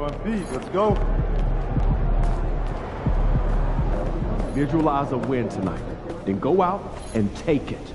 on feet. Let's go. Visualize a win tonight. Then go out and take it.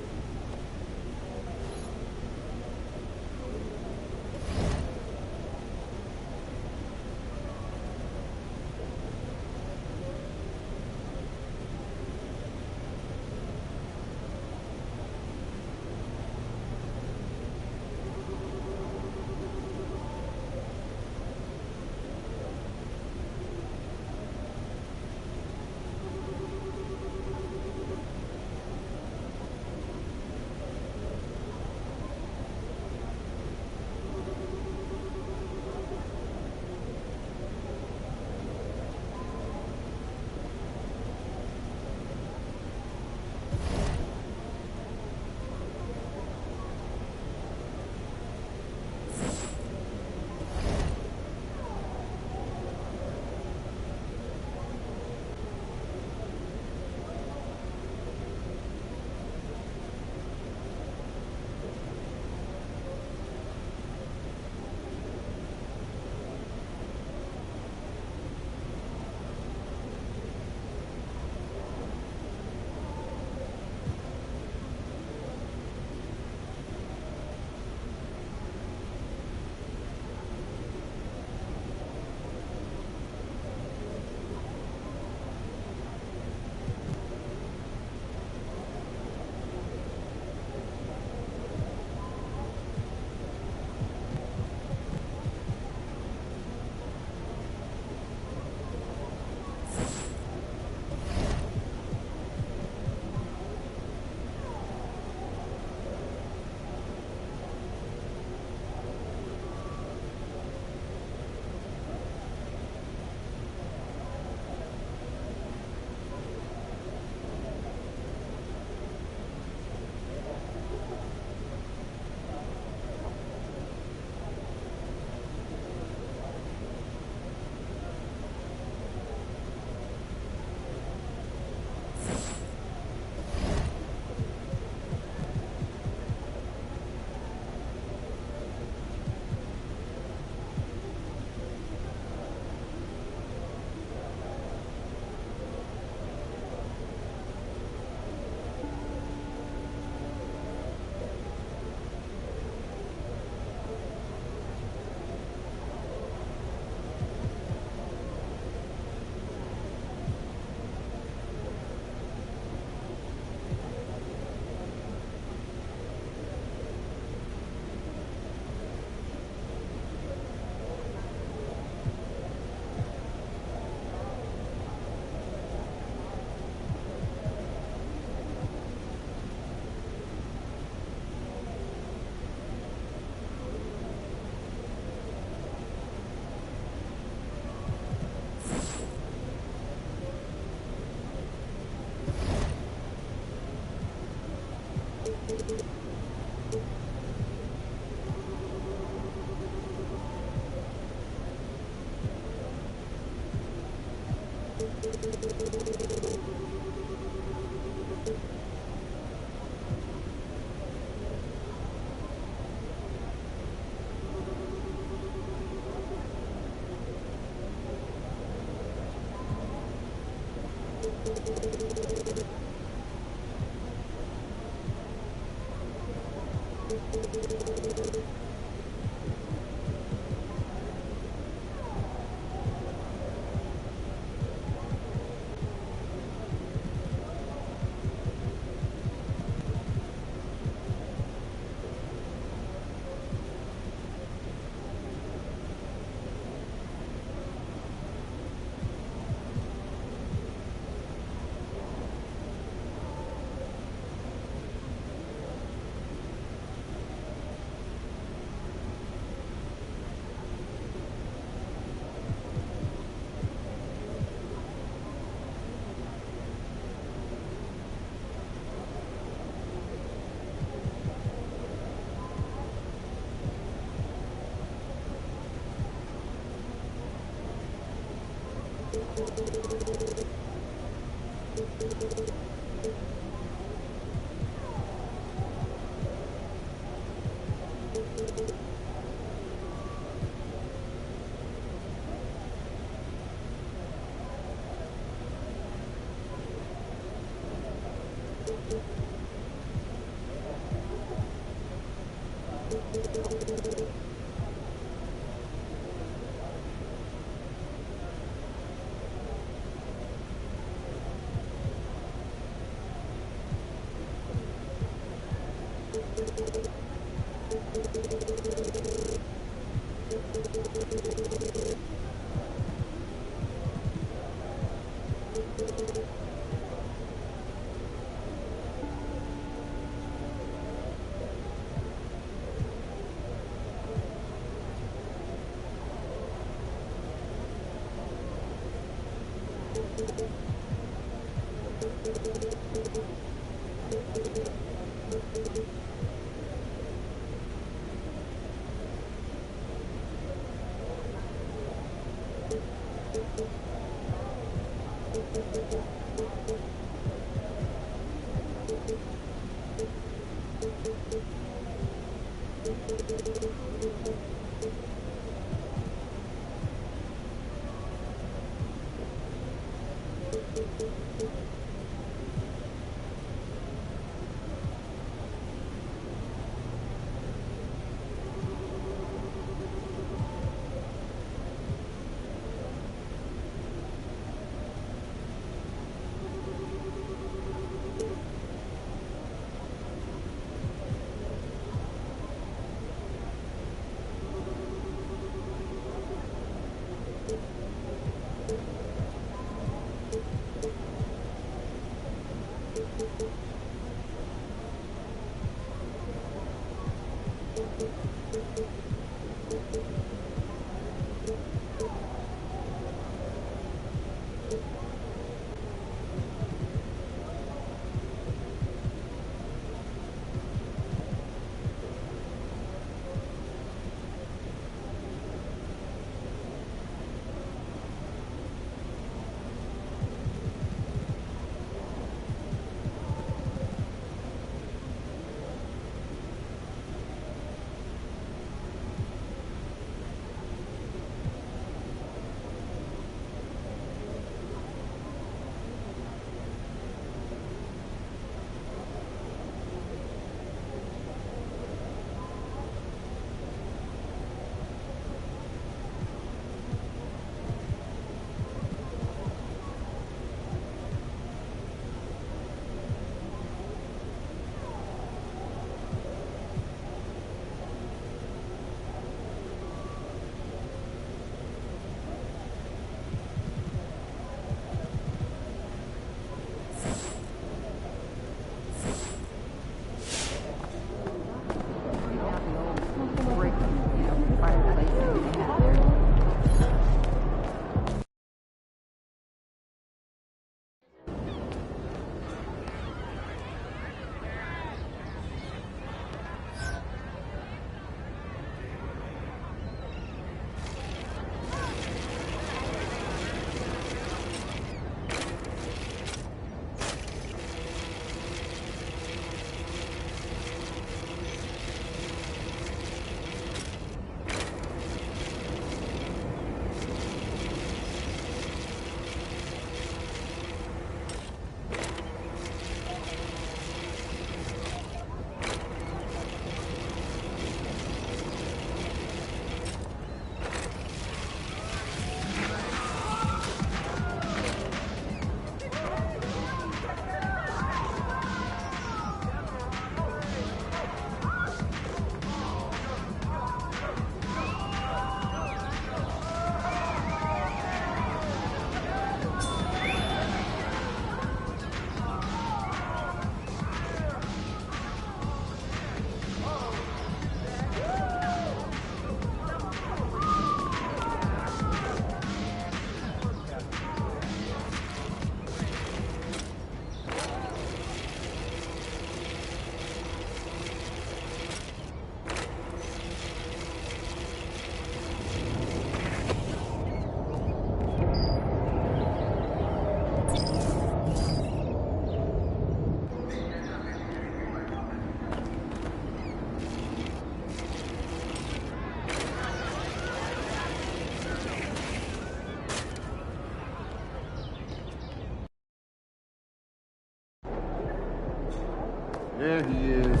There he is.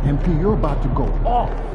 MP, you're about to go off.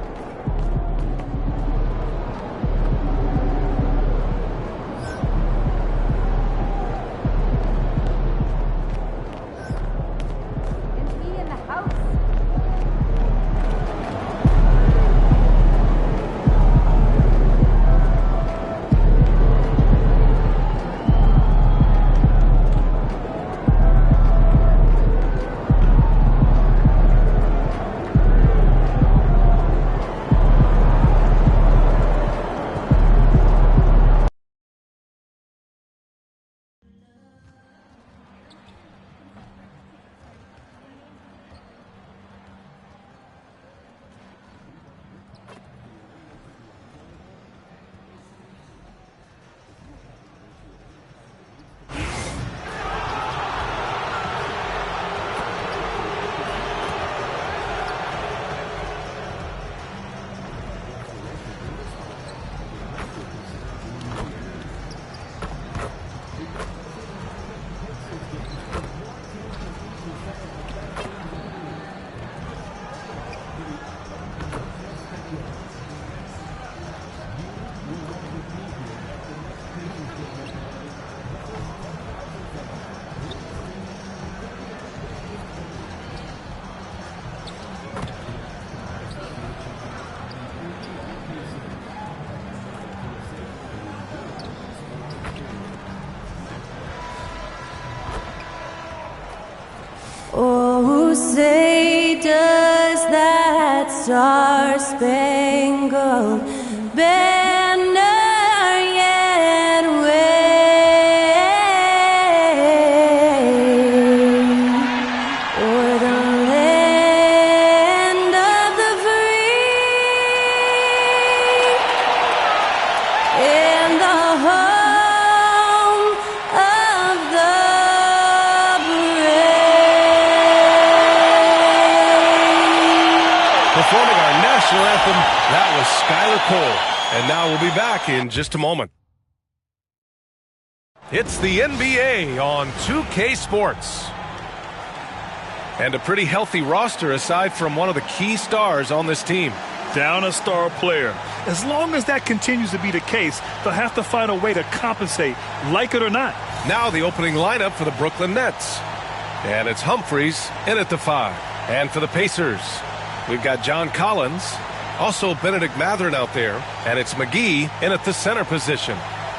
say, does that star-spangled banner yet wave o'er the land of the free and the home of the brave? Performing our national anthem, that was Skylar Cole. And now we'll be back in just a moment. It's the NBA on 2K Sports. And a pretty healthy roster aside from one of the key stars on this team. Down a star player. As long as that continues to be the case, they'll have to find a way to compensate, like it or not. Now the opening lineup for the Brooklyn Nets. And it's Humphries in at the 5. And for the Pacers, we've got John Collins, also Benedict Mathurin out there, and it's McGee in at the center position.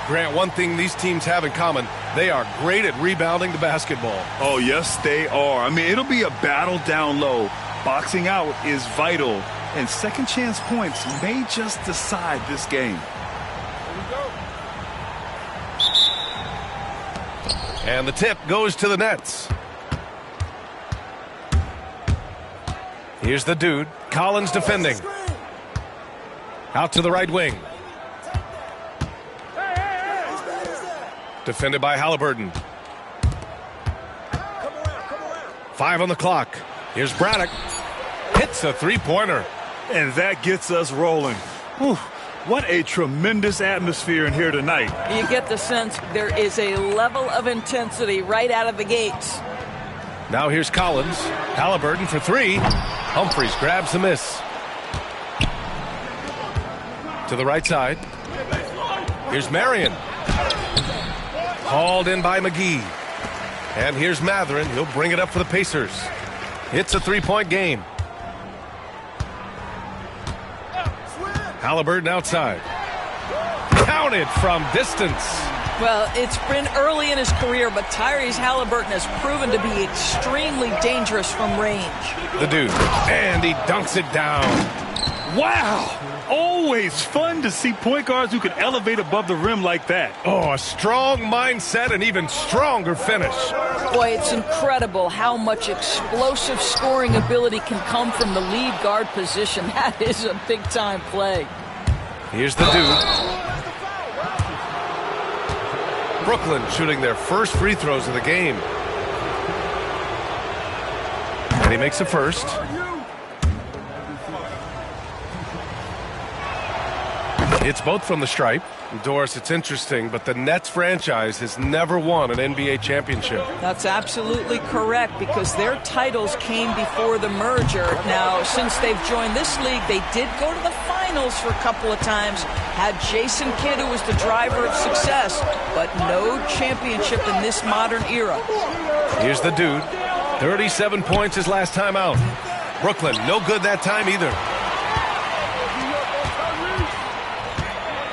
Grant, one thing these teams have in common, they are great at rebounding the basketball. Oh, yes, they are. I mean, it'll be a battle down low. Boxing out is vital, and second chance points may just decide this game. And the tip goes to the Nets. Here's the dude, Collins defending. Out to the right wing. Defended by Halliburton. 5 on the clock. Here's Braddock. Hits a three-pointer. And that gets us rolling. Whew, what a tremendous atmosphere in here tonight. You get the sense there is a level of intensity right out of the gates. Now here's Collins. Halliburton for 3. Humphries grabs the miss. To the right side. Here's Marion. Hauled in by McGee. And here's Mathurin. He'll bring it up for the Pacers. It's a three-point game. Halliburton outside. Counted from distance. Well, it's been early in his career, but Tyrese Halliburton has proven to be extremely dangerous from range. The dude. And he dunks it down. Wow! Always fun to see point guards who can elevate above the rim like that. Oh, a strong mindset and even stronger finish. Boy, it's incredible how much explosive scoring ability can come from the lead guard position. That is a big-time play. Here's the dude. Brooklyn shooting their first free throws of the game. And he makes a first. It's both from the stripe. Doris, it's interesting, but the Nets franchise has never won an NBA championship. That's absolutely correct, because their titles came before the merger. Now, since they've joined this league, they did go to the finals for a couple of times, had Jason Kidd, who was the driver of success, but no championship in this modern era. Here's the dude. 37 points his last time out. Brooklyn, no good that time either.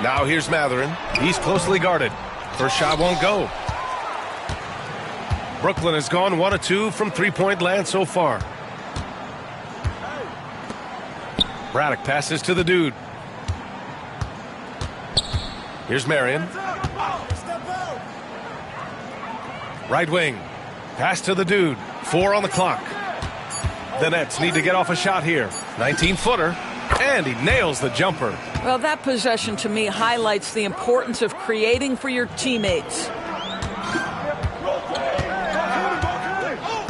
Now here's Mathurin. He's closely guarded. First shot won't go. Brooklyn has gone 1 of 2 from three-point land so far. Braddock passes to the dude. Here's Marion. Right wing. Pass to the dude. 4 on the clock. The Nets need to get off a shot here. 19-footer. And he nails the jumper. Well, that possession to me highlights the importance of creating for your teammates.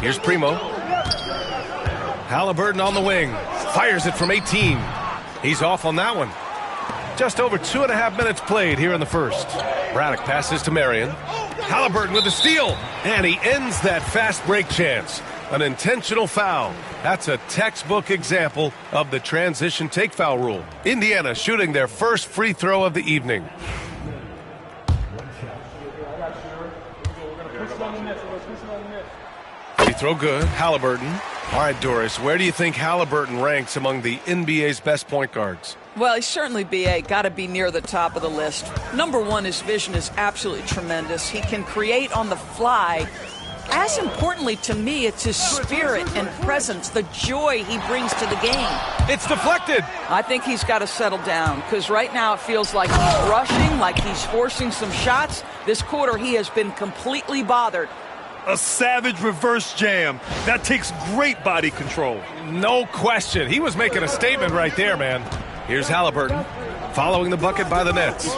Here's Primo. Halliburton on the wing. Fires it from 18. He's off on that one. Just over 2.5 minutes played here in the first. Braddock passes to Marion. Halliburton with the steal. And he ends that fast break chance. An intentional foul. That's a textbook example of the transition take foul rule. Indiana shooting their first free throw of the evening. Free throw good. Halliburton. All right, Doris, where do you think Halliburton ranks among the NBA's best point guards? Well, he's certainly got to be near the top of the list. Number one, his vision is absolutely tremendous. He can create on the fly. as importantly to me, it's his spirit and presence, the joy he brings to the game. It's deflected. I think he's got to settle down because right now it feels like he's rushing, like he's forcing some shots. This quarter, he has been completely bothered. A savage reverse jam. That takes great body control. No question. He was making a statement right there, man. Here's Halliburton following the bucket by the Nets.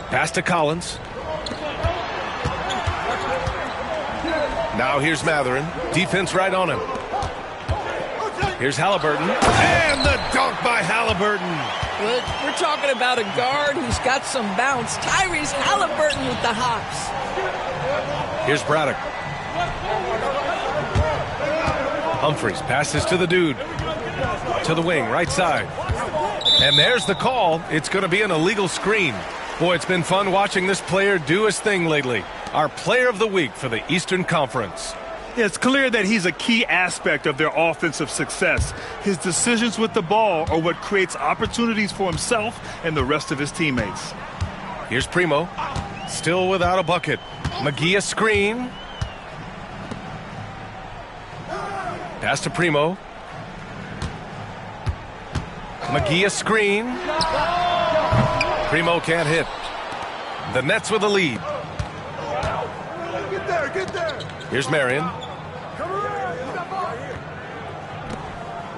Pass to Collins. Now here's Matherin. Defense right on him. Here's Halliburton. And the dunk by Halliburton. We're talking about a guard who's got some bounce. Tyrese Halliburton with the hops. Here's Braddock. Humphries passes to the dude. To the wing, right side. And there's the call. It's going to be an illegal screen. Boy, it's been fun watching this player do his thing lately. Our player of the week for the Eastern Conference. It's clear that he's a key aspect of their offensive success. His decisions with the ball are what creates opportunities for himself and the rest of his teammates. Here's Primo. Still without a bucket. McGee a screen. Pass to Primo. McGee a screen. Primo can't hit. The Nets with a lead. Here's Marion.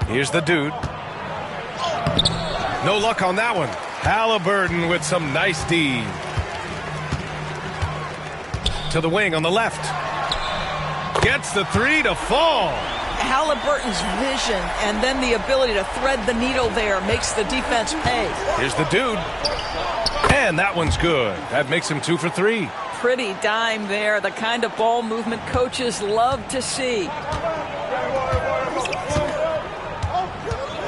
Here's the dude. No luck on that one. Halliburton with some nice D. To the wing on the left. Gets the three to fall. Halliburton's vision and then the ability to thread the needle there makes the defense pay. Here's the dude. And that one's good. That makes him 2 for 3. Pretty dime there, the kind of ball movement coaches love to see.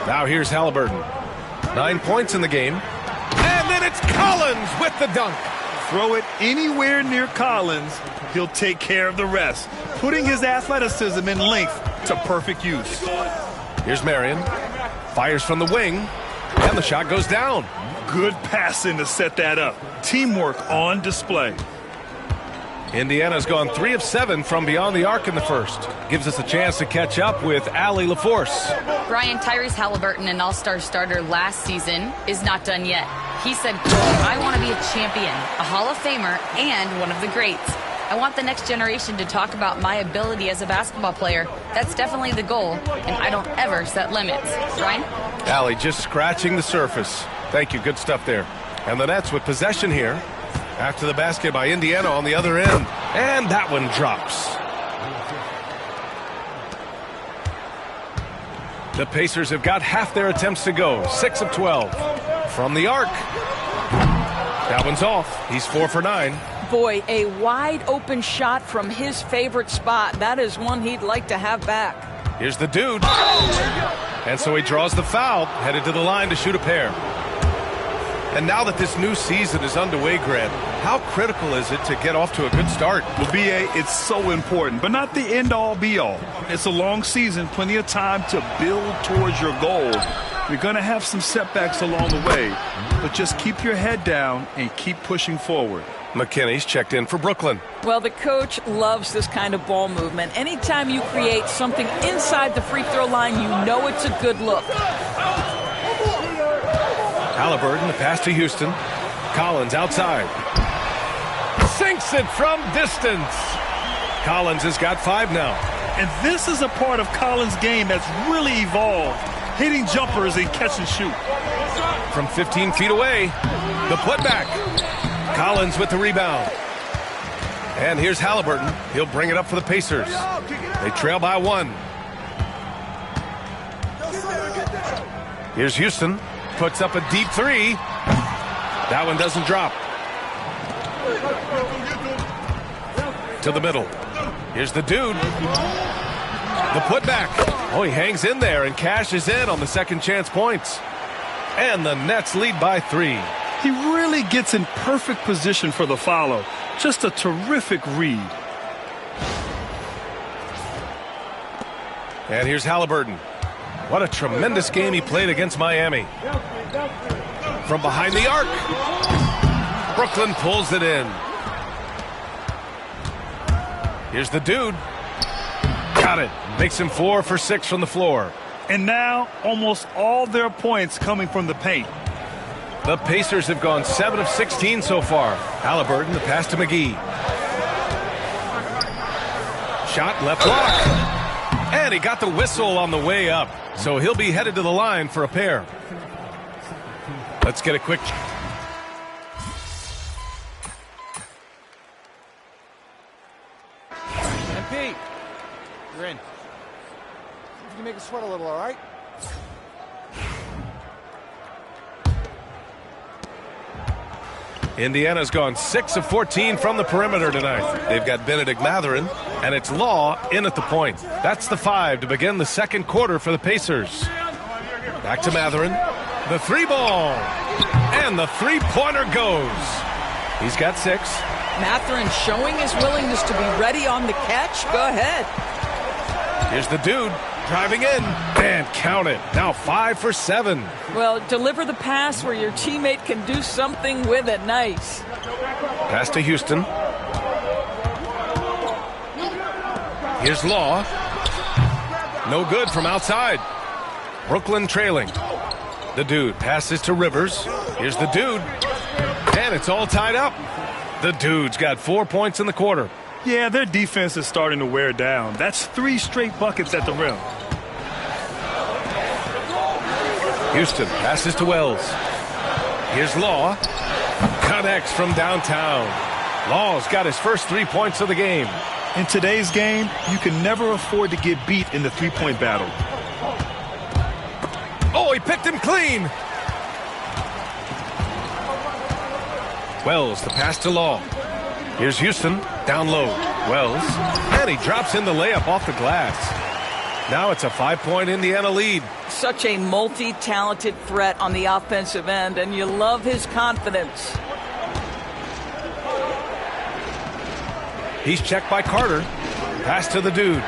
Now here's Halliburton. 9 points in the game. And then it's Collins with the dunk. Throw it anywhere near Collins, he'll take care of the rest, putting his athleticism and length to perfect use. Here's Marion. Fires from the wing. And the shot goes down. Good passing to set that up. Teamwork on display. Indiana's gone 3 of 7 from beyond the arc in the first. Gives us a chance to catch up with Allie LaForce. Brian, Tyrese Halliburton, an all-star starter last season, is not done yet. He said, quote, "I want to be a champion, a Hall of Famer, and one of the greats. I want the next generation to talk about my ability as a basketball player. That's definitely the goal, and I don't ever set limits." Brian? Allie just scratching the surface. Thank you. Good stuff there. And the Nets with possession here. After the basket by Indiana on the other end. And that one drops. The Pacers have got half their attempts to go. 6 of 12. From the arc. That one's off. He's 4 for 9. Boy, a wide open shot from his favorite spot. That is one he'd like to have back. Here's the dude. And so he draws the foul. Headed to the line to shoot a pair. And now that this new season is underway, Grant, how critical is it to get off to a good start? Well, B.A., it's so important, but not the end-all, be-all. It's a long season, plenty of time to build towards your goal. You're going to have some setbacks along the way, but just keep your head down and keep pushing forward. McKinney's checked in for Brooklyn. Well, the coach loves this kind of ball movement. Anytime you create something inside the free throw line, you know it's a good look. Halliburton, the pass to Houston. Collins outside. Sinks it from distance. Collins has got 5 now. And this is a part of Collins' game that's really evolved, hitting jumpers and catch and shoot. From 15 feet away, the putback. Collins with the rebound. And here's Halliburton. He'll bring it up for the Pacers. They trail by 1. Here's Houston. Puts up a deep 3. That one doesn't drop. To the middle. Here's the dude. The putback. Oh, he hangs in there and cashes in on the second chance points. And the Nets lead by 3. He really gets in perfect position for the follow. Just a terrific read. And here's Halliburton. What a tremendous game he played against Miami. From behind the arc. Brooklyn pulls it in. Here's the dude. Got it. Makes him 4 for 6 from the floor. And now almost all their points coming from the paint. The Pacers have gone 7 of 16 so far. Halliburton, the pass to McGee. Shot left block. And he got the whistle on the way up. So he'll be headed to the line for a pair. Let's get a quick. MP, you're in. You can make it sweat a little, all right? Indiana's gone 6 of 14 from the perimeter tonight. They've got Benedict Mathurin, and it's Law in at the point. That's the 5 to begin the second quarter for the Pacers. Back to Mathurin. The 3-ball. And the 3-pointer goes. He's got 6. Mathurin showing his willingness to be ready on the catch. Go ahead. Here's the dude driving in. And count it. Now 5 for 7. Well, deliver the pass where your teammate can do something with it. Nice. Pass to Houston. Here's Law. No good from outside. Brooklyn trailing. The dude passes to Rivers. Here's the dude. And it's all tied up. The dude's got 4 points in the quarter. Yeah, their defense is starting to wear down. That's 3 straight buckets at the rim. Houston passes to Wells. Here's Law. Connects from downtown. Law's got his first 3 points of the game. In today's game, you can never afford to get beat in the three-point battle. Oh, he picked him clean. Wells, the pass to Law. Here's Houston, down low. Wells, and he drops in the layup off the glass. Now it's a 5-point Indiana lead. Such a multi-talented threat on the offensive end, and you love his confidence. He's checked by Carter. Pass to the dude.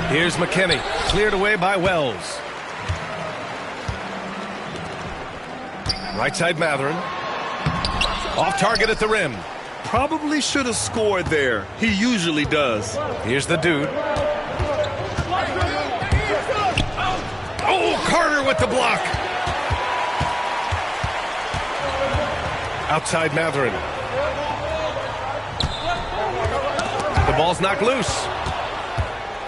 Here's McKinney, cleared away by Wells. Right side Mathurin. Off target at the rim. Probably should have scored there. He usually does. Here's the dude. Oh, Carter with the block. Outside Mathurin. The ball's knocked loose.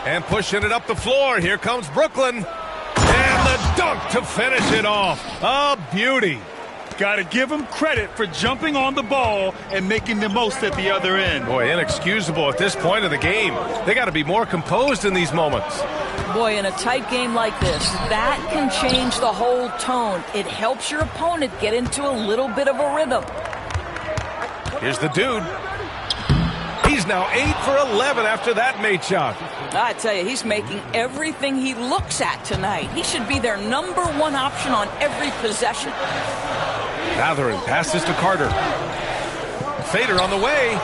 And pushing it up the floor. Here comes Brooklyn. And the dunk to finish it off. A beauty. Got to give him credit for jumping on the ball and making the most at the other end. Boy, inexcusable at this point of the game. They got to be more composed in these moments. Boy, in a tight game like this, that can change the whole tone. It helps your opponent get into a little bit of a rhythm. Here's the dude. He's now 8 for 11 after that made shot. I tell you, he's making everything he looks at tonight. He should be their #1 option on every possession. Mathurin passes to Carter. Fader on the way.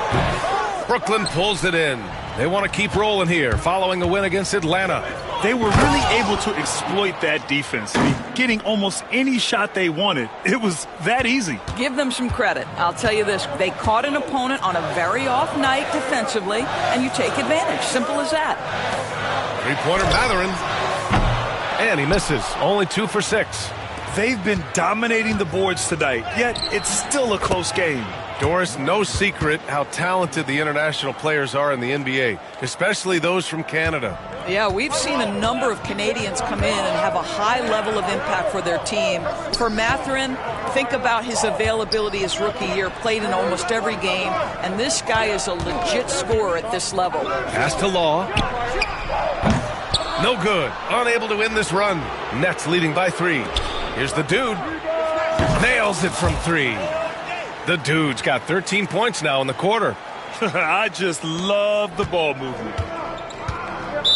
Brooklyn pulls it in. They want to keep rolling here following the win against Atlanta. They were really able to exploit that defense, getting almost any shot they wanted. It was that easy. Give them some credit. I'll tell you this, they caught an opponent on a very off night defensively, and you take advantage. Simple as that. 3-pointer Mathurin. And he misses. Only 2 for 6. They've been dominating the boards tonight, yet it's still a close game. Doris, no secret how talented the international players are in the NBA, especially those from Canada. Yeah, we've seen a number of Canadians come in and have a high level of impact for their team. For Mathurin, think about his availability his rookie year, played in almost every game, and this guy is a legit scorer at this level. Pass to Law. No good. Unable to win this run. Nets leading by 3. Here's the dude. Nails it from 3. The dude's got 13 points now in the quarter. I just love the ball movement.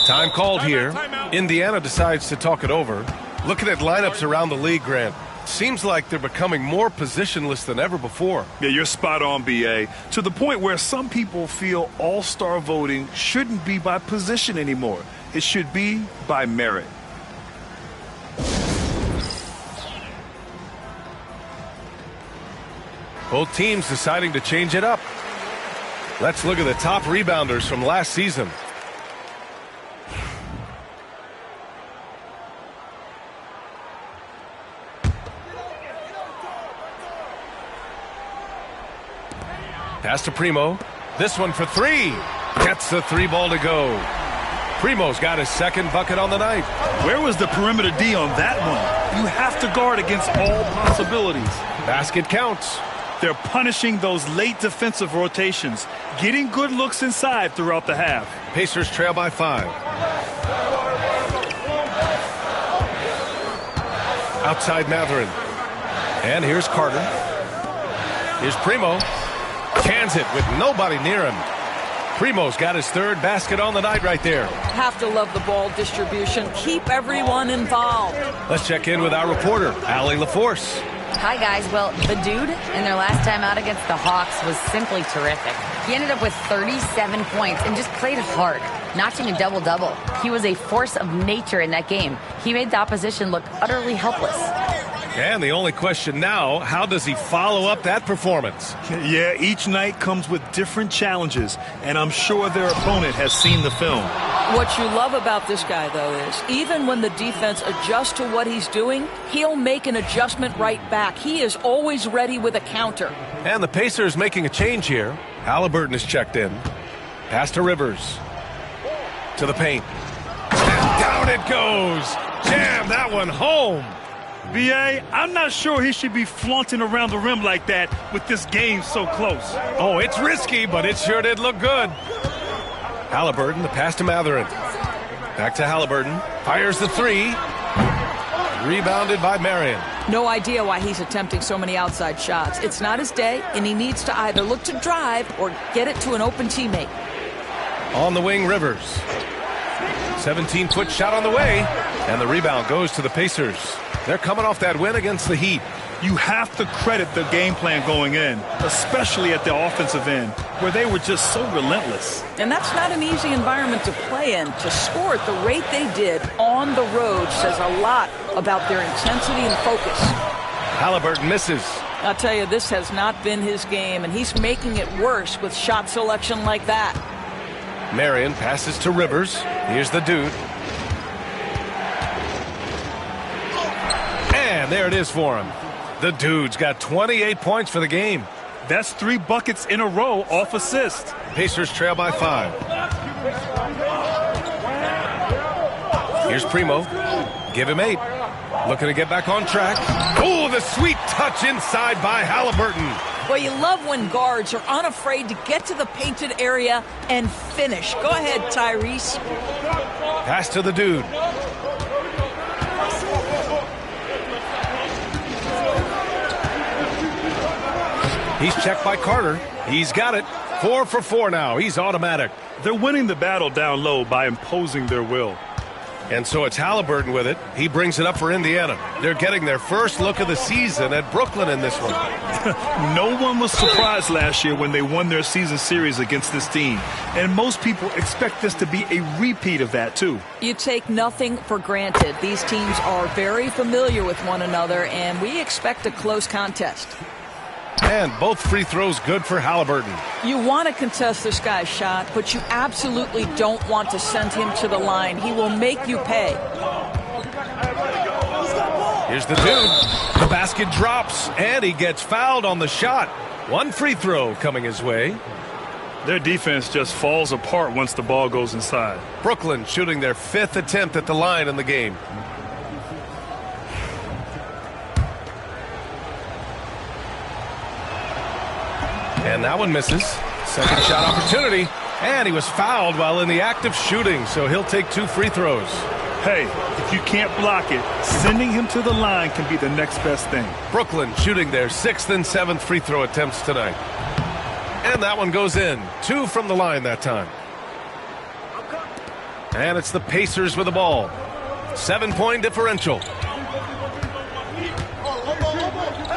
Time called here. Indiana decides to talk it over. Looking at lineups around the league, Grant, seems like they're becoming more positionless than ever before. Yeah, you're spot on, B.A. To the point where some people feel all-star voting shouldn't be by position anymore. It should be by merit. Both teams deciding to change it up. Let's look at the top rebounders from last season. Pass to Primo. This one for three. Gets the three ball to go. Primo's got his second bucket on the night. Where was the perimeter D on that one? You have to guard against all possibilities. Basket counts. They're punishing those late defensive rotations, getting good looks inside throughout the half. Pacers trail by 5. Outside Matherin. And here's Carter. Here's Primo. Cans it with nobody near him. Primo's got his third basket on the night right there. Have to love the ball distribution. Keep everyone involved. Let's check in with our reporter, Allie LaForce. Hi, guys. Well, the dude in their last time out against the Hawks was simply terrific. He ended up with 37 points and just played hard, notching a double-double. He was a force of nature in that game. He made the opposition look utterly helpless. And the only question now, how does he follow up that performance? Yeah, each night comes with different challenges, and I'm sure their opponent has seen the film. What you love about this guy, though, is even when the defense adjusts to what he's doing, he'll make an adjustment right back. He is always ready with a counter. And the Pacers making a change here. Halliburton is checked in. Pass to Rivers. To the paint. And down it goes. Jam that one home. B.A., I'm not sure he should be flaunting around the rim like that with this game so close. Oh, it's risky, but it sure did look good. Halliburton, the pass to Matherin. Back to Halliburton. Fires the three. Rebounded by Marion. No idea why he's attempting so many outside shots. It's not his day, and he needs to either look to drive or get it to an open teammate. On the wing, Rivers. 17-foot shot on the way, and the rebound goes to the Pacers. They're coming off that win against the Heat. You have to credit the game plan going in, especially at the offensive end, where they were just so relentless. And that's not an easy environment to play in. To score at the rate they did on the road says a lot about their intensity and focus. Halliburton misses. I'll tell you, this has not been his game, and he's making it worse with shot selection like that. Marion passes to Rivers. Here's the dude. And there it is for him. The dude's got 28 points for the game. That's 3 buckets in a row off assist. Pacers trail by 5. Here's Primo. Give him 8. Looking to get back on track. Oh, the sweet touch inside by Halliburton. Well, you love when guards are unafraid to get to the painted area and finish. Go ahead, Tyrese. Pass to the dude. He's checked by Carter. He's got it. 4 for 4 now. He's automatic. They're winning the battle down low by imposing their will. And so it's Halliburton with it. He brings it up for Indiana. They're getting their first look of the season at Brooklyn in this one. No one was surprised last year when they won their season series against this team. And most people expect this to be a repeat of that, too. You take nothing for granted. These teams are very familiar with one another, and we expect a close contest. And both free throws good for Halliburton. You want to contest this guy's shot, but you absolutely don't want to send him to the line. He will make you pay. Here's the dude. The basket drops, and he gets fouled on the shot. 1 free throw coming his way. Their defense just falls apart once the ball goes inside. Brooklyn shooting their 5th attempt at the line in the game. And that one misses. Second shot opportunity. And he was fouled while in the act of shooting, so he'll take 2 free throws. Hey, if you can't block it, sending him to the line can be the next best thing. Brooklyn shooting their 6th and 7th free throw attempts tonight. And that one goes in. 2 from the line that time. And it's the Pacers with the ball. 7-point differential.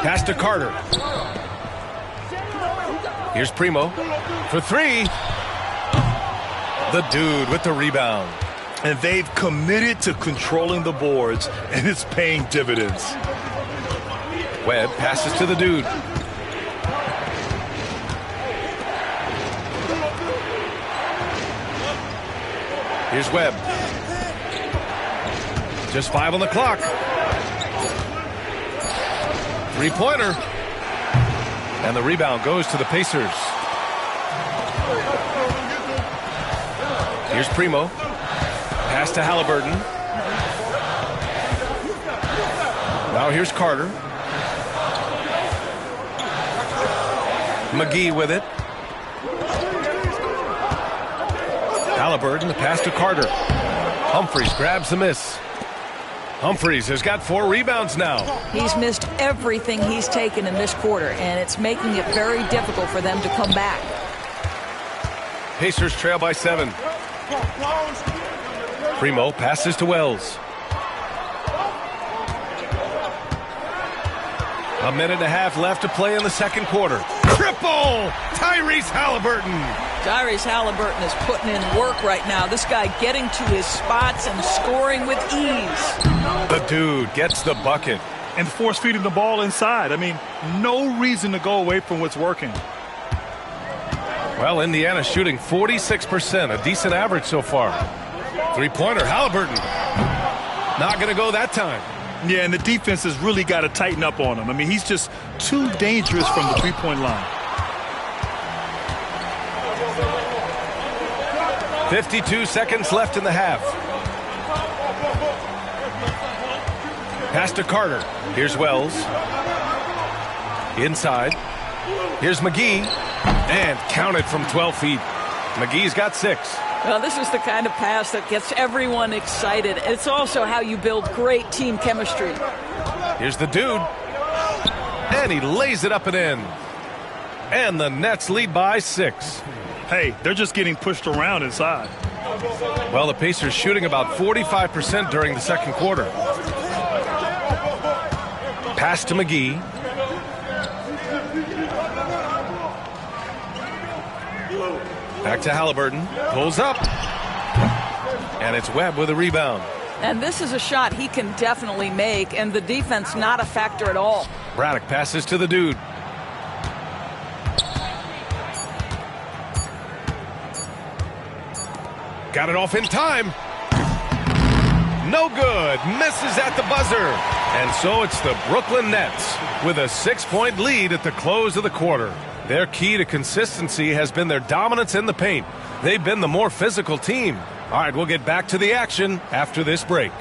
Pass to Carter. Here's Primo for 3. The dude with the rebound. And they've committed to controlling the boards, and it's paying dividends. Webb passes to the dude. Here's Webb. Just 5 on the clock. Three-pointer. And the rebound goes to the Pacers. Here's Primo. Pass to Halliburton. Now here's Carter. McGee with it. Halliburton, the pass to Carter. Humphries grabs the miss. Humphries has got 4 rebounds now. He's missed everything he's taken in this quarter, and it's making it very difficult for them to come back. Pacers trail by 7. Primo passes to Wells. A minute and a half left to play in the second quarter. Triple! Tyrese Halliburton. Tyrese Halliburton is putting in work right now. This guy getting to his spots and scoring with ease. The dude gets the bucket. And force-feeding the ball inside. I mean, no reason to go away from what's working. Well, Indiana shooting 46%, a decent average so far. Three-pointer, Halliburton. Not going to go that time. Yeah, and the defense has really got to tighten up on him. I mean, he's just too dangerous from the three-point line. 52 seconds left in the half. Pass to Carter. Here's Wells. Inside. Here's McGee. And counted from 12 feet. McGee's got 6. Well, this is the kind of pass that gets everyone excited. It's also how you build great team chemistry. Here's the dude. And he lays it up and in. And the Nets lead by 6. Hey, they're just getting pushed around inside. Well, the Pacers shooting about 45% during the second quarter. Pass to McGee. Back to Halliburton. Pulls up. And it's Webb with a rebound. And this is a shot he can definitely make, and the defense not a factor at all. Braddock passes to the dude. Got it off in time. No good. Misses at the buzzer. And so it's the Brooklyn Nets with a 6-point lead at the close of the quarter. Their key to consistency has been their dominance in the paint. They've been the more physical team. All right, we'll get back to the action after this break.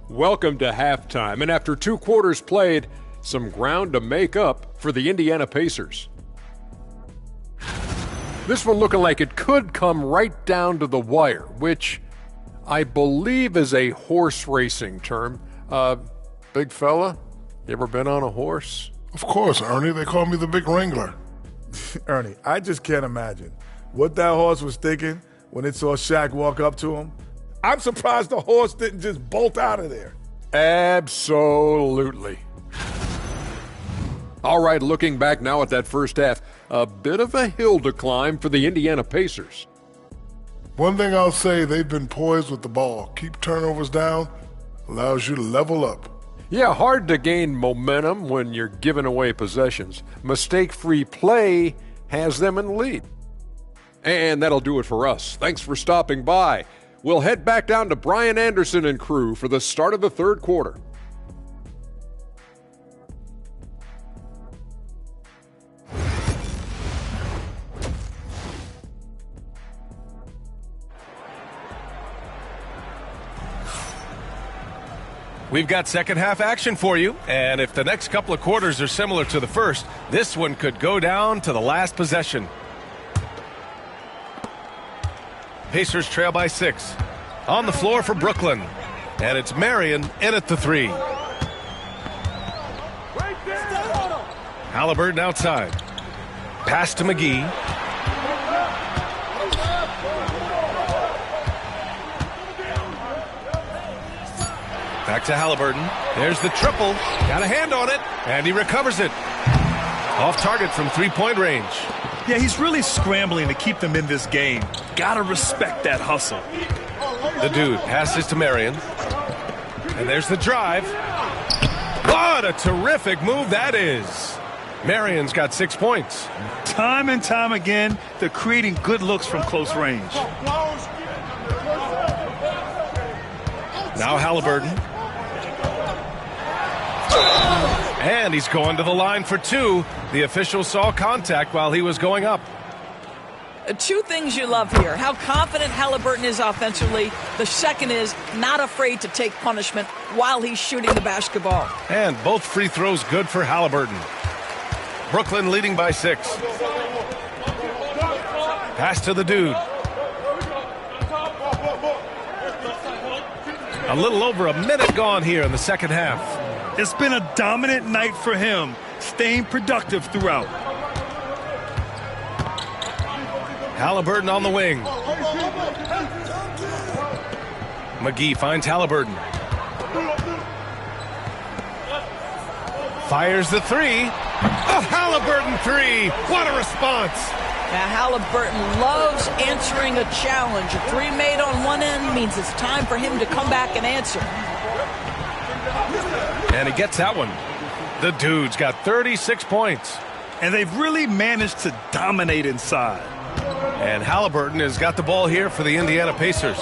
Welcome to halftime, and after 2 quarters played, some ground to make up for the Indiana Pacers. This one looking like it could come right down to the wire, which I believe is a horse racing term. Big fella, you ever been on a horse? Of course, Ernie. They call me the Big Wrangler. Ernie, I just can't imagine what that horse was thinking when it saw Shaq walk up to him. I'm surprised the horse didn't just bolt out of there. Absolutely. All right, looking back now at that first half, a bit of a hill to climb for the Indiana Pacers. One thing I'll say, they've been poised with the ball. Keep turnovers down, allows you to level up. Yeah, hard to gain momentum when you're giving away possessions. Mistake-free play has them in the lead. And that'll do it for us. Thanks for stopping by. We'll head back down to Brian Anderson and crew for the start of the third quarter. We've got second half action for you, and if the next couple of quarters are similar to the first, this one could go down to the last possession. Pacers trail by 6. On the floor for Brooklyn. And it's Marion in at the three. Halliburton outside. Pass to McGee. Back to Halliburton. There's the triple. Got a hand on it. And he recovers it. Off target from three-point range. Yeah, he's really scrambling to keep them in this game. Gotta respect that hustle. The dude passes to Marion. And there's the drive. What a terrific move that is. Marion's got 6 points. Time and time again, they're creating good looks from close range. Now Halliburton. And he's going to the line for two. The official saw contact while he was going up. Two things you love here. How confident Halliburton is offensively. The second is not afraid to take punishment while he's shooting the basketball. And both free throws good for Halliburton. Brooklyn leading by 6. Pass to the dude. A little over a minute gone here in the second half. It's been a dominant night for him, staying productive throughout. Halliburton on the wing. McGee finds Halliburton. Fires the three. A Halliburton three. What a response. Now Halliburton loves answering a challenge. A three made on one end means it's time for him to come back and answer. And he gets that one. The dude's got 36 points. And they've really managed to dominate inside. And Halliburton has got the ball here for the Indiana Pacers.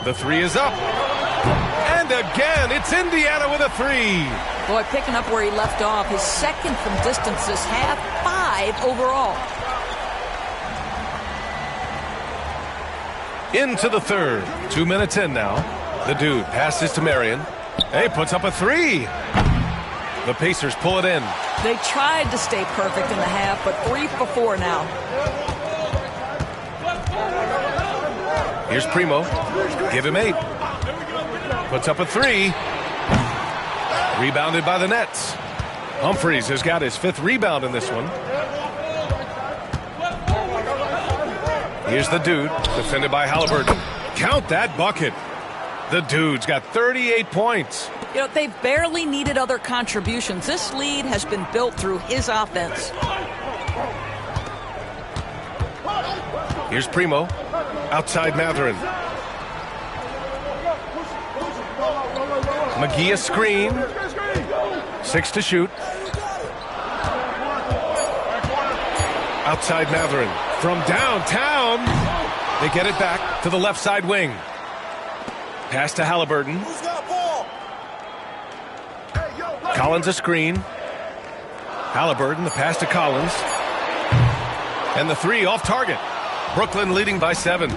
The three is up. And again, it's Indiana with a three. Boy, picking up where he left off. His second from distance this half, 5 overall. Into the third. 2 minutes in now. The dude passes to Marion. Hey, puts up a three. The Pacers pull it in. They tried to stay perfect in the half, but 3 for 4 now. Here's Primo. Give him 8. Puts up a three. Rebounded by the Nets. Humphries has got his 5th rebound in this one. Here's the dude, defended by Halliburton. Count that bucket. The dude's got 38 points. You know, they've barely needed other contributions. This lead has been built through his offense. Here's Primo. Outside Matherin. McGee a screen. 6 to shoot. Outside Matherin. From downtown. They get it back to the left side wing. Pass to Halliburton. Collins a screen. Halliburton, the pass to Collins. And the three off target. Brooklyn leading by 7. A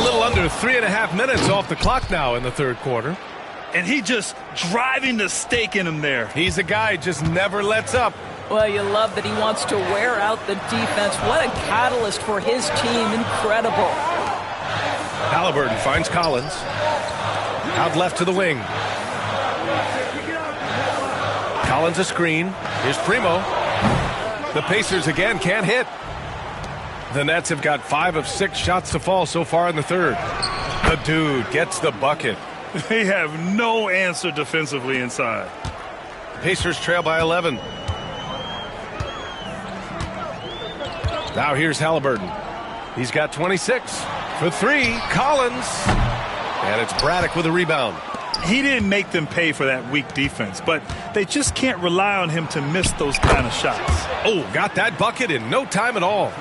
little under 3.5 minutes off the clock now in the third quarter. And he just driving the stake in him there. He's a guy just never lets up. Well, you love that he wants to wear out the defense. What a catalyst for his team. Incredible. Halliburton finds Collins. Out left to the wing. Collins a screen. Here's Primo. The Pacers again can't hit. The Nets have got 5 of 6 shots to fall so far in the third. The dude gets the bucket. They have no answer defensively inside. Pacers trail by 11. Now here's Halliburton. He's got 26. For 3, Collins. And it's Braddock with a rebound. He didn't make them pay for that weak defense, but they just can't rely on him to miss those kind of shots. Oh, got that bucket in no time at all.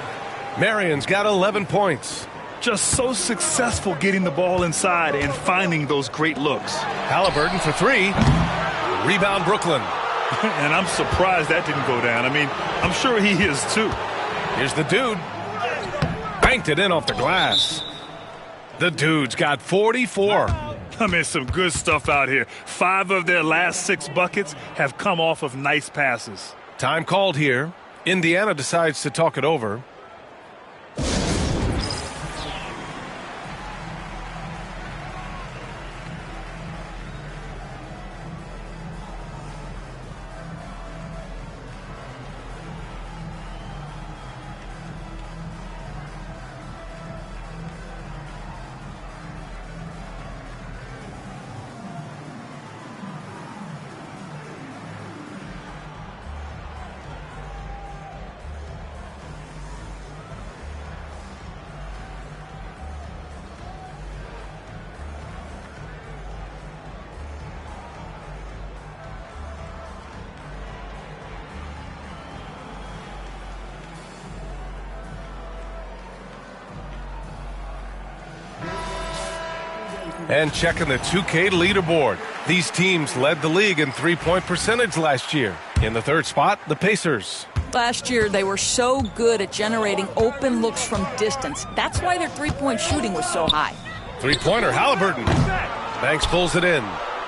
Marion's got 11 points. Just so successful getting the ball inside and finding those great looks. Halliburton for 3. Rebound Brooklyn. And I'm surprised that didn't go down. I mean, I'm sure he is too. Here's the dude. Banked it in off the glass. The dude's got 44. I mean, some good stuff out here. 5 of their last 6 buckets have come off of nice passes. Time called here. Indiana decides to talk it over. And checking the 2K leaderboard. These teams led the league in three-point percentage last year. In the third spot, the Pacers. Last year, they were so good at generating open looks from distance. That's why their three-point shooting was so high. Three-pointer, Halliburton. Banks pulls it in.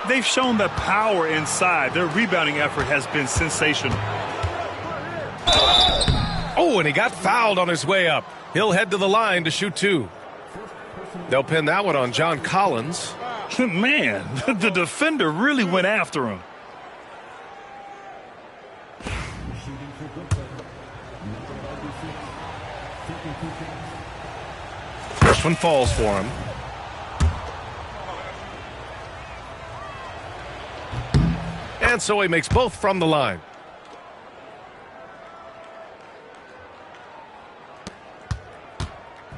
They've shown the power inside. Their rebounding effort has been sensational. Oh, and he got fouled on his way up. He'll head to the line to shoot two. They'll pin that one on John Collins. Man, the defender really went after him. First one falls for him. And so he makes both from the line.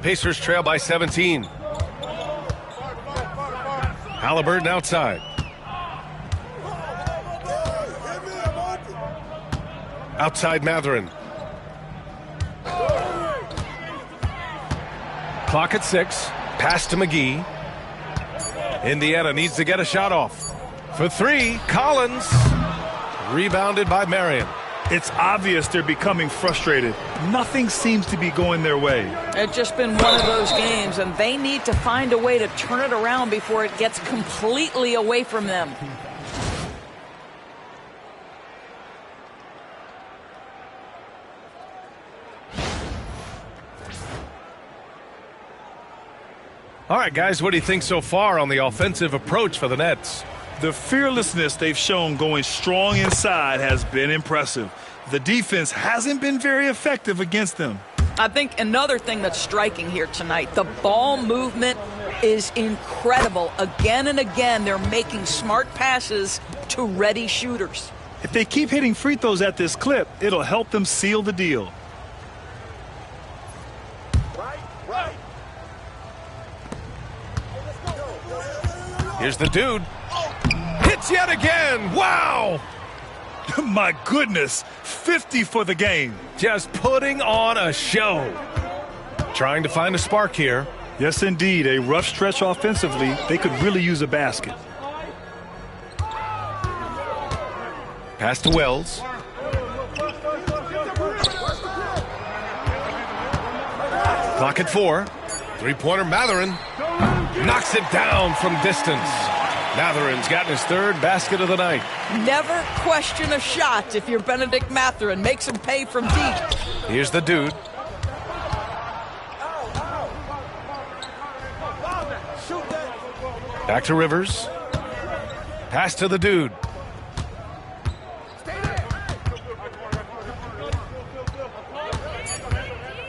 Pacers trail by 17. Halliburton outside. Outside Mathurin. Clock at 6. Pass to McGee. Indiana needs to get a shot off. For three, Collins. Rebounded by Marion. It's obvious they're becoming frustrated. Nothing seems to be going their way. It's just been one of those games, and they need to find a way to turn it around before it gets completely away from them. All right, guys, what do you think so far on the offensive approach for the Nets? The fearlessness they've shown going strong inside has been impressive. The defense hasn't been very effective against them. I think another thing that's striking here tonight, the ball movement is incredible. Again and again, they're making smart passes to ready shooters. If they keep hitting free throws at this clip, it'll help them seal the deal. Here's the dude. Hits yet again. Wow. My goodness. 50 for the game. Just putting on a show. Trying to find a spark here. Yes, indeed. A rough stretch offensively. They could really use a basket. Pass to Wells. Clock at 4. Three-pointer Mathurin. Knocks it down from distance. Mathurin's gotten his third basket of the night. Never question a shot if you're Benedict Mathurin. Makes him pay from deep. Here's the dude. Back to Rivers. Pass to the dude.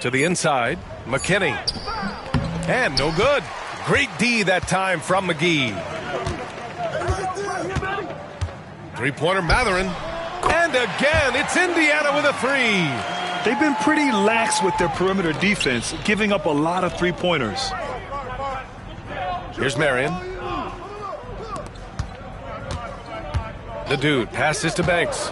To the inside. McKinney. And no good. Great D that time from McGee. Three-pointer Mathurin. And again, it's Indiana with a three. They've been pretty lax with their perimeter defense, giving up a lot of three-pointers. Here's Marion. The dude passes to Banks.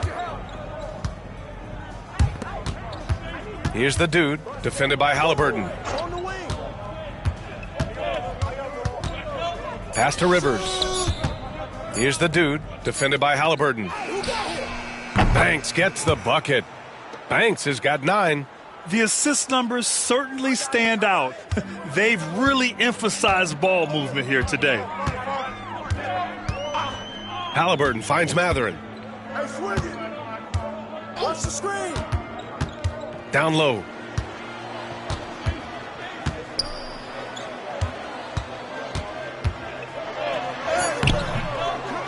Here's the dude, defended by Halliburton. Pass to Rivers. Here's the dude, defended by Halliburton. Banks gets the bucket. Banks has got 9. The assist numbers certainly stand out. They've really emphasized ball movement here today. Halliburton finds Mathurin. Watch the screen. Down low.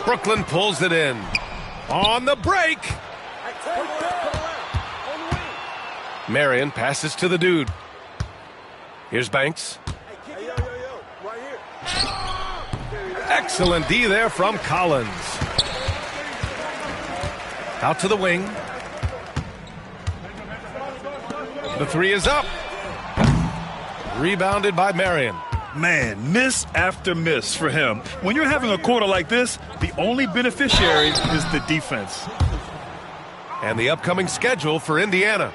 Brooklyn pulls it in. On the break. Marion passes to the dude. Here's Banks. Excellent D there from Collins. Out to the wing. The three is up. Rebounded by Marion. Man, miss after miss for him. When you're having a quarter like this, the only beneficiary is the defense. And the upcoming schedule for Indiana.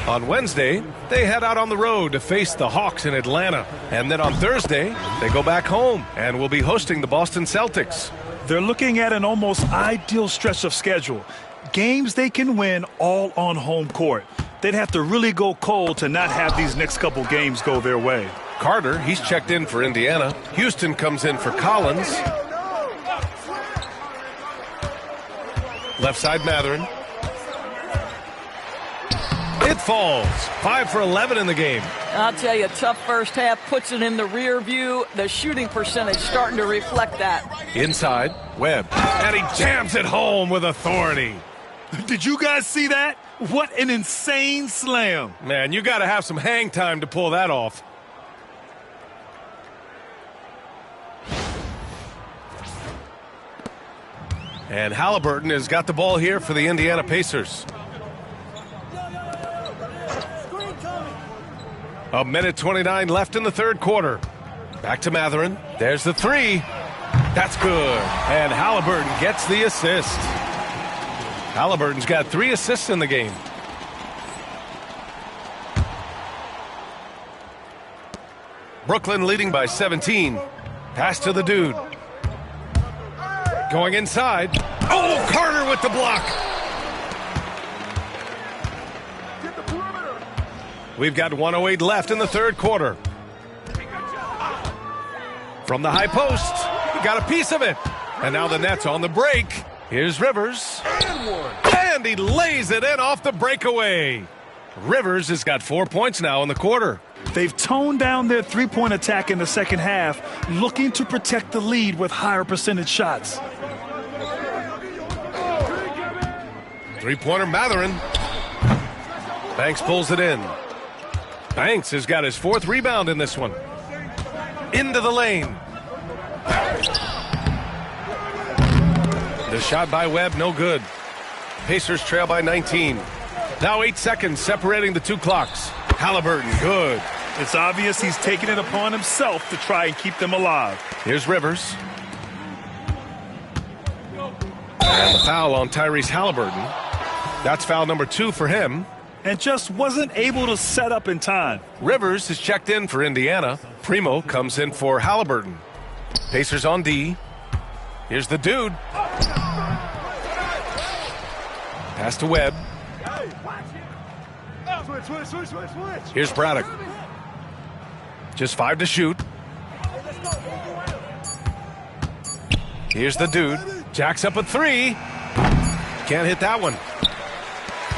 On Wednesday, they head out on the road to face the Hawks in Atlanta. And then on Thursday, they go back home and will be hosting the Boston Celtics. They're looking at an almost ideal stretch of schedule. Games they can win all on home court. They'd have to really go cold to not have these next couple games go their way. Carter, he's checked in for Indiana. Houston comes in for Collins. Left side, Matherin. It falls. 5 for 11 in the game. I'll tell you, tough first half, puts it in the rear view. The shooting percentage starting to reflect that. Inside, Webb. And he jams it home with authority. Did you guys see that? What an insane slam. Man, you got to have some hang time to pull that off. And Halliburton has got the ball here for the Indiana Pacers. A minute 29 left in the third quarter. Back to Matherin. There's the three. That's good. And Halliburton gets the assist. Halliburton's got 3 assists in the game. Brooklyn leading by 17. Pass to the dude. Going inside. Oh, Carter with the block. We've got 1:08 left in the third quarter. From the high post, he got a piece of it. And now the Nets on the break. Here's Rivers. And he lays it in off the breakaway. Rivers has got 4 points now in the quarter. They've toned down their three-point attack in the second half, looking to protect the lead with higher percentage shots. Three-pointer Matherin. Banks pulls it in. Banks has got his 4th rebound in this one. Into the lane. The shot by Webb, no good. Pacers trail by 19. Now 8 seconds separating the 2 clocks. Halliburton, good. It's obvious he's taking it upon himself to try and keep them alive. Here's Rivers. And the foul on Tyrese Halliburton. That's foul number 2 for him. And just wasn't able to set up in time. Rivers is checked in for Indiana. Primo comes in for Halliburton. Pacers on D. Here's the dude. Pass to Webb. Here's Braddock. Just 5 to shoot. Here's the dude. Jacks up a 3. Can't hit that one.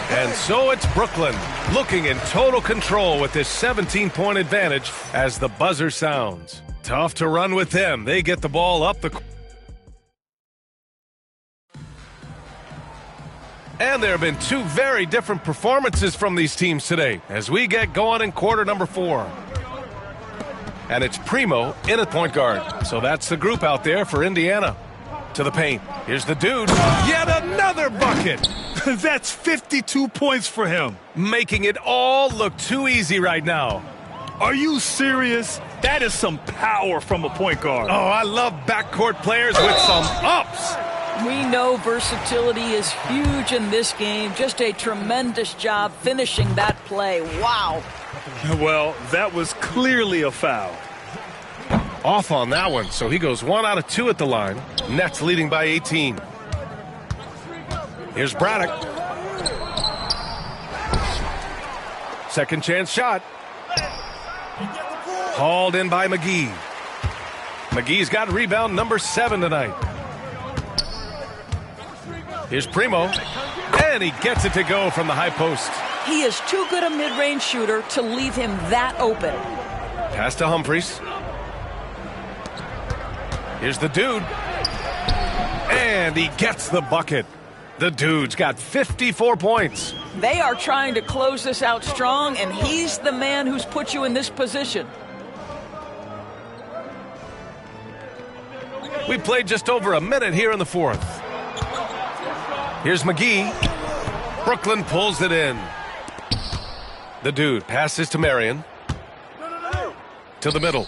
And so it's Brooklyn looking in total control with this 17-point advantage as the buzzer sounds. Tough to run with them. They get the ball up the court. And there have been 2 very different performances from these teams today as we get going in quarter number 4. And it's Primo in at point guard. So that's the group out there for Indiana. To the paint. Here's the dude. Yet another bucket. That's 52 points for him. Making it all look too easy right now. Are you serious? That is some power from a point guard. Oh, I love backcourt players with some ups. We know versatility is huge in this game. Just a tremendous job finishing that play. Wow. Well, that was clearly a foul. Off on that one, so he goes 1 out of 2 at the line. Nets leading by 18. Here's Braddock. Second chance shot. Hauled in by McGee. McGee's got rebound number 7 tonight. Here's Primo. And he gets it to go from the high post. He is too good a mid-range shooter to leave him that open. Pass to Humphries. Here's the dude. And he gets the bucket. The dude's got 54 points. They are trying to close this out strong, and he's the man who's put you in this position. We played just over a minute here in the 4th. Here's McGee. Brooklyn pulls it in. The dude passes to Marion. To the middle.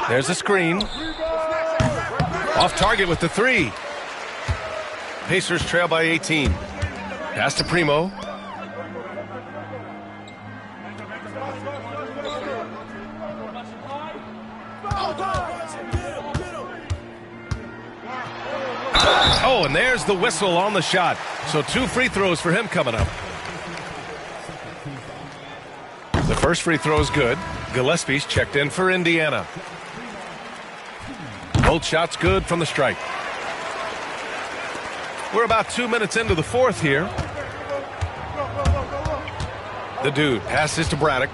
There's a screen. Off target with the 3. Pacers trail by 18. Pass to Primo. Oh, and there's the whistle on the shot. So 2 free throws for him coming up. The first free throw is good. Gillespie's checked in for Indiana. Both shots good from the stripe. We're about 2 minutes into the fourth here. The dude passes to Braddock.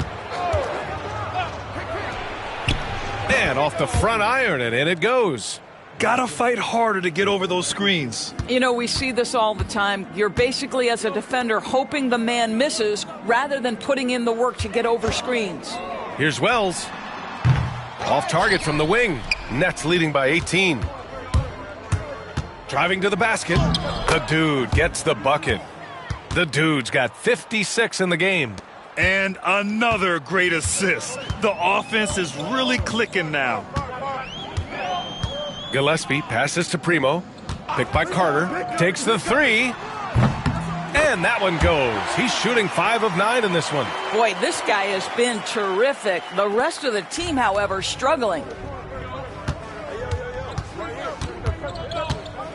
And off the front iron, and in it goes. Gotta fight harder to get over those screens. You know, we see this all the time. You're basically, as a defender, hoping the man misses rather than putting in the work to get over screens. Here's Wells. Off target from the wing. Nets leading by 18. Driving to the basket. The dude gets the bucket. The dude's got 56 in the game. And another great assist. The offense is really clicking now. Gillespie passes to Primo. Picked by Carter. Takes the 3. And that one goes. He's shooting 5 of 9 in this one. Boy, this guy has been terrific. The rest of the team, however, struggling.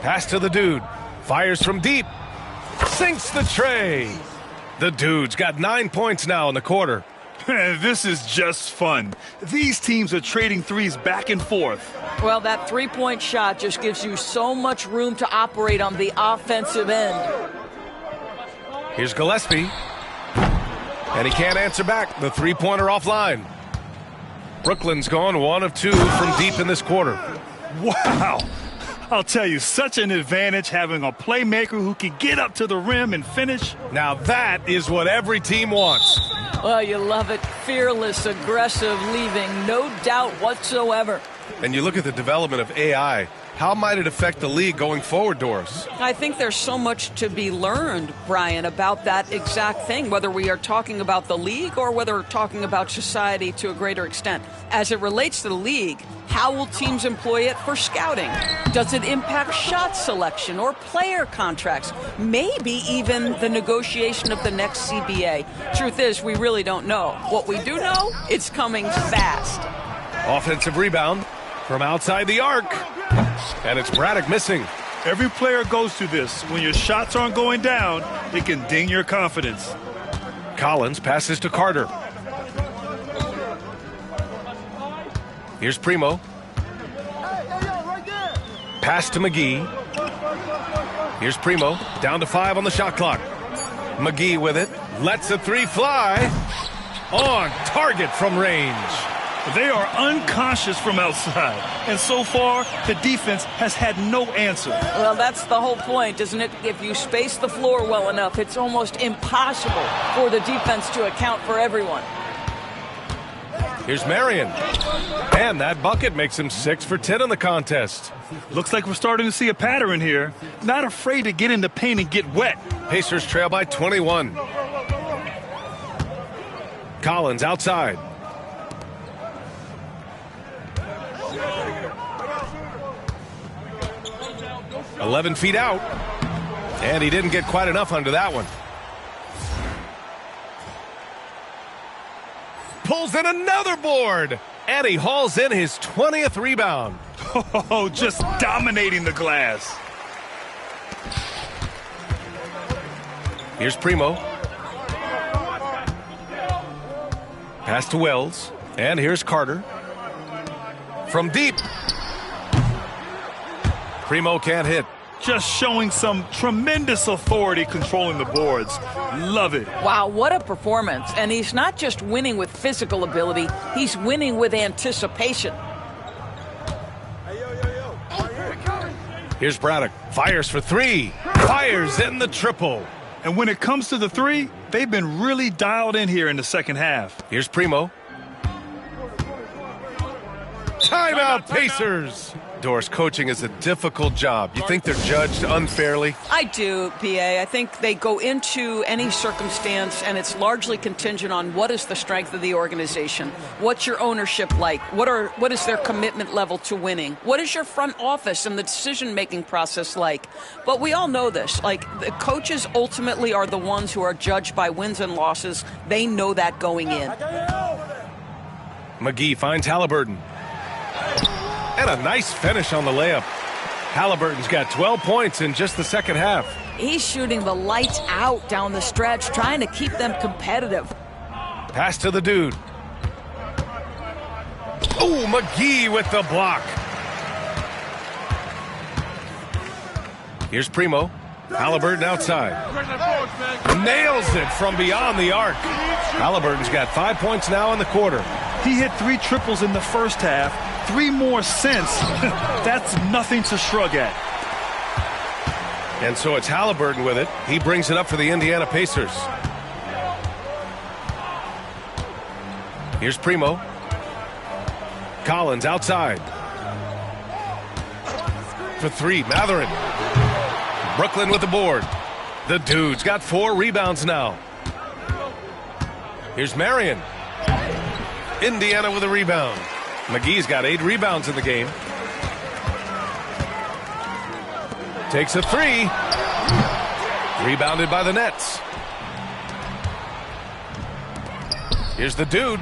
Pass to the dude. Fires from deep. Sinks the tray. The dude's got 9 points now in the quarter. This is just fun. These teams are trading threes back and forth. Well, that three-point shot just gives you so much room to operate on the offensive end. Here's Gillespie. And he can't answer back. The three-pointer offline. Brooklyn's gone 1 of 2 from deep in this quarter. Wow. I'll tell you, such an advantage having a playmaker who can get up to the rim and finish. Now that is what every team wants. Well, you love it. Fearless, aggressive, leaving no doubt whatsoever. And you look at the development of AI. How might it affect the league going forward, Doris? I think there's so much to be learned, Brian, about that exact thing, whether we are talking about the league or whether we're talking about society to a greater extent. As it relates to the league, how will teams employ it for scouting? Does it impact shot selection or player contracts? Maybe even the negotiation of the next CBA. Truth is, we really don't know. What we do know, it's coming fast. Offensive rebound from outside the arc. And it's Braddock missing. Every player goes through this. When your shots aren't going down, it can ding your confidence. Collins passes to Carter. Here's Primo. Pass to McGee. Here's Primo. Down to 5 on the shot clock. McGee with it. Lets a 3 fly. On target from range. They are unconscious from outside. And so far, the defense has had no answer. Well, that's the whole point, isn't it? If you space the floor well enough, it's almost impossible for the defense to account for everyone. Here's Marion. And that bucket makes him 6 for 10 in the contest. Looks like we're starting to see a pattern here. Not afraid to get in the paint and get wet. Pacers trail by 21. Collins outside. $11 feet out. And he didn't get quite enough under that one. Pulls in another board. And he hauls in his 20th rebound. Oh, just dominating the glass. Here's Primo. Pass to Wells. And here's Carter. From deep. Primo can't hit. Just showing some tremendous authority controlling the boards. Love it. Wow, what a performance. And he's not just winning with physical ability, he's winning with anticipation. Here's Braddock. Fires for 3. Fires in the triple. And when it comes to the 3, they've been really dialed in here in the second half. Here's Primo. Timeout, Pacers. Doris, coaching is a difficult job. You think they're judged unfairly? I do, PA. I think they go into any circumstance, and it's largely contingent on what is the strength of the organization. What's your ownership like? What is their commitment level to winning? What is your front office and the decision-making process like? But we all know this. Like, the coaches ultimately are the ones who are judged by wins and losses. They know that going in. McGee finds Halliburton. And a nice finish on the layup. Halliburton's got 12 points in just the second half. He's shooting the lights out down the stretch, trying to keep them competitive. Pass to the dude. Oh, McGee with the block. Here's Primo. Halliburton outside. Nails it from beyond the arc. Halliburton's got 5 points now in the quarter. He hit 3 triples in the first half, 3 more since. That's nothing to shrug at. And so it's Halliburton with it. He brings it up for the Indiana Pacers. Here's Primo. Collins outside. For 3, Matherin. Brooklyn with the board. The dude's got 4 rebounds now. Here's Marion. Indiana with a rebound. McGee's got 8 rebounds in the game. Takes a 3. Rebounded by the Nets. Here's the dude.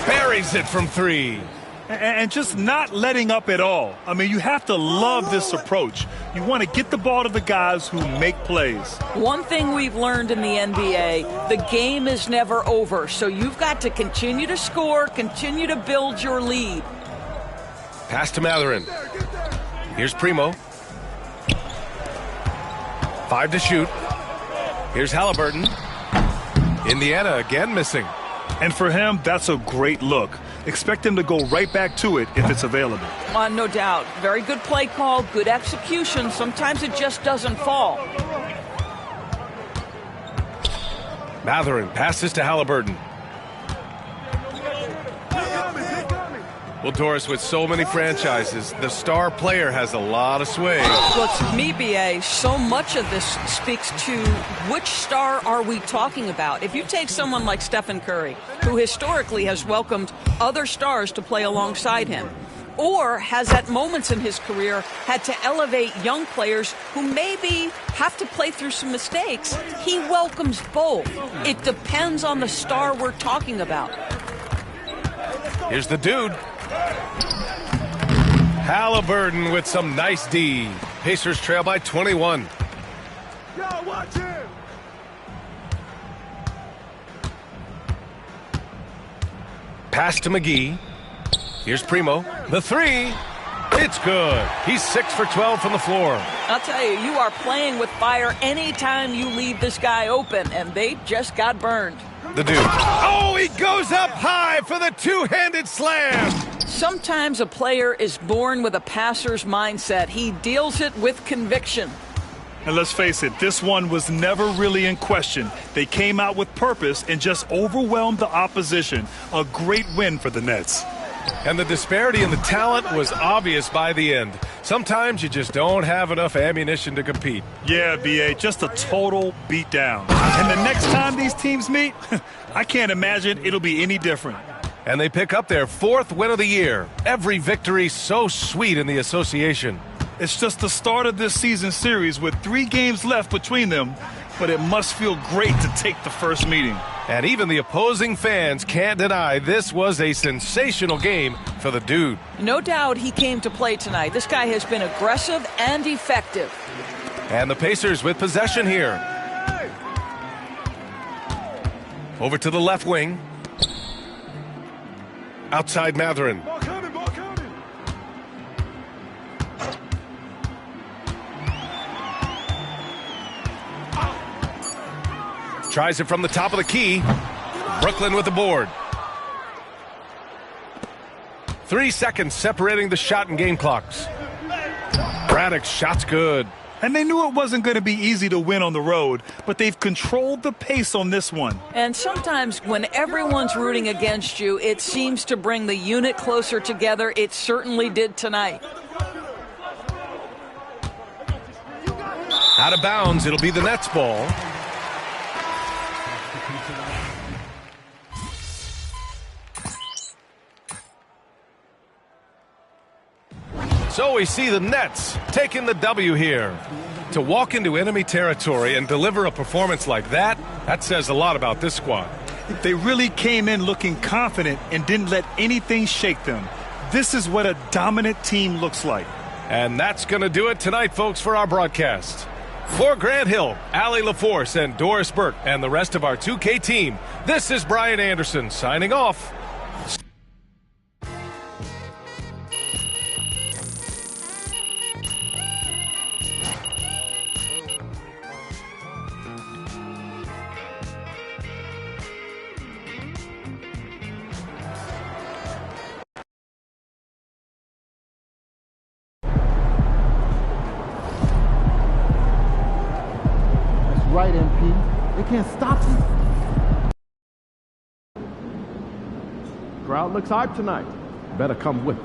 Buries it from 3. And just not letting up at all. I mean, you have to love this approach. You want to get the ball to the guys who make plays. One thing we've learned in the NBA, the game is never over. So you've got to continue to score, continue to build your lead. Pass to Matherin. Here's Primo. 5 to shoot. Here's Halliburton. Indiana again missing. And for him, that's a great look. Expect him to go right back to it if it's available. No doubt. Very good play call, good execution. Sometimes it just doesn't fall. Matherin passes to Halliburton. Well, Doris, with so many franchises, the star player has a lot of sway. Well, to me, BA, so much of this speaks to which star are we talking about. If you take someone like Stephen Curry, who historically has welcomed other stars to play alongside him, or has at moments in his career had to elevate young players who maybe have to play through some mistakes, he welcomes both. It depends on the star we're talking about. Here's the dude. Halliburton with some nice D. Pacers trail by 21. Watch him. Pass to McGee. Here's Primo. The 3. It's good. He's 6 for 12 from the floor. I'll tell you, you are playing with fire anytime you leave this guy open, and they just got burned. The dude. Oh, he goes up high for the two-handed slam. Sometimes a player is born with a passer's mindset. He deals it with conviction. And let's face it, this one was never really in question. They came out with purpose and just overwhelmed the opposition. A great win for the Nets. And the disparity in the talent was obvious by the end. Sometimes you just don't have enough ammunition to compete. Yeah, B.A., just a total beatdown. And the next time these teams meet, I can't imagine it'll be any different. And they pick up their 4th win of the year. Every victory so sweet in the association. It's just the start of this season series with 3 games left between them, but it must feel great to take the first meeting. And even the opposing fans can't deny this was a sensational game for the dude. No doubt he came to play tonight. This guy has been aggressive and effective. And the Pacers with possession here. Over to the left wing. Outside Matherin. Tries it from the top of the key. Brooklyn with the board. 3 seconds separating the shot and game clocks. Braddock's shot's good. And they knew it wasn't going to be easy to win on the road, but they've controlled the pace on this one. And sometimes when everyone's rooting against you, it seems to bring the unit closer together. It certainly did tonight. Out of bounds, it'll be the Nets ball. So we see the Nets taking the W here. To walk into enemy territory and deliver a performance like that, that says a lot about this squad. They really came in looking confident and didn't let anything shake them. This is what a dominant team looks like. And that's going to do it tonight, folks, for our broadcast. For Grant Hill, Allie LaForce, and Doris Burke, and the rest of our 2K team, this is Brian Anderson signing off. Right, MP. They can't stop you. Crowd looks hype tonight. Better come with it.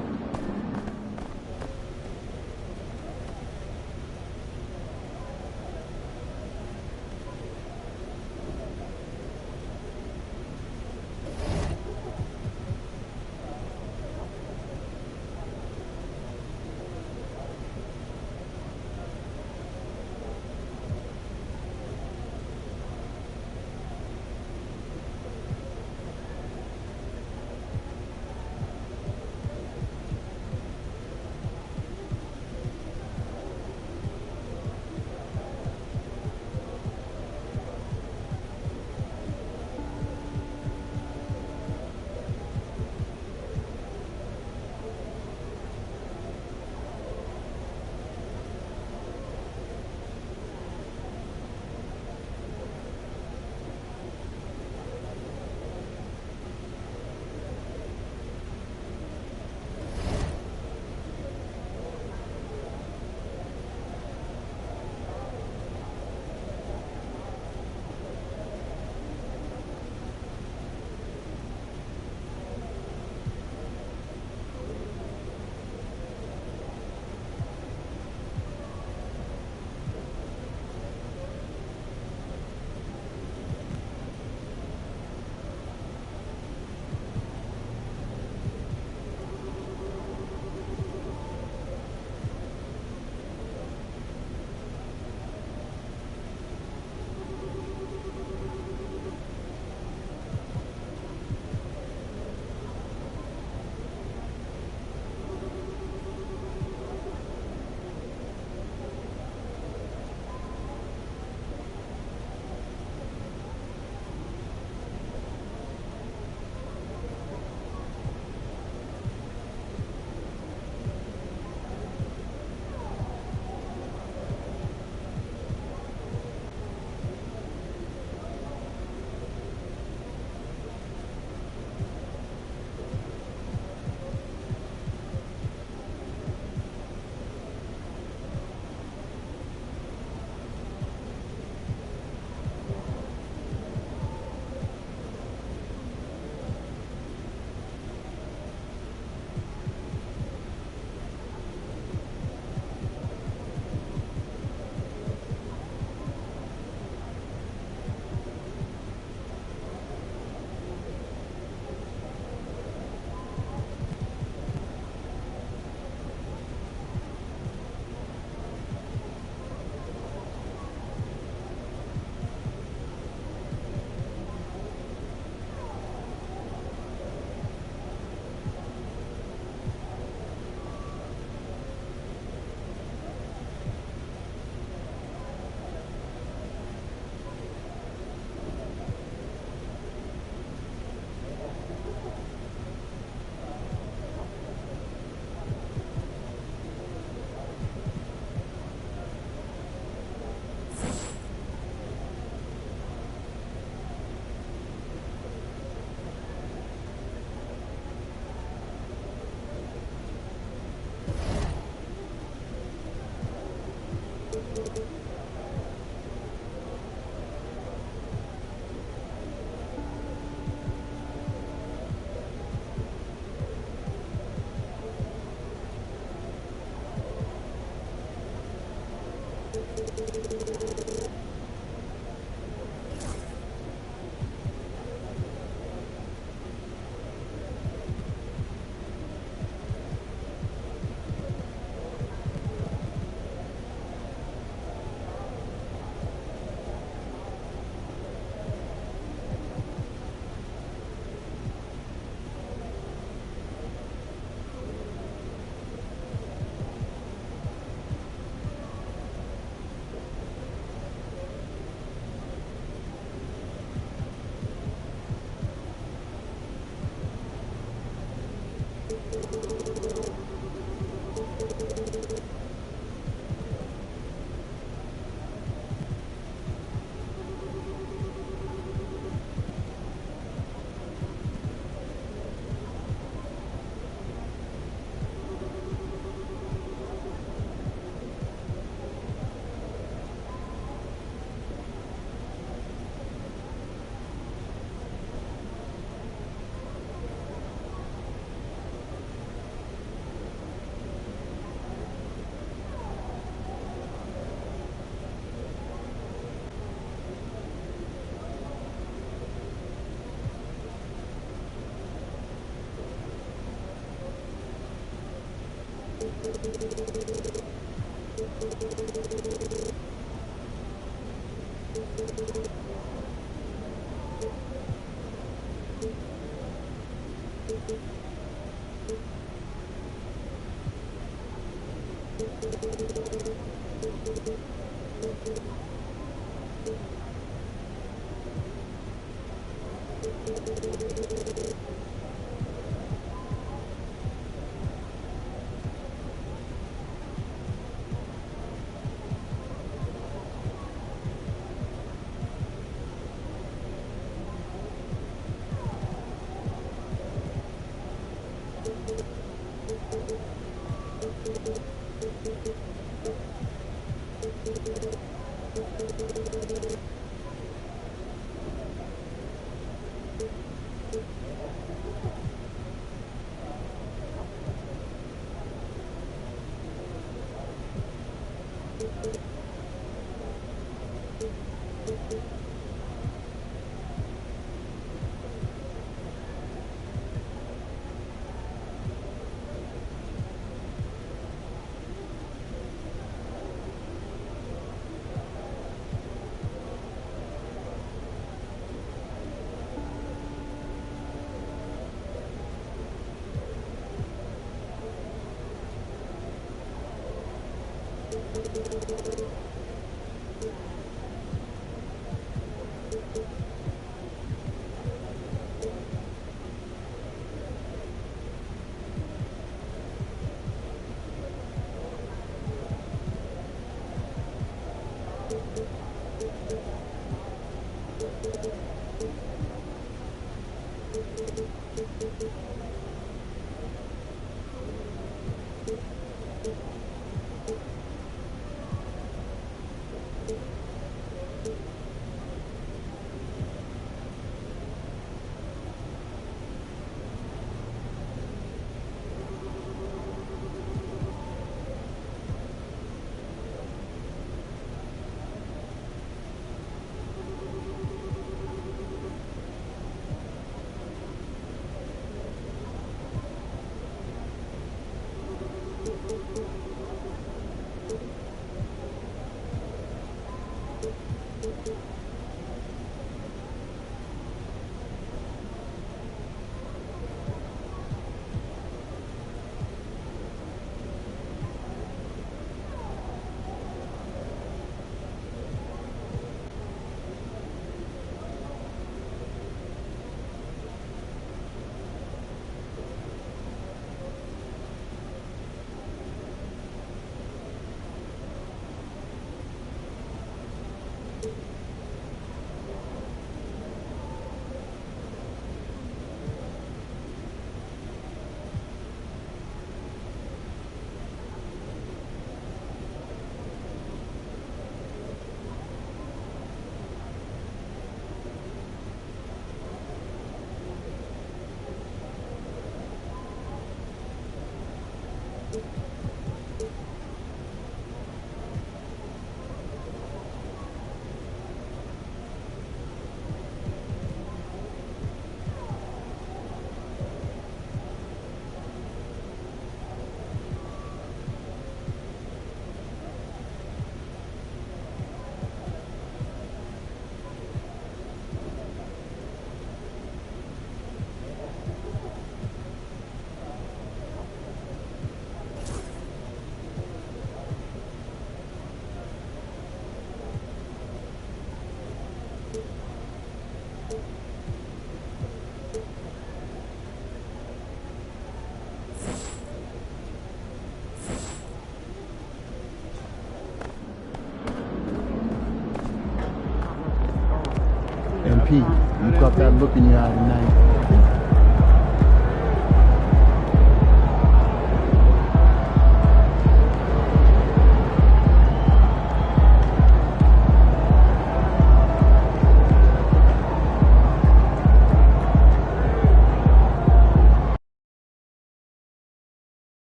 Pete, you got that look in your eye tonight.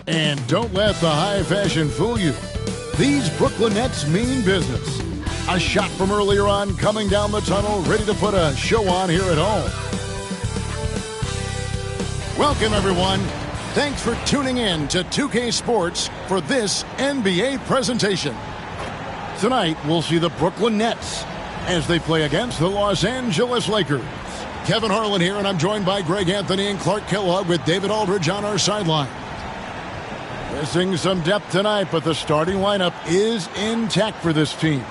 And don't let the high fashion fool you. These Brooklyn Nets mean business. A shot from earlier on coming down the tunnel, ready to put a show on here at home. Welcome, everyone. Thanks for tuning in to 2K Sports for this NBA presentation. Tonight, we'll see the Brooklyn Nets as they play against the Los Angeles Lakers. Kevin Harlan here, and I'm joined by Greg Anthony and Clark Kellogg with David Aldridge on our sideline. Missing some depth tonight, but the starting lineup is intact for this team.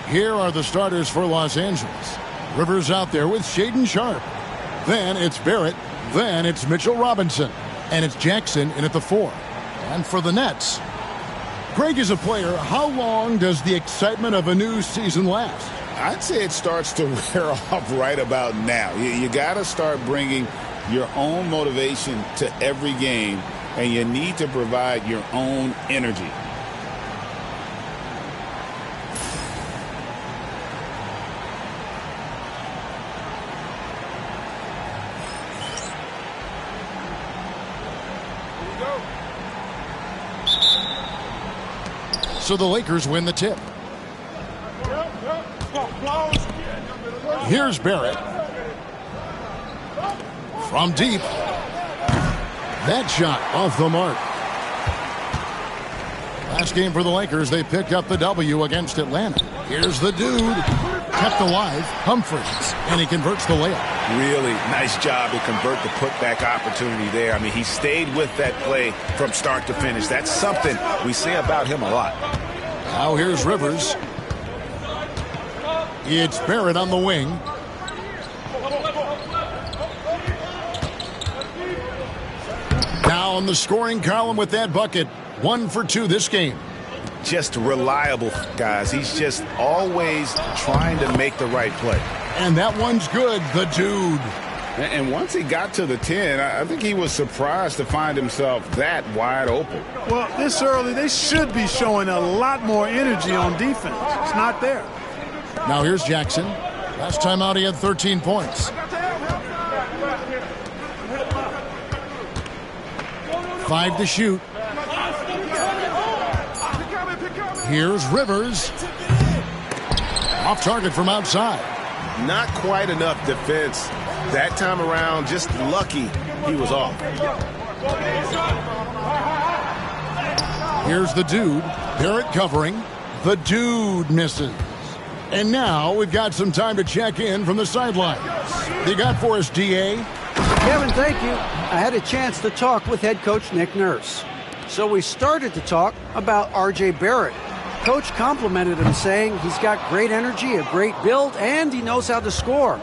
Here are the starters for Los Angeles. Rivers out there with Shaedon Sharpe. Then it's Barrett. Then it's Mitchell Robinson. And it's Jackson in at the 4. And for the Nets, Greg is a player. How long does the excitement of a new season last? I'd say it starts to wear off right about now. You got to start bringing your own motivation to every game, and you need to provide your own energy. So the Lakers win the tip. Here's Barrett. From deep. That shot off the mark. Last game for the Lakers, they picked up the W against Atlanta. Here's the dude. Kept alive, Humphries, and he converts the layup. Really nice job to convert the putback opportunity there. I mean, he stayed with that play from start to finish. That's something we say about him a lot. Now here's Rivers. It's Barrett on the wing. Down the scoring column with that bucket. 1 for 2 this game. Just reliable, guys. He's just always trying to make the right play. And that one's good, the dude. And once he got to the 10, I think he was surprised to find himself that wide open. Well, this early, they should be showing a lot more energy on defense. It's not there. Now here's Jackson. Last time out, he had 13 points. 5 to shoot. Here's Rivers. Off target from outside. Not quite enough defense that time around. Just lucky he was off. Here's the dude. Barrett covering. The dude misses. And now we've got some time to check in from the sidelines. They got for us, D.A. Kevin, thank you. I had a chance to talk with head coach Nick Nurse. So we started to talk about R.J. Barrett. Coach complimented him, saying he's got great energy, a great build, and he knows how to score.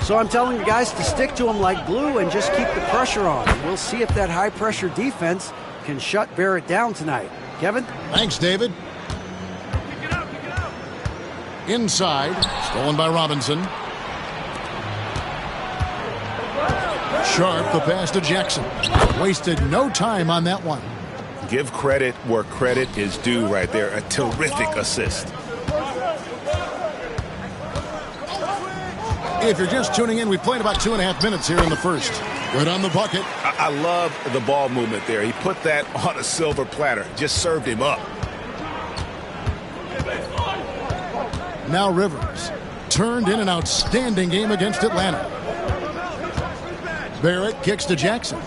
So I'm telling the guys to stick to him like glue and just keep the pressure on. We'll see if that high-pressure defense can shut Barrett down tonight. Kevin? Thanks, David. Inside, stolen by Robinson. Sharpe, the pass to Jackson. Wasted no time on that one. Give credit where credit is due right there. A terrific assist. If you're just tuning in, we played about 2.5 minutes here in the first. Good on the bucket. I love the ball movement there. He put that on a silver platter. Just served him up. Now Rivers. Turned in an outstanding game against Atlanta. Barrett kicks to Jackson.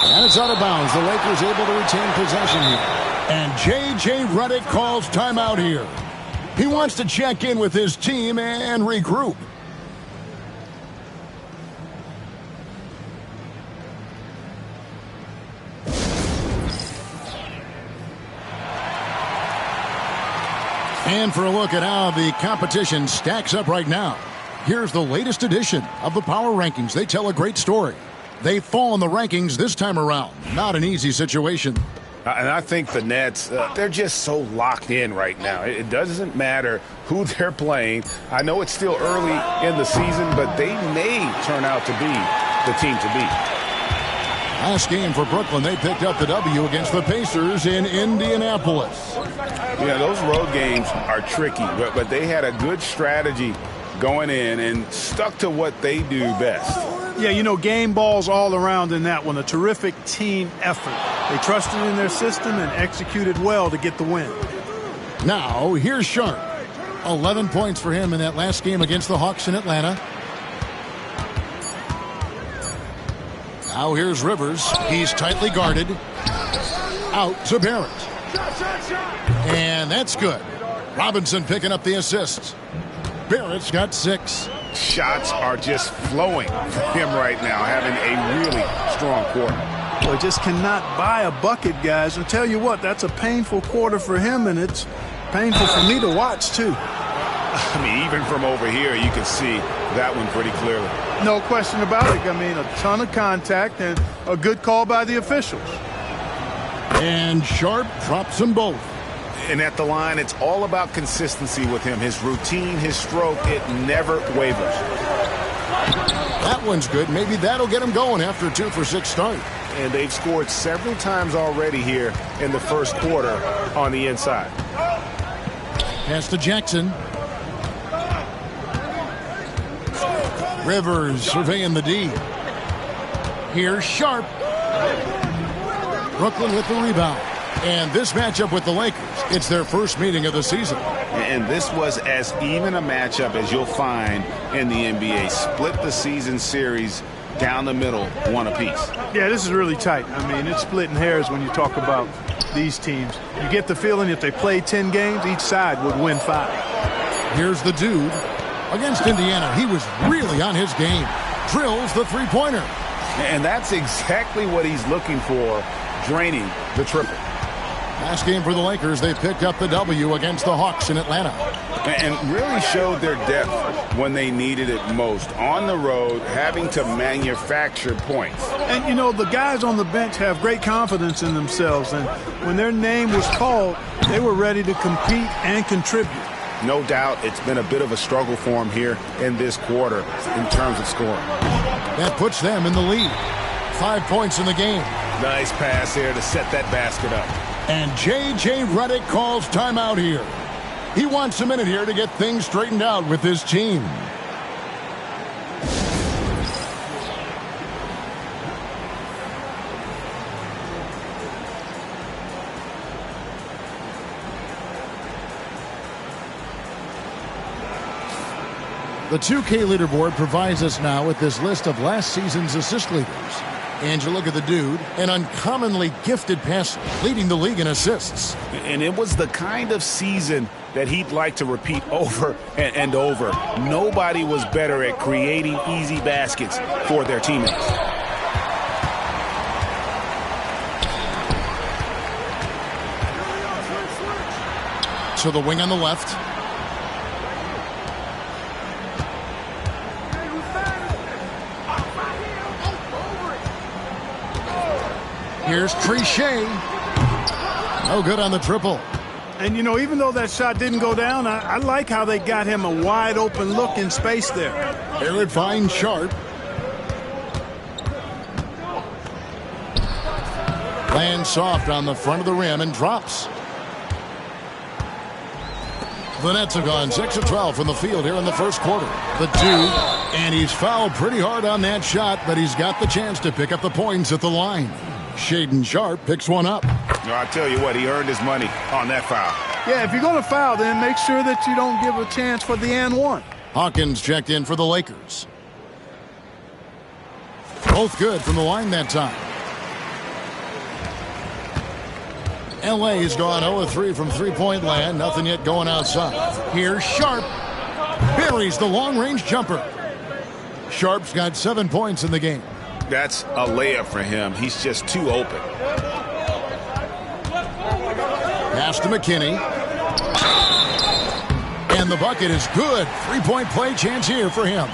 And it's out of bounds. The Lakers able to retain possession here. And J.J. Redick calls timeout here. He wants to check in with his team and regroup. And for a look at how the competition stacks up right now, here's the latest edition of the Power Rankings. They tell a great story. They fall in the rankings this time around. Not an easy situation. And I think the Nets, they're just so locked in right now. It doesn't matter who they're playing. I know it's still early in the season, but they may turn out to be the team to beat. Last game for Brooklyn, they picked up the W against the Pacers in Indianapolis. Yeah, those road games are tricky, but they had a good strategy going in and stuck to what they do best. Yeah, you know, game balls all around in that one. A terrific team effort. They trusted in their system and executed well to get the win. Now, here's Sharp. 11 points for him in that last game against the Hawks in Atlanta. Now here's Rivers. He's tightly guarded. Out to Barrett. And that's good. Robinson picking up the assist. Barrett's got 6. Shots are just flowing for him right now, having a really strong quarter. Well, just cannot buy a bucket, guys. And tell you what, that's a painful quarter for him, and it's painful for me to watch, too. I mean, even from over here, you can see that one pretty clearly. No question about it. I mean, a ton of contact and a good call by the officials. And Sharp drops them both. And at the line, it's all about consistency with him. His routine, his stroke, it never wavers. That one's good. Maybe that'll get him going after a 2-for-6 start. And they've scored several times already here in the first quarter on the inside. Pass to Jackson. Rivers surveying the D. Here's Sharp. Brooklyn with the rebound. And this matchup with the Lakers, it's their first meeting of the season. And this was as even a matchup as you'll find in the NBA. Split the season series down the middle, one apiece. Yeah, this is really tight. I mean, it's splitting hairs when you talk about these teams. You get the feeling if they play 10 games, each side would win 5. Here's the dude. Against Indiana, he was really on his game. Drills the three-pointer. And that's exactly what he's looking for, draining the triple. Last game for the Lakers, they picked up the W against the Hawks in Atlanta. And really showed their depth when they needed it most. On the road, having to manufacture points. And, you know, the guys on the bench have great confidence in themselves. And when their name was called, they were ready to compete and contribute. No doubt it's been a bit of a struggle for them here in this quarter in terms of scoring. That puts them in the lead. 5 points in the game. Nice pass here to set that basket up. And J.J. Redick calls timeout here. He wants a minute here to get things straightened out with his team. The 2K leaderboard provides us now with this list of last season's assist leaders. And you look at the dude, an uncommonly gifted passer, leading the league in assists. And it was the kind of season that he'd like to repeat over and over. Nobody was better at creating easy baskets for their teammates. To the wing on the left. Here's Trichet. No good on the triple. And, you know, even though that shot didn't go down, I like how they got him a wide open look in space there. Barrett finds Sharp. Lands soft on the front of the rim and drops. The Nets have gone 6 of 12 from the field here in the first quarter. The 2, and he's fouled pretty hard on that shot, but he's got the chance to pick up the points at the line. Shaedon Sharp picks one up. No, I tell you what, he earned his money on that foul. Yeah, if you're going to foul, then make sure that you don't give a chance for the and one. Hawkins checked in for the Lakers. Both good from the line that time. LA's gone 0-3 from three-point land. Nothing yet going outside. Here's Sharp. Buries the long-range jumper. Sharp's got 7 points in the game. That's a layup for him. He's just too open. Pass to McKinney. And the bucket is good. Three-point play chance here for him.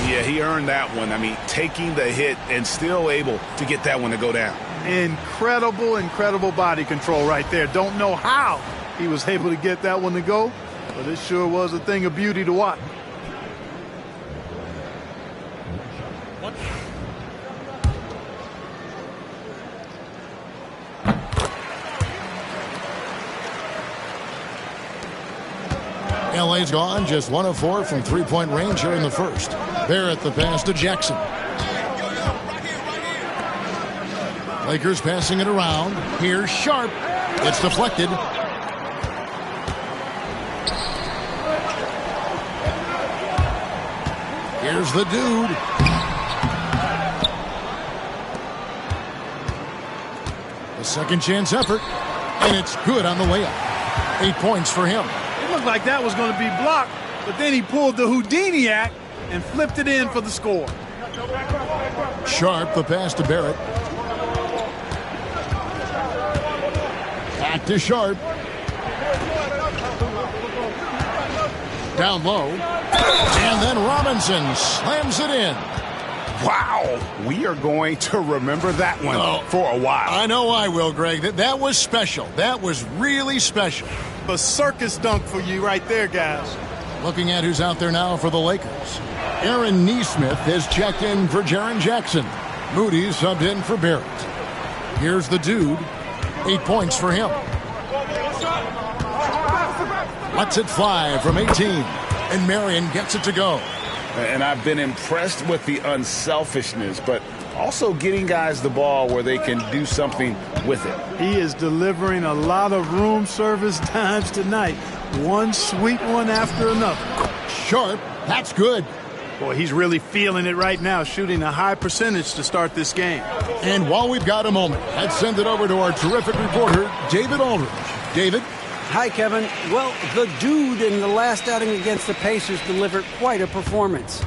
Yeah, he earned that one. I mean, taking the hit and still able to get that one to go down. Incredible body control right there. Don't know how he was able to get that one to go, but it sure was a thing of beauty to watch. LA's gone just 1 of 4 from three-point range here in the first. Barrett the pass to Jackson. Lakers passing it around. Here's Sharp. It's deflected. Here's the dude. A second chance effort. And it's good on the layup. 8 points for him. It looked like that was going to be blocked, but then he pulled the Houdini act and flipped it in for the score. Sharp the pass to Barrett. Back to Sharp. Down low. And then Robinson slams it in. Wow, we are going to remember that one for a while. I know I will, Greg. That was special. That was really special. A circus dunk for you right there, guys. Looking at who's out there now for the Lakers. Aaron Nesmith has checked in for Jaren Jackson. Moody subbed in for Barrett. Here's the dude. 8 points for him. Lets it fly from 18. And Marion gets it to go. And I've been impressed with the unselfishness, but also getting guys the ball where they can do something with it. He is delivering a lot of room service times tonight. One sweet one after another. Sharp, that's good. Boy, he's really feeling it right now, shooting a high percentage to start this game. And while we've got a moment, let's send it over to our terrific reporter, David Aldridge. David? Hi, Kevin. Well, the dude in the last outing against the Pacers delivered quite a performance.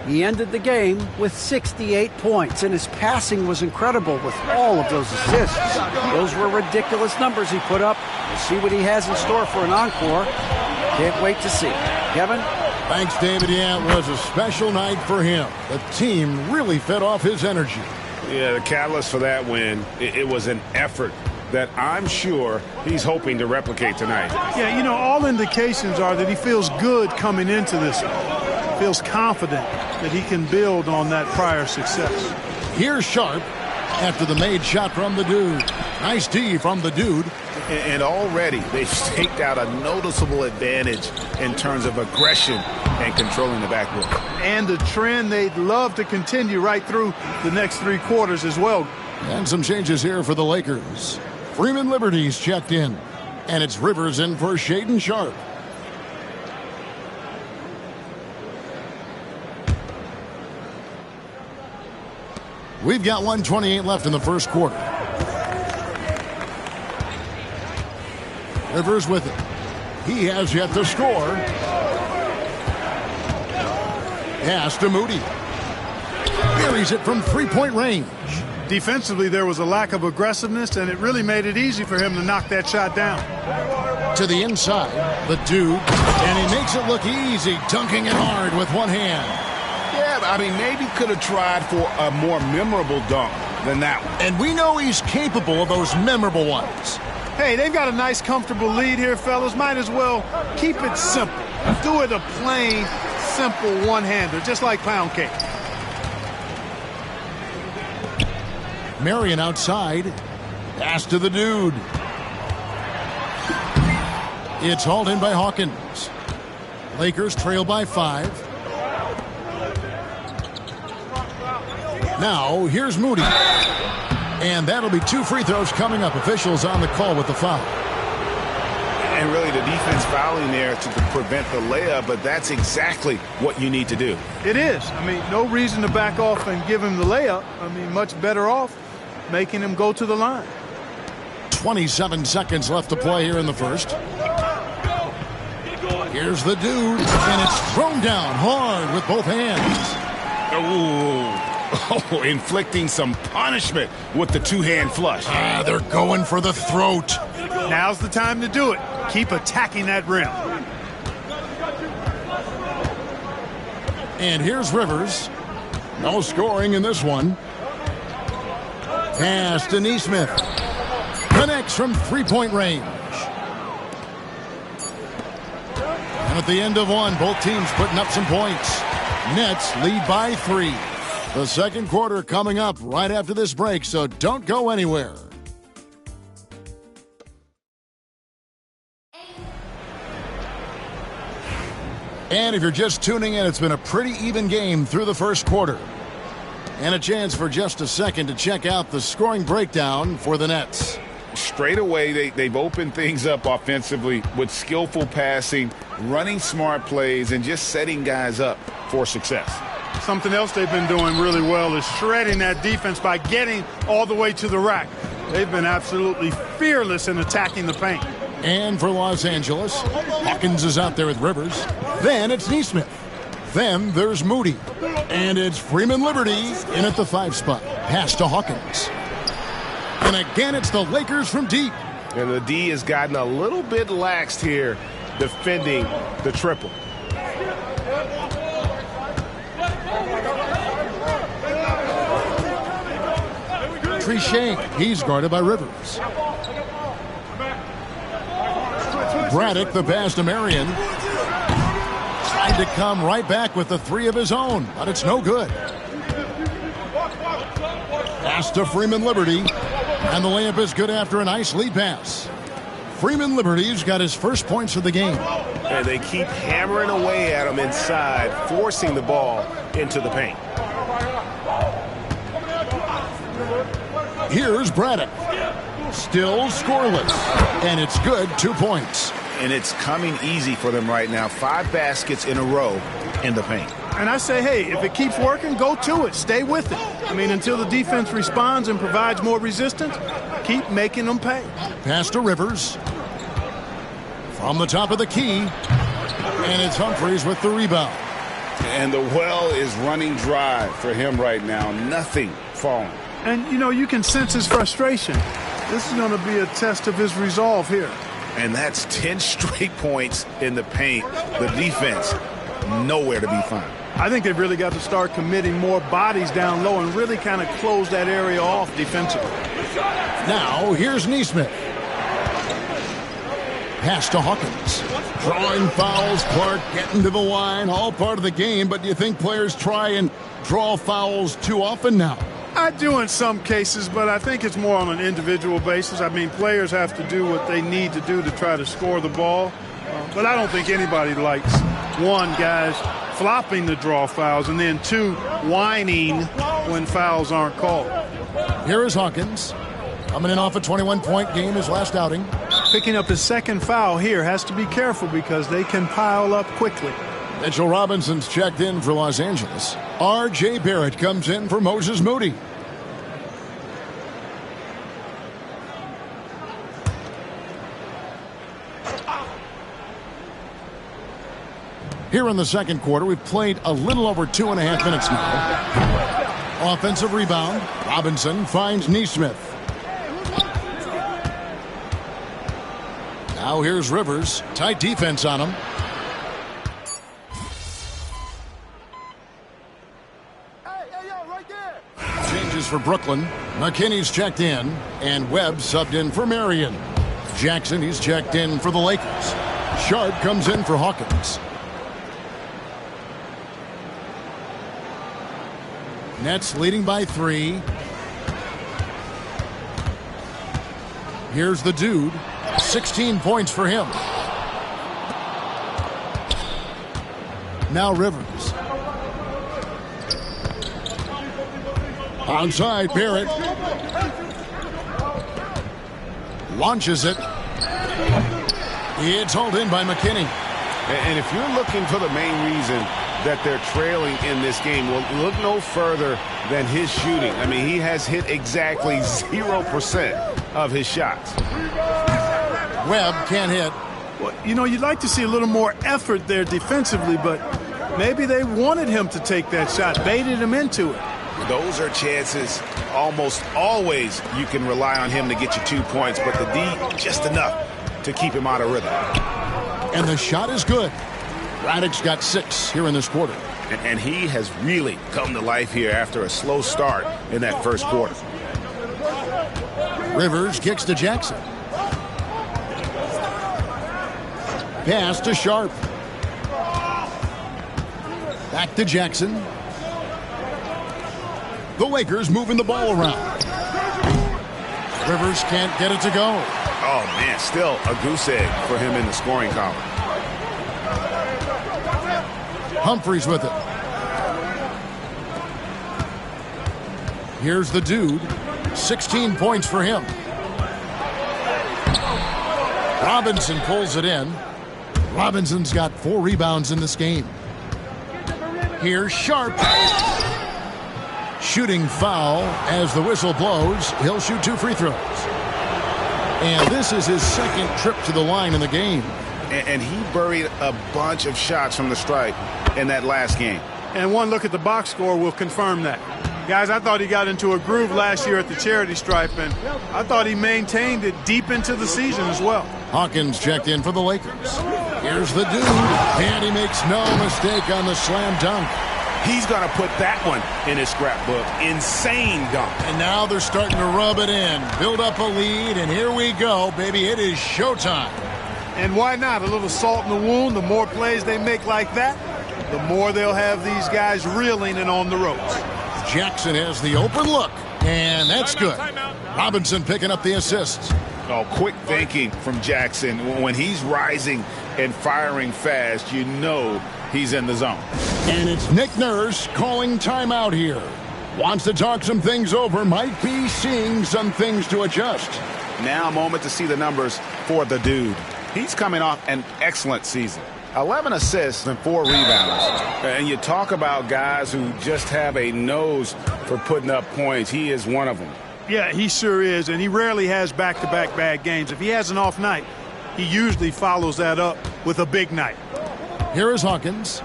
He ended the game with 68 points, and his passing was incredible with all of those assists. Those were ridiculous numbers he put up. We'll see what he has in store for an encore. Can't wait to see. Kevin? Thanks, David. Yeah, it was a special night for him. The team really fed off his energy. Yeah, the catalyst for that win, it was an effort that I'm sure he's hoping to replicate tonight. Yeah, you know, all indications are that he feels good coming into this one. Feels confident that he can build on that prior success. Here's Sharp after the made shot from the dude. Nice D from the dude. And already they've staked out a noticeable advantage in terms of aggression and controlling the backboard. And the trend they'd love to continue right through the next 3 quarters as well. And some changes here for the Lakers. Freeman Liberty's checked in. And it's Rivers in for Shaedon Sharp. We've got 1:28 left in the first quarter. Rivers with it. He has yet to score. Pass to Moody. Buries it from three-point range. Defensively, there was a lack of aggressiveness, and it really made it easy for him to knock that shot down. To the inside, the dude, and he makes it look easy, dunking it hard with one hand. Yeah, I mean, maybe could have tried for a more memorable dunk than that one. And we know he's capable of those memorable ones. Hey, they've got a nice, comfortable lead here, fellas. Might as well keep it simple. Do it a plain, simple one-hander, just like pound cake. Marion outside. Pass to the dude. It's hauled in by Hawkins. Lakers trail by 5. Now, here's Moody. And that'll be 2 free throws coming up. Officials on the call with the foul. And really the defense fouling there to prevent the layup, but that's exactly what you need to do. It is. I mean, no reason to back off and give him the layup. I mean, much better off making him go to the line. 27 seconds left to play here in the first. Here's the dude, and it's thrown down hard with both hands. Oh, inflicting some punishment with the two-hand flush. They're going for the throat. Now's the time to do it. Keep attacking that rim. And here's Rivers. No scoring in this one. Pass to Nesmith. Connects from three-point range. And at the end of one, both teams putting up some points. Nets lead by 3. The second quarter coming up right after this break, so don't go anywhere. And if you're just tuning in, it's been a pretty even game through the first quarter. And a chance for just a second to check out the scoring breakdown for the Nets. Straight away, they've opened things up offensively with skillful passing, running smart plays, and just setting guys up for success. Something else they've been doing really well is shredding that defense by getting all the way to the rack. They've been absolutely fearless in attacking the paint. And for Los Angeles, Hawkins is out there with Rivers. Then it's Nesmith. Then there's Moody. And it's Freeman Liberty in at the 5 spot. Pass to Hawkins. And again, it's the Lakers from deep. And the D has gotten a little bit laxed here defending the triple. Trichet, he's guarded by Rivers. Braddock, the pass to Marion. Tried to come right back with the 3 of his own, but it's no good. Pass to Freeman Liberty, and the layup is good after a nice lead pass. Freeman Liberty's got his first points of the game. And they keep hammering away at him inside, forcing the ball into the paint. Here's Braddock. Still scoreless. And it's good, 2 points. And it's coming easy for them right now. 5 baskets in a row in the paint. And I say, hey, if it keeps working, go to it. Stay with it. I mean, until the defense responds and provides more resistance, keep making them pay. Pass to Rivers. From the top of the key. And it's Humphries with the rebound. And the well is running dry for him right now. Nothing falling. And, you know, you can sense his frustration. This is going to be a test of his resolve here. And that's 10 straight points in the paint. The defense, nowhere to be found. I think they've really got to start committing more bodies down low and really kind of close that area off defensively. Now, here's Nesmith. Pass to Hawkins. Drawing fouls, Clark getting to the line, all part of the game, but do you think players try and draw fouls too often now? I do in some cases, but I think it's more on an individual basis. I mean, players have to do what they need to do to try to score the ball. But I don't think anybody likes, 1, guys flopping the draw fouls, and then 2, whining when fouls aren't called. Here is Hawkins. Coming in off a 21-point game, his last outing. Picking up his second foul here, has to be careful because they can pile up quickly. Mitchell Robinson's checked in for Los Angeles. R.J. Barrett comes in for Moses Moody. Here in the second quarter, we've played a little over 2.5 minutes now. Offensive rebound. Robinson finds Nesmith. Now here's Rivers. Tight defense on him. Changes for Brooklyn. McKinney's checked in, and Webb subbed in for Marion. Jackson, he's checked in for the Lakers. Sharp comes in for Hawkins. Nets leading by 3. Here's the dude. 16 points for him. Now Rivers. Onside, Barrett. Launches it. It's hauled in by McKinney. And if you're looking for the main reason that they're trailing in this game, well, look no further than his shooting. I mean, he has hit exactly 0% of his shots. Webb can't hit. Well, you know, you'd like to see a little more effort there defensively, but maybe they wanted him to take that shot, baited him into it. Those are chances almost always you can rely on him to get you 2 points, but the D, just enough to keep him out of rhythm. And the shot is good. Braddock's got 6 here in this quarter. And he has really come to life here after a slow start in that first quarter. Rivers kicks to Jackson. Pass to Sharp. Back to Jackson. The Lakers moving the ball around. Rivers can't get it to go. Oh, man, still a goose egg for him in the scoring column. Humphreys with it. Here's the dude. 16 points for him. Robinson pulls it in. Robinson's got 4 rebounds in this game. Here's Sharp. Shooting foul as the whistle blows. He'll shoot 2 free throws. And this is his second trip to the line in the game. And he buried a bunch of shots from the stripe in that last game. And one look at the box score will confirm that. Guys, I thought he got into a groove last year at the charity stripe, and I thought he maintained it deep into the season as well. Hawkins checked in for the Lakers. Here's the dude, and he makes no mistake on the slam dunk. He's going to put that one in his scrapbook. Insane dunk. And now they're starting to rub it in, build up a lead, and here we go, baby. It is showtime. And why not? A little salt in the wound. The more plays they make like that, the more they'll have these guys reeling and on the ropes. Jackson has the open look, and that's good. Robinson picking up the assists. Oh, quick thinking from Jackson. When he's rising and firing fast, you know he's in the zone. And it's Nick Nurse calling timeout here. Wants to talk some things over, might be seeing some things to adjust. Now a moment to see the numbers for the dude. He's coming off an excellent season. 11 assists and 4 rebounds. And you talk about guys who just have a nose for putting up points. He is one of them. Yeah, he sure is, and he rarely has back-to-back bad games. If he has an off night, he usually follows that up with a big night. Here is Hawkins.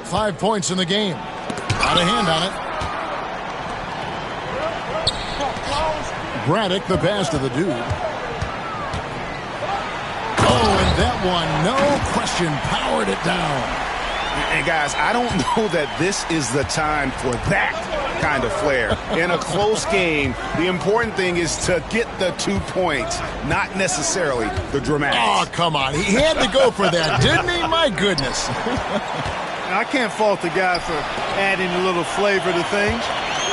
5 points in the game. Got a hand on it. Braddock, the pass to the dude. Oh, and that one, no question, powered it down. And guys, I don't know that this is the time for that kind of flair. In a close game, the important thing is to get the 2 points, not necessarily the dramatics. Oh, come on. He had to go for that, didn't he? My goodness. I can't fault the guy for adding a little flavor to things.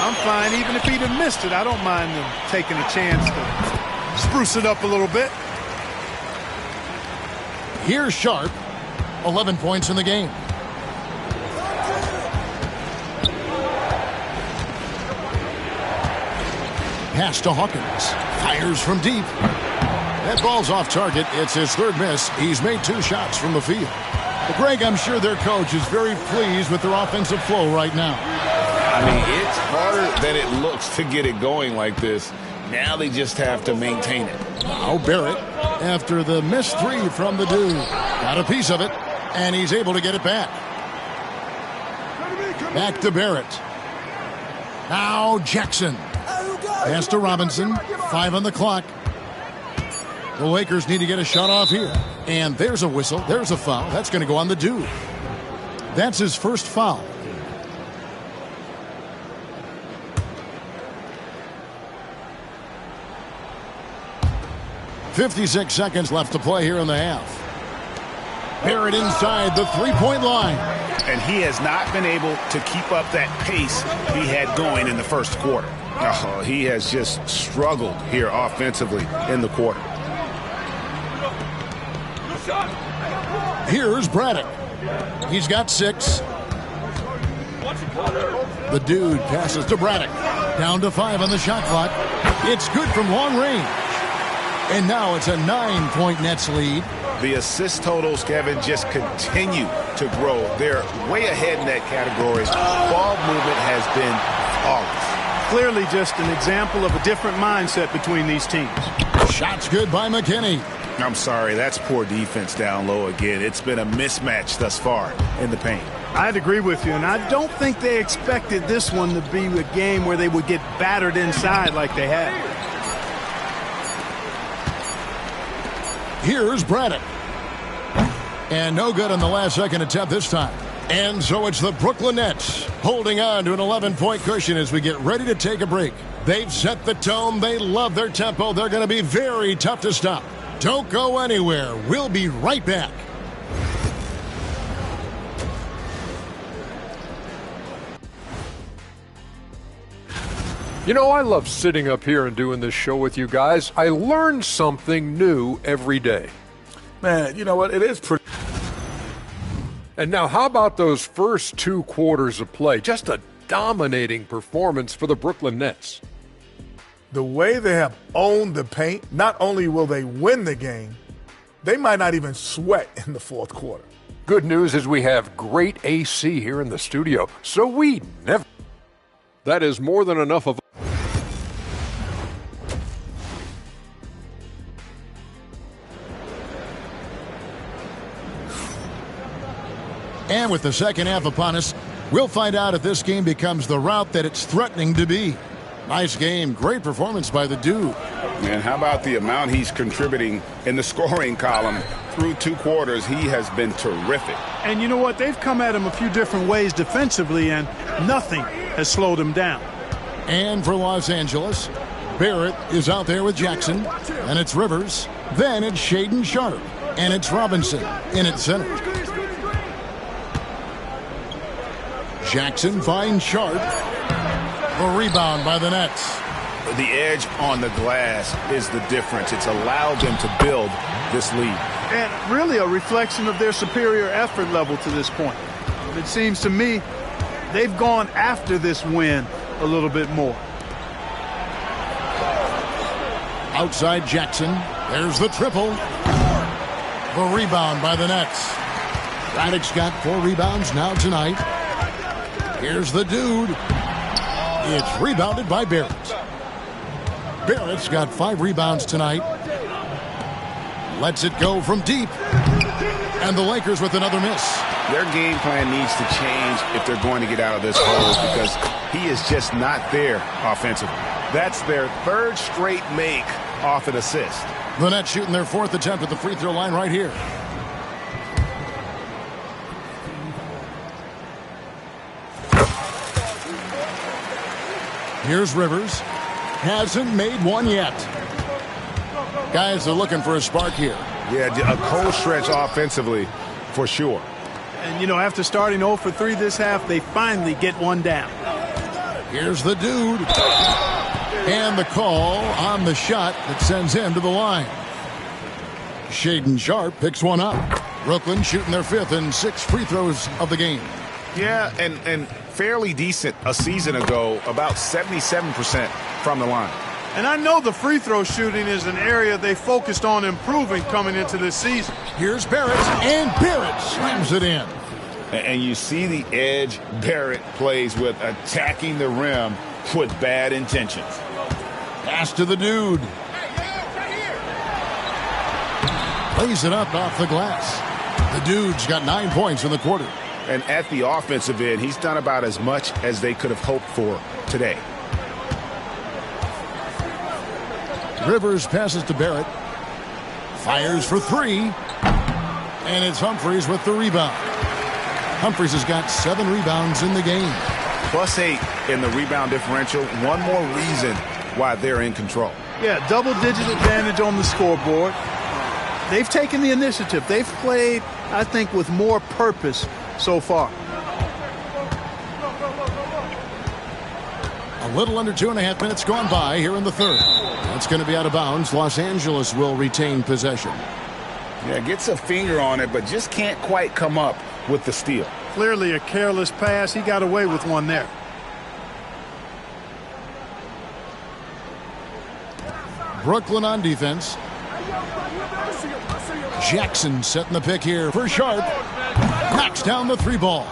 I'm fine. Even if he'd have missed it, I don't mind him taking a chance to spruce it up a little bit. Here's Sharp. 11 points in the game. Pass to Hawkins. Fires from deep. That ball's off target. It's his 3rd miss. He's made 2 shots from the field. But Greg, I'm sure their coach is very pleased with their offensive flow right now. I mean, it's harder than it looks to get it going like this. Now they just have to maintain it. Now Barrett, after the missed 3 from the dude, got a piece of it, and he's able to get it back. Back to Barrett. Now Jackson. Pass to Robinson. 5 on the clock. The Lakers need to get a shot off here. And there's a whistle. There's a foul. That's going to go on the dude. That's his first foul. .56 seconds left to play here in the half. Barrett inside the 3-point line. And he has not been able to keep up that pace he had going in the first quarter. Oh, he has just struggled here offensively in the quarter. Here's Braddock. He's got 6. The dude passes to Braddock. Down to 5 on the shot clock. It's good from long range. And now it's a 9-point Nets lead. The assist totals, Kevin, just continue to grow. They're way ahead in that category. Ball movement has been flawless. Clearly just an example of a different mindset between these teams. Shots good by McKinney. I'm sorry, that's poor defense down low again. It's been a mismatch thus far in the paint. I'd agree with you, and I don't think they expected this one to be a game where they would get battered inside like they have. Here's Braddock. And no good on the last second attempt this time. And so it's the Brooklyn Nets holding on to an 11-point cushion as we get ready to take a break. They've set the tone. They love their tempo. They're going to be very tough to stop. Don't go anywhere. We'll be right back. You know, I love sitting up here and doing this show with you guys. I learn something new every day. Man, you know what? It is pretty. And now how about those first 2 quarters of play? Just a dominating performance for the Brooklyn Nets. The way they have owned the paint, not only will they win the game, they might not even sweat in the fourth quarter. Good news is we have great AC here in the studio, so we never... That is more than enough of... And with the second half upon us, we'll find out if this game becomes the route that it's threatening to be. Nice game. Great performance by the dude. Man, how about the amount he's contributing in the scoring column through 2 quarters? He has been terrific. And you know what? They've come at him a few different ways defensively, and nothing has slowed him down. And for Los Angeles, Barrett is out there with Jackson, and it's Rivers. Then it's Shaedon Sharpe, and it's Robinson in at center. Jackson finds Sharpe. A rebound by the Nets. The edge on the glass is the difference. It's allowed them to build this lead. And really a reflection of their superior effort level to this point. It seems to me they've gone after this win a little bit more. Outside Jackson. There's the triple. The rebound by the Nets. Braddock's got 4 rebounds now tonight. Here's the dude. It's rebounded by Barrett. Barrett's got 5 rebounds tonight. Lets it go from deep. And the Lakers with another miss. Their game plan needs to change if they're going to get out of this hole because he is just not there offensively. That's their 3rd straight make off an assist. The Nets shooting their 4th attempt at the free throw line right here. Here's Rivers. Hasn't made one yet. Guys are looking for a spark here. Yeah, a cold stretch offensively for sure. And, you know, after starting 0 for 3 this half, they finally get one down. Here's the dude. And the call on the shot that sends him to the line. Shaedon Sharpe picks one up. Brooklyn shooting their 5th and 6th free throws of the game. Yeah, and fairly decent a season ago, about 77% from the line. And I know the free throw shooting is an area they focused on improving coming into this season. Here's Barrett, and Barrett slams it in. And you see the edge Barrett plays with, attacking the rim with bad intentions. Pass to the dude. Plays it up off the glass. The dude's got 9 points in the quarter. And at the offensive end, he's done about as much as they could have hoped for today. Rivers passes to Barrett. Fires for 3. And it's Humphries with the rebound. Humphries has got 7 rebounds in the game. +8 in the rebound differential. One more reason why they're in control. Yeah, double-digit advantage on the scoreboard. They've taken the initiative. They've played, I think, with more purpose so far. A little under 2.5 minutes gone by here in the 3rd. That's going to be out of bounds. Los Angeles will retain possession. Yeah, gets a finger on it, but just can't quite come up with the steal. Clearly a careless pass. He got away with one there. Brooklyn on defense. Jackson setting the pick here for Sharpe. Knocks down the 3 ball.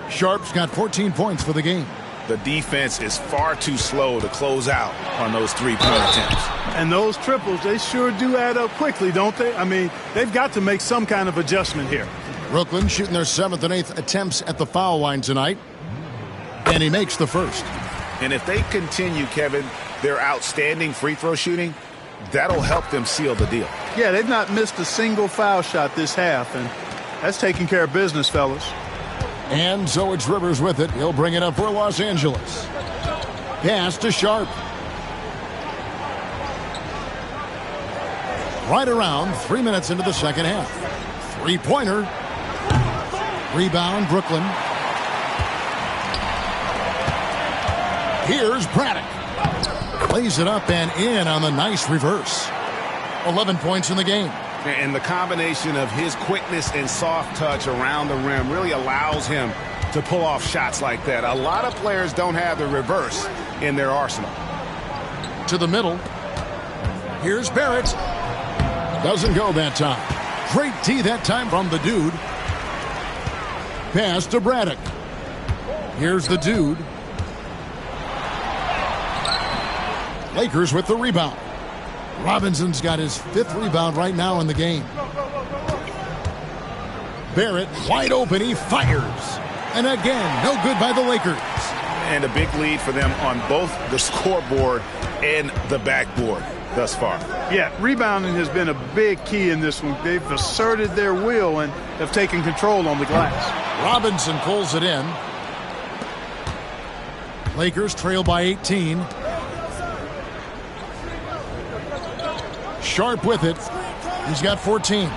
Sharpe's got 14 points for the game. The defense is far too slow to close out on those 3-point attempts. And those triples, they sure do add up quickly, don't they? I mean, they've got to make some kind of adjustment here. Brooklyn shooting their 7th and 8th attempts at the foul line tonight. And he makes the 1st. And if they continue, Kevin, their outstanding free throw shooting, that'll help them seal the deal. Yeah, they've not missed a single foul shot this half, and that's taking care of business, fellas. And so it's Rivers with it. He'll bring it up for Los Angeles. Pass to Sharpe. Right around 3 minutes into the second half. 3-pointer. Rebound, Brooklyn. Here's Braddock. Plays it up and in on the nice reverse. 11 points in the game. And the combination of his quickness and soft touch around the rim really allows him to pull off shots like that. A lot of players don't have the reverse in their arsenal. To the middle. Here's Barrett. Doesn't go that time. Great D that time from the dude. Pass to Braddock. Here's the dude. Lakers with the rebound. Robinson's got his 5th rebound right now in the game. Barrett wide open. He fires. And again, no good by the Lakers. And a big lead for them on both the scoreboard and the backboard thus far. Yeah, rebounding has been a big key in this one. They've asserted their will and have taken control on the glass. Robinson pulls it in. Lakers trail by 18. Sharp with it. He's got 14.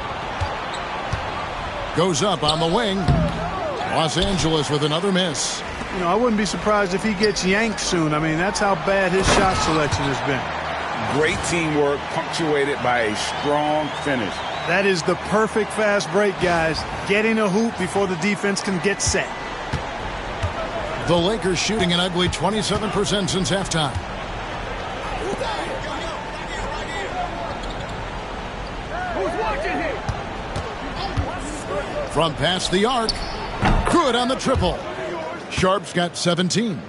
Goes up on the wing. Los Angeles with another miss. You know, I wouldn't be surprised if he gets yanked soon. I mean, that's how bad his shot selection has been. Great teamwork punctuated by a strong finish. That is the perfect fast break, guys. Getting a hoop before the defense can get set. The Lakers shooting an ugly 27% since halftime. From past the arc. Good on the triple. Sharp's got 17.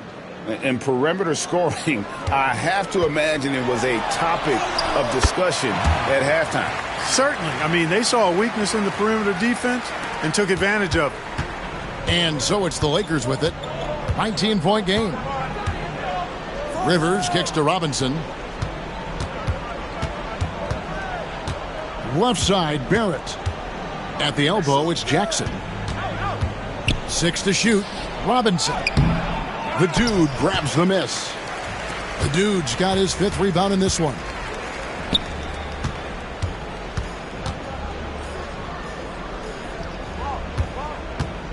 And perimeter scoring, I have to imagine it was a topic of discussion at halftime. Certainly. I mean, they saw a weakness in the perimeter defense and took advantage of it. And so it's the Lakers with it. 19-point game. Rivers kicks to Robinson. Left side, Barrett. At the elbow, it's Jackson. 6 to shoot. Robinson. The dude grabs the miss. The dude's got his 5th rebound in this one.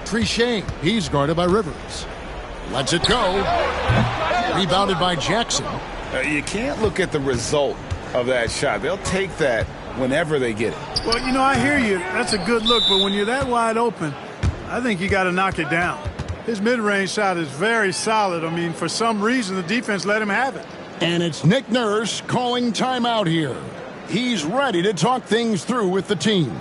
Trichet. He's guarded by Rivers. Lets it go. Rebounded by Jackson. You can't look at the result of that shot. They'll take that whenever they get it. Well, you know, I hear you. That's a good look, but when you're that wide open, I think you got to knock it down. His mid-range shot is very solid. I mean, for some reason, the defense let him have it. And it's Nick Nurse calling timeout here. He's ready to talk things through with the team.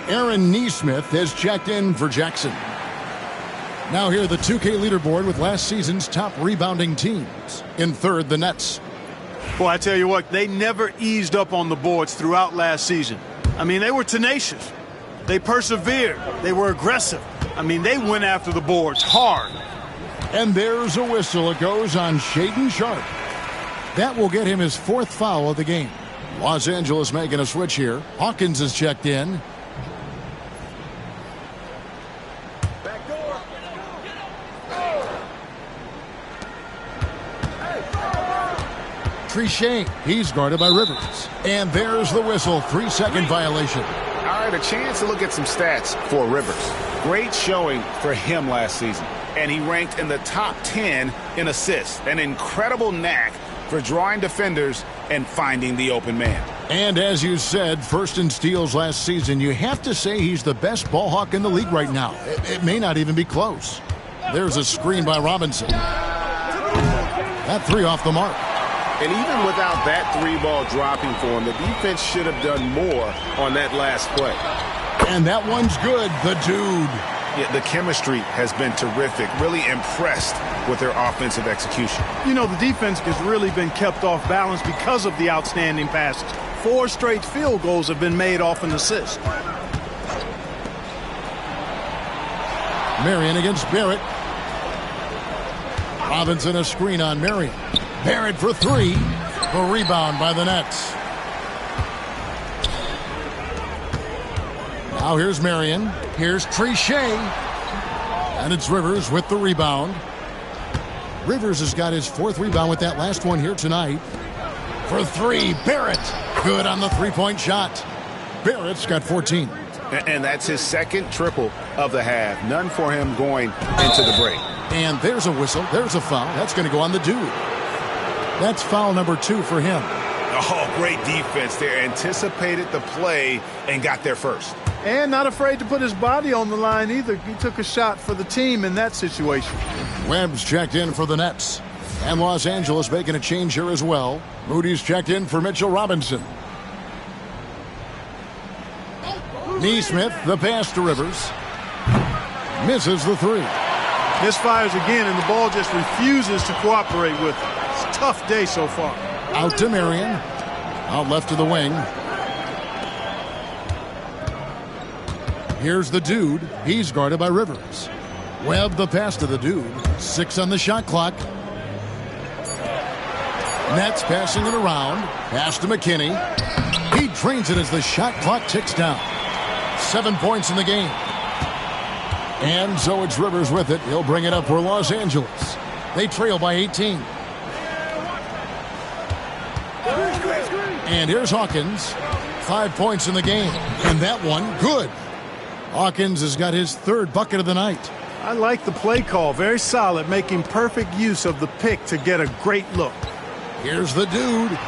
Aaron Neesmith has checked in for Jackson. Now here the 2K leaderboard with last season's top rebounding teams. In third, the Nets. Well, I tell you what, they never eased up on the boards throughout last season. I mean, they were tenacious. They persevered. They were aggressive. I mean, they went after the boards hard. And there's a whistle. It goes on Shaedon Sharpe. That will get him his 4th foul of the game. Los Angeles making a switch here. Hawkins has checked in. Trichet. He's guarded by Rivers. And there's the whistle. 3-second violation. All right, a chance to look at some stats for Rivers. Great showing for him last season. And he ranked in the top 10 in assists. An incredible knack for drawing defenders and finding the open man. And as you said, first in steals last season, you have to say he's the best ball hawk in the league right now. It may not even be close. There's a screen by Robinson. That three off the mark. And even without that three ball dropping for him, the defense should have done more on that last play. And that one's good, the dude. Yeah, the chemistry has been terrific. Really impressed with their offensive execution. You know, the defense has really been kept off balance because of the outstanding passes. 4 straight field goals have been made off an assist. Marion against Barrett. Robinson a screen on Marion. Barrett for 3. A rebound by the Nets. Now here's Marion. Here's Trichet. And it's Rivers with the rebound. Rivers has got his 4th rebound with that last one here tonight. For 3, Barrett. Good on the three-point shot. Barrett's got 14. And that's his 2nd triple of the half. None for him going into the break. And there's a whistle. There's a foul. That's going to go on the dude. That's foul number 2 for him. Oh, great defense there. Anticipated the play and got there first. And not afraid to put his body on the line either. He took a shot for the team in that situation. Webb's checked in for the Nets. And Los Angeles making a change here as well. Moody's checked in for Mitchell Robinson. Neesmith, the pass to Rivers. Misses the 3. Misfires again, and the ball just refuses to cooperate with him. It's a tough day so far. Out to Marion. Out left to the wing. Here's the dude. He's guarded by Rivers. Webb the pass to the dude. 6 on the shot clock. Nets passing it around. Pass to McKinney. He drains it as the shot clock ticks down. 7 points in the game. And so it's Rivers with it. He'll bring it up for Los Angeles. They trail by 18. And here's Hawkins. 5 points in the game. And that one, good. Hawkins has got his 3rd bucket of the night. I like the play call. Very solid, making perfect use of the pick to get a great look. Here's the dude.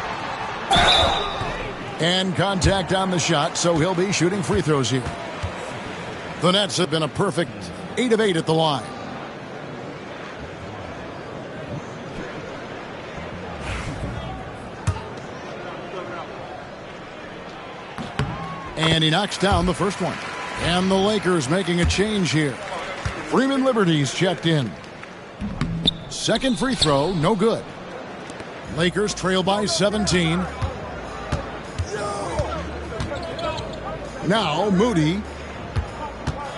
And contact on the shot, so he'll be shooting free throws here. The Nets have been a perfect 8 of 8 at the line. And he knocks down the first one. And the Lakers making a change here. Freeman Liberty's checked in. 2nd free throw, no good. Lakers trail by 17. Now Moody.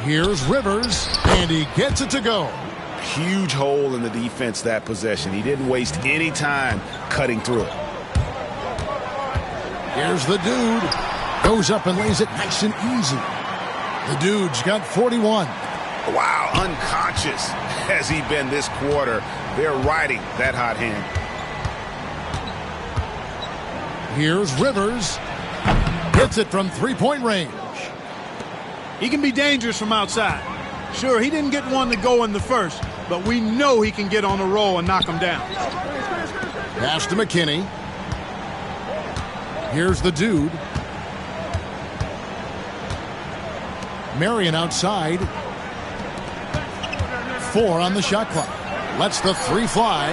Here's Rivers, and he gets it to go. Huge hole in the defense that possession. He didn't waste any time cutting through it. Here's the dude. Goes up and lays it nice and easy. The dude's got 41. Wow, unconscious has he been this quarter. They're riding that hot hand. Here's Rivers. Hits it from three-point range. He can be dangerous from outside. Sure, he didn't get one to go in the first, but we know he can get on a roll and knock him down. Pass to McKinney. Here's the dude. Marion outside. 4 on the shot clock. Lets the 3 fly.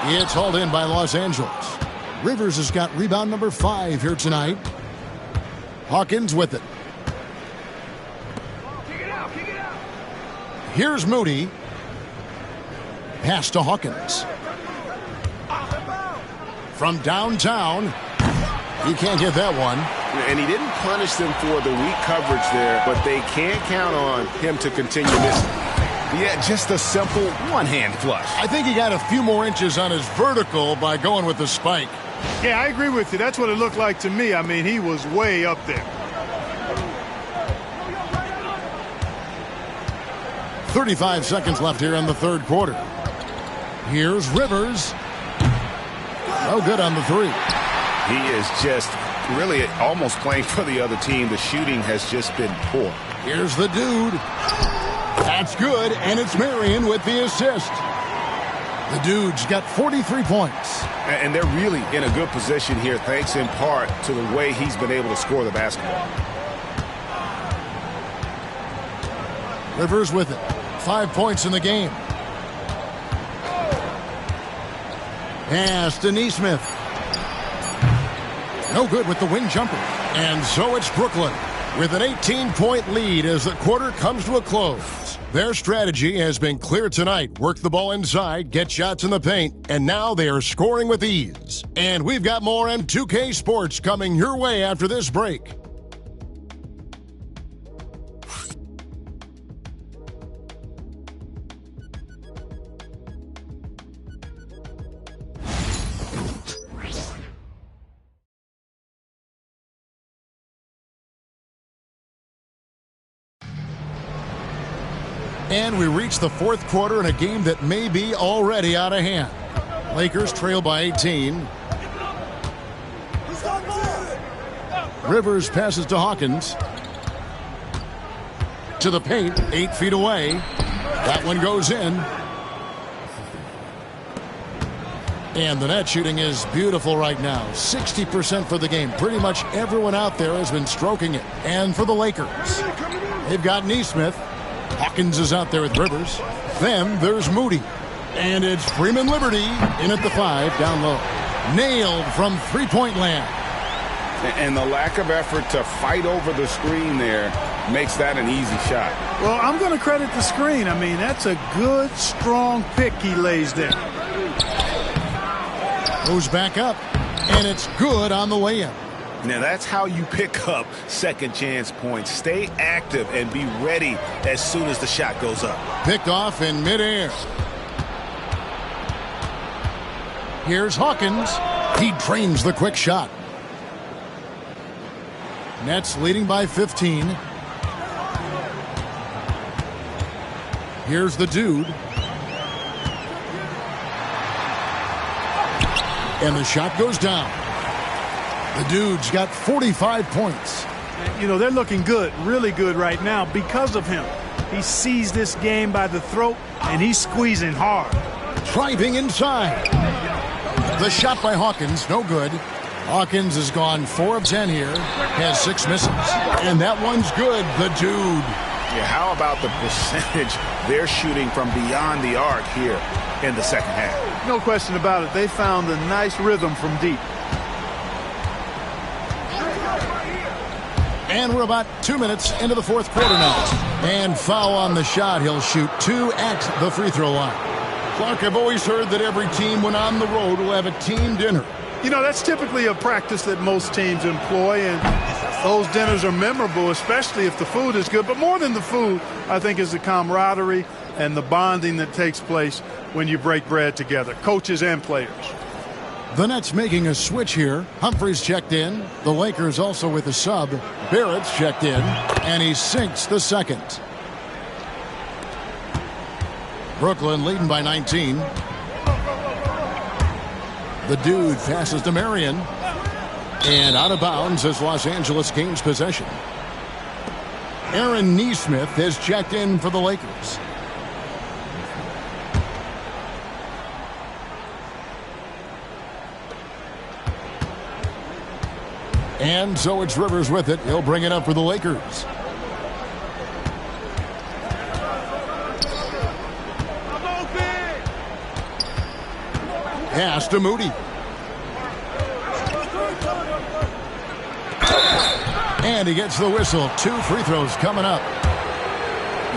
It's hauled in by Los Angeles. Rivers has got rebound number 5 here tonight. Hawkins with it. Here's Moody. Pass to Hawkins. From downtown. He can't get that one. And he didn't punish them for the weak coverage there, but they can't count on him to continue missing. Yeah, just a simple one-hand flush. I think he got a few more inches on his vertical by going with the spike. Yeah, I agree with you. That's what it looked like to me. I mean, he was way up there. 35 seconds left here in the 3rd quarter. Here's Rivers. No good on the 3. He is just really almost playing for the other team. The shooting has just been poor. Here's the dude. That's good, and it's Marion with the assist. The dude's got 43 points. And they're really in a good position here, thanks in part to the way he's been able to score the basketball. Rivers with it. 5 points in the game. Pass to Neesmith. No good with the wing jumper. And so it's Brooklyn with an 18-point lead as the quarter comes to a close. Their strategy has been clear tonight. Work the ball inside, get shots in the paint, and now they are scoring with ease. And we've got more M2K Sports coming your way after this break. And we reach the fourth quarter in a game that may be already out of hand. Lakers trail by 18. Rivers passes to Hawkins. To the paint, 8 feet away. That one goes in. And the net shooting is beautiful right now. 60% for the game. Pretty much everyone out there has been stroking it. And for the Lakers, they've got Neesmith. Hawkins is out there with Rivers. Then there's Moody. And it's Freeman Liberty in at the 5, down low. Nailed from three-point land. And the lack of effort to fight over the screen there makes that an easy shot. Well, I'm going to credit the screen. I mean, that's a good, strong pick he lays there. Goes back up, and it's good on the way in. Now, that's how you pick up second chance points. Stay active and be ready as soon as the shot goes up. Picked off in midair. Here's Hawkins. He drains the quick shot. Nets leading by 15. Here's the dude. And the shot goes down. The dude's got 45 points. You know, they're looking good, really good right now because of him. He sees this game by the throat, and he's squeezing hard. Driving inside. The shot by Hawkins, no good. Hawkins has gone 4 of 10 here, has 6 misses. And that one's good, the dude. Yeah, how about the percentage they're shooting from beyond the arc here in the second half? No question about it. They found a nice rhythm from deep. And we're about 2 minutes into the fourth quarter now. And foul on the shot. He'll shoot 2 at the free throw line. Clark, I've always heard that every team when on the road will have a team dinner. You know, that's typically a practice that most teams employ, and those dinners are memorable, especially if the food is good. But more than the food, I think, is the camaraderie and the bonding that takes place when you break bread together, coaches and players. The Nets making a switch here. Humphries checked in. The Lakers also with a sub. Barrett's checked in, and he sinks the second. Brooklyn leading by 19. The dude passes to Marion. And out of bounds as Los Angeles gains possession. Aaron Neesmith has checked in for the Lakers. And so it's Rivers with it. He'll bring it up for the Lakers. Pass to Moody. And he gets the whistle. 2 free throws coming up.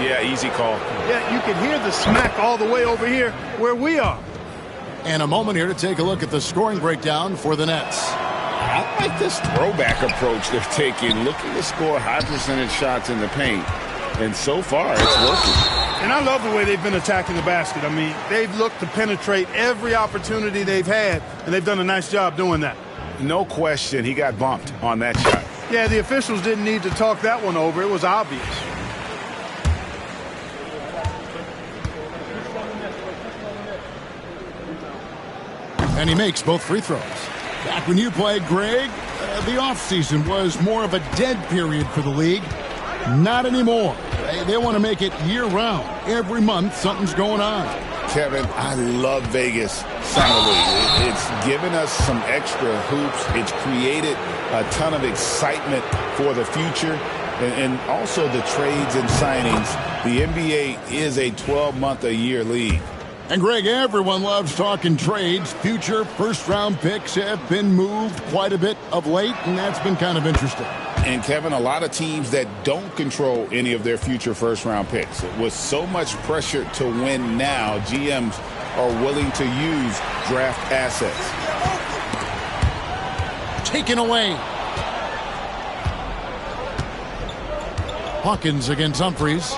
Yeah, easy call. Yeah, you can hear the smack all the way over here where we are. And a moment here to take a look at the scoring breakdown for the Nets. I like this throwback approach they're taking, looking to score high percentage shots in the paint. And so far, it's working. And I love the way they've been attacking the basket. I mean, they've looked to penetrate every opportunity they've had, and they've done a nice job doing that. No question, he got bumped on that shot. Yeah, the officials didn't need to talk that one over. It was obvious. And he makes both free throws. Back when you played, Greg, the offseason was more of a dead period for the league. Not anymore. They want to make it year-round. Every month, something's going on. Kevin, I love Vegas Summer League. It's given us some extra hoops. It's created a ton of excitement for the future. And also the trades and signings. The NBA is a 12-month-a-year league. And, Greg, everyone loves talking trades. Future first-round picks have been moved quite a bit of late, and that's been kind of interesting. And, Kevin, a lot of teams that don't control any of their future first-round picks. With so much pressure to win now, GMs are willing to use draft assets. Taken away. Hawkins against Humphries.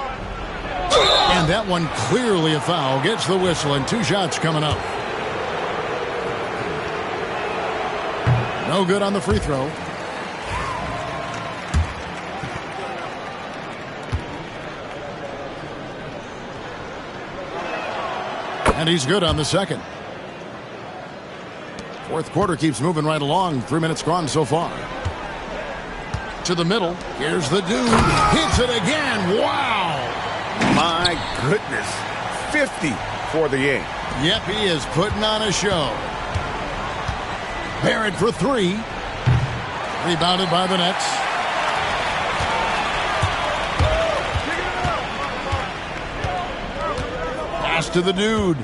And that one clearly a foul. Gets the whistle, and 2 shots coming up. No good on the free throw. And he's good on the second. Fourth quarter keeps moving right along. 3 minutes gone so far. To the middle. Here's the dude. Hits it again. Wow. My goodness. 50 for the game. Yep, he is putting on a show. Barrett for 3. Rebounded by the Nets. Pass to the dude.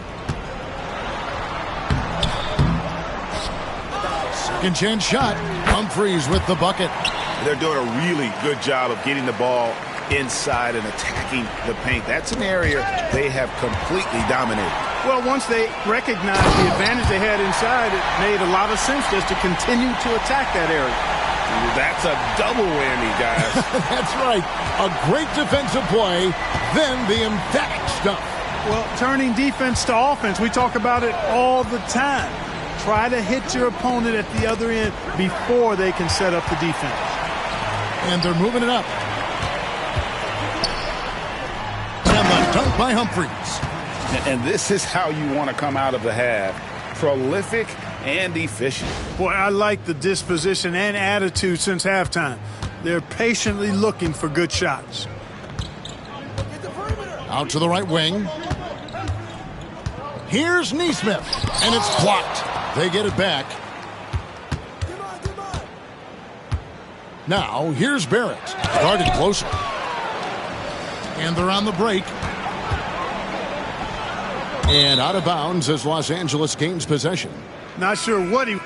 Second chance shot. Humphries with the bucket. They're doing a really good job of getting the ball inside and attacking the paint. That's an area they have completely dominated. Well, once they recognized the advantage they had inside, it made a lot of sense just to continue to attack that area. That's a double whammy, guys. That's right. A great defensive play, then the emphatic stuff. Well, turning defense to offense, we talk about it all the time. Try to hit your opponent at the other end before they can set up the defense. And they're moving it up. And the dunk by Humphries. And this is how you want to come out of the half. Prolific and efficient. Boy, I like the disposition and attitude since halftime. They're patiently looking for good shots. Out to the right wing. Here's Neesmith. And it's blocked. They get it back. Now, here's Barrett. Guarded closer. And they're on the break. And out of bounds as Los Angeles gains possession. Not sure what he...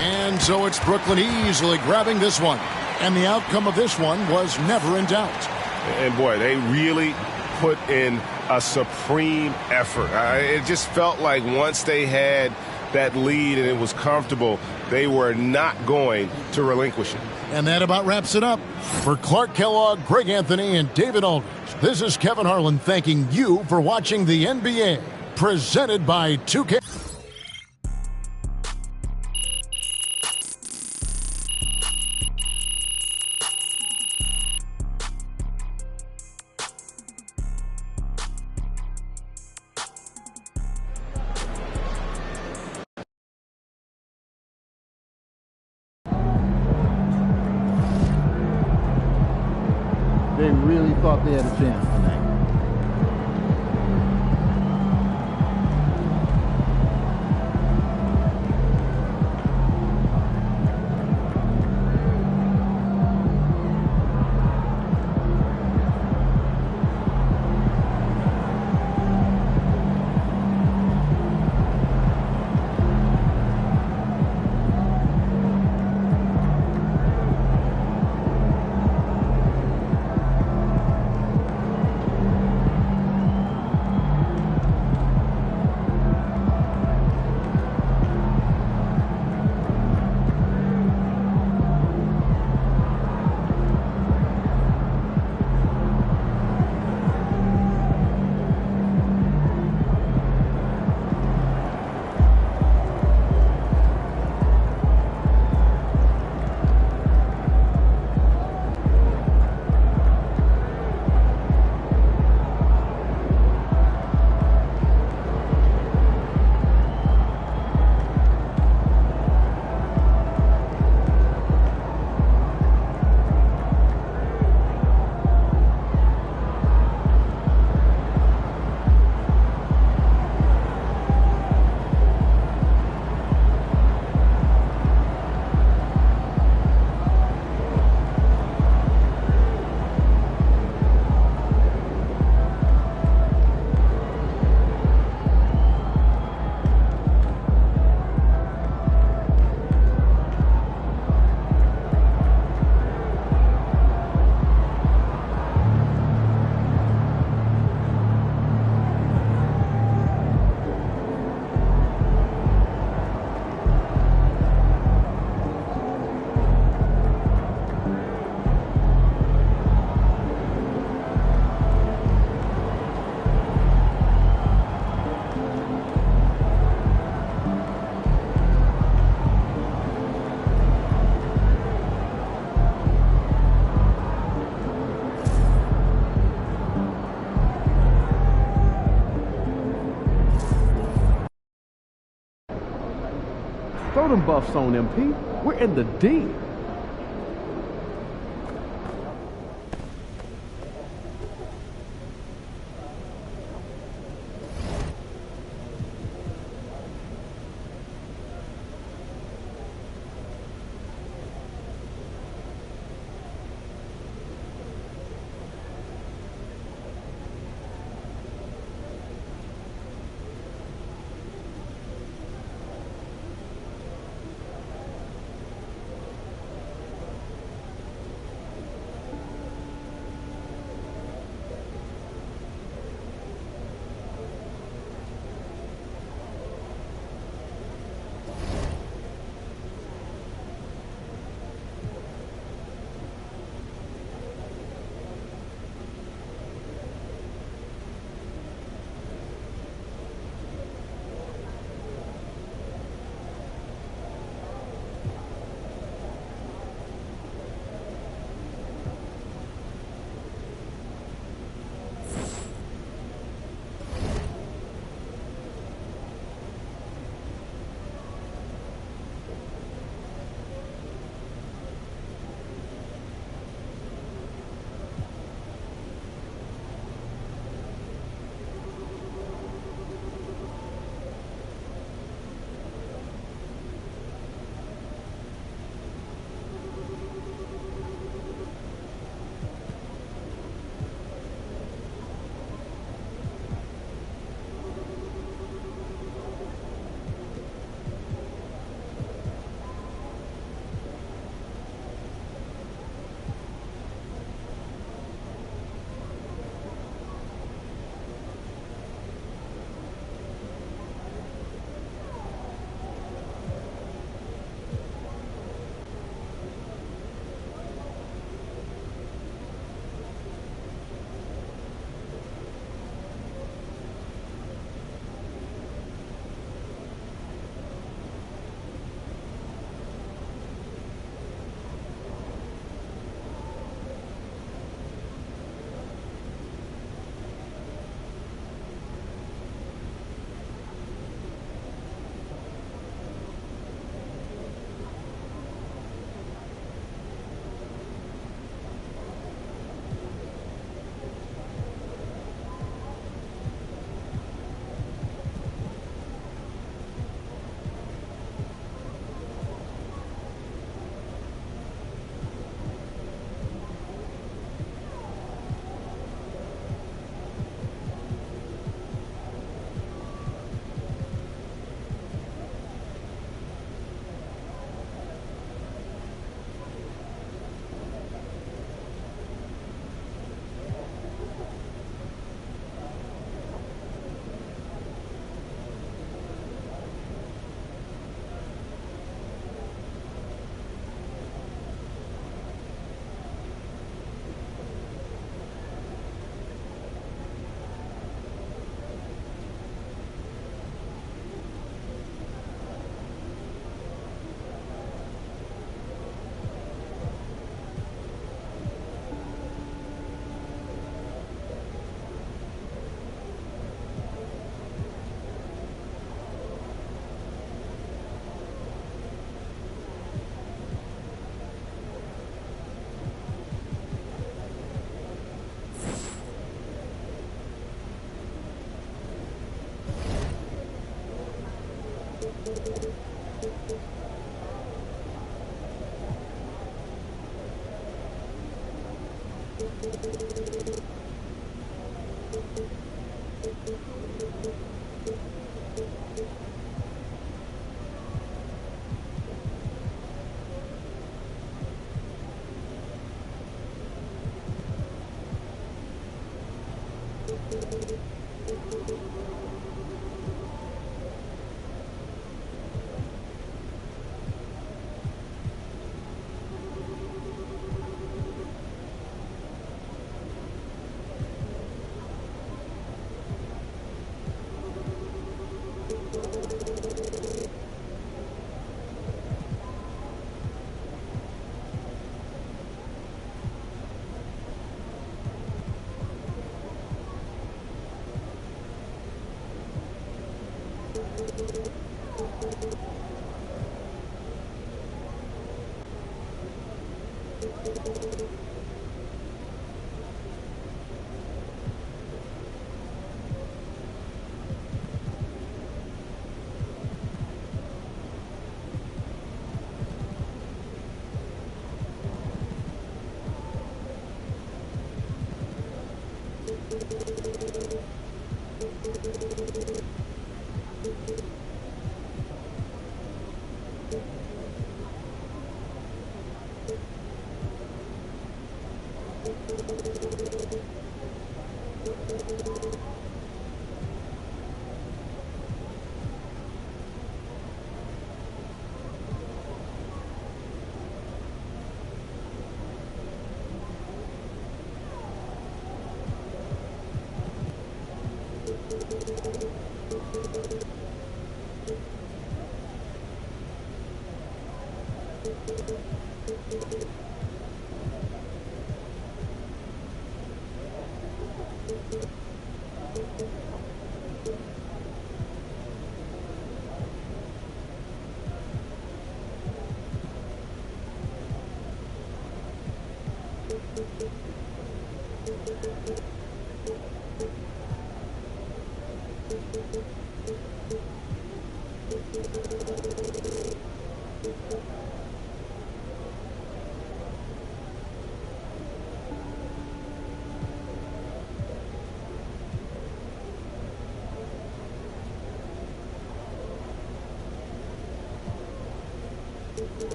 And so it's Brooklyn easily grabbing this one. And the outcome of this one was never in doubt. And, boy, they really put in a supreme effort. It just felt like once they had that lead and it was comfortable, they were not going to relinquish it. And that about wraps it up. For Clark Kellogg, Greg Anthony, and David Aldridge, this is Kevin Harlan thanking you for watching the NBA, presented by 2K. They really thought they had a chance tonight. them buffs on, MP. We're in the deep.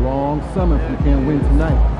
Long summer if we can't win tonight.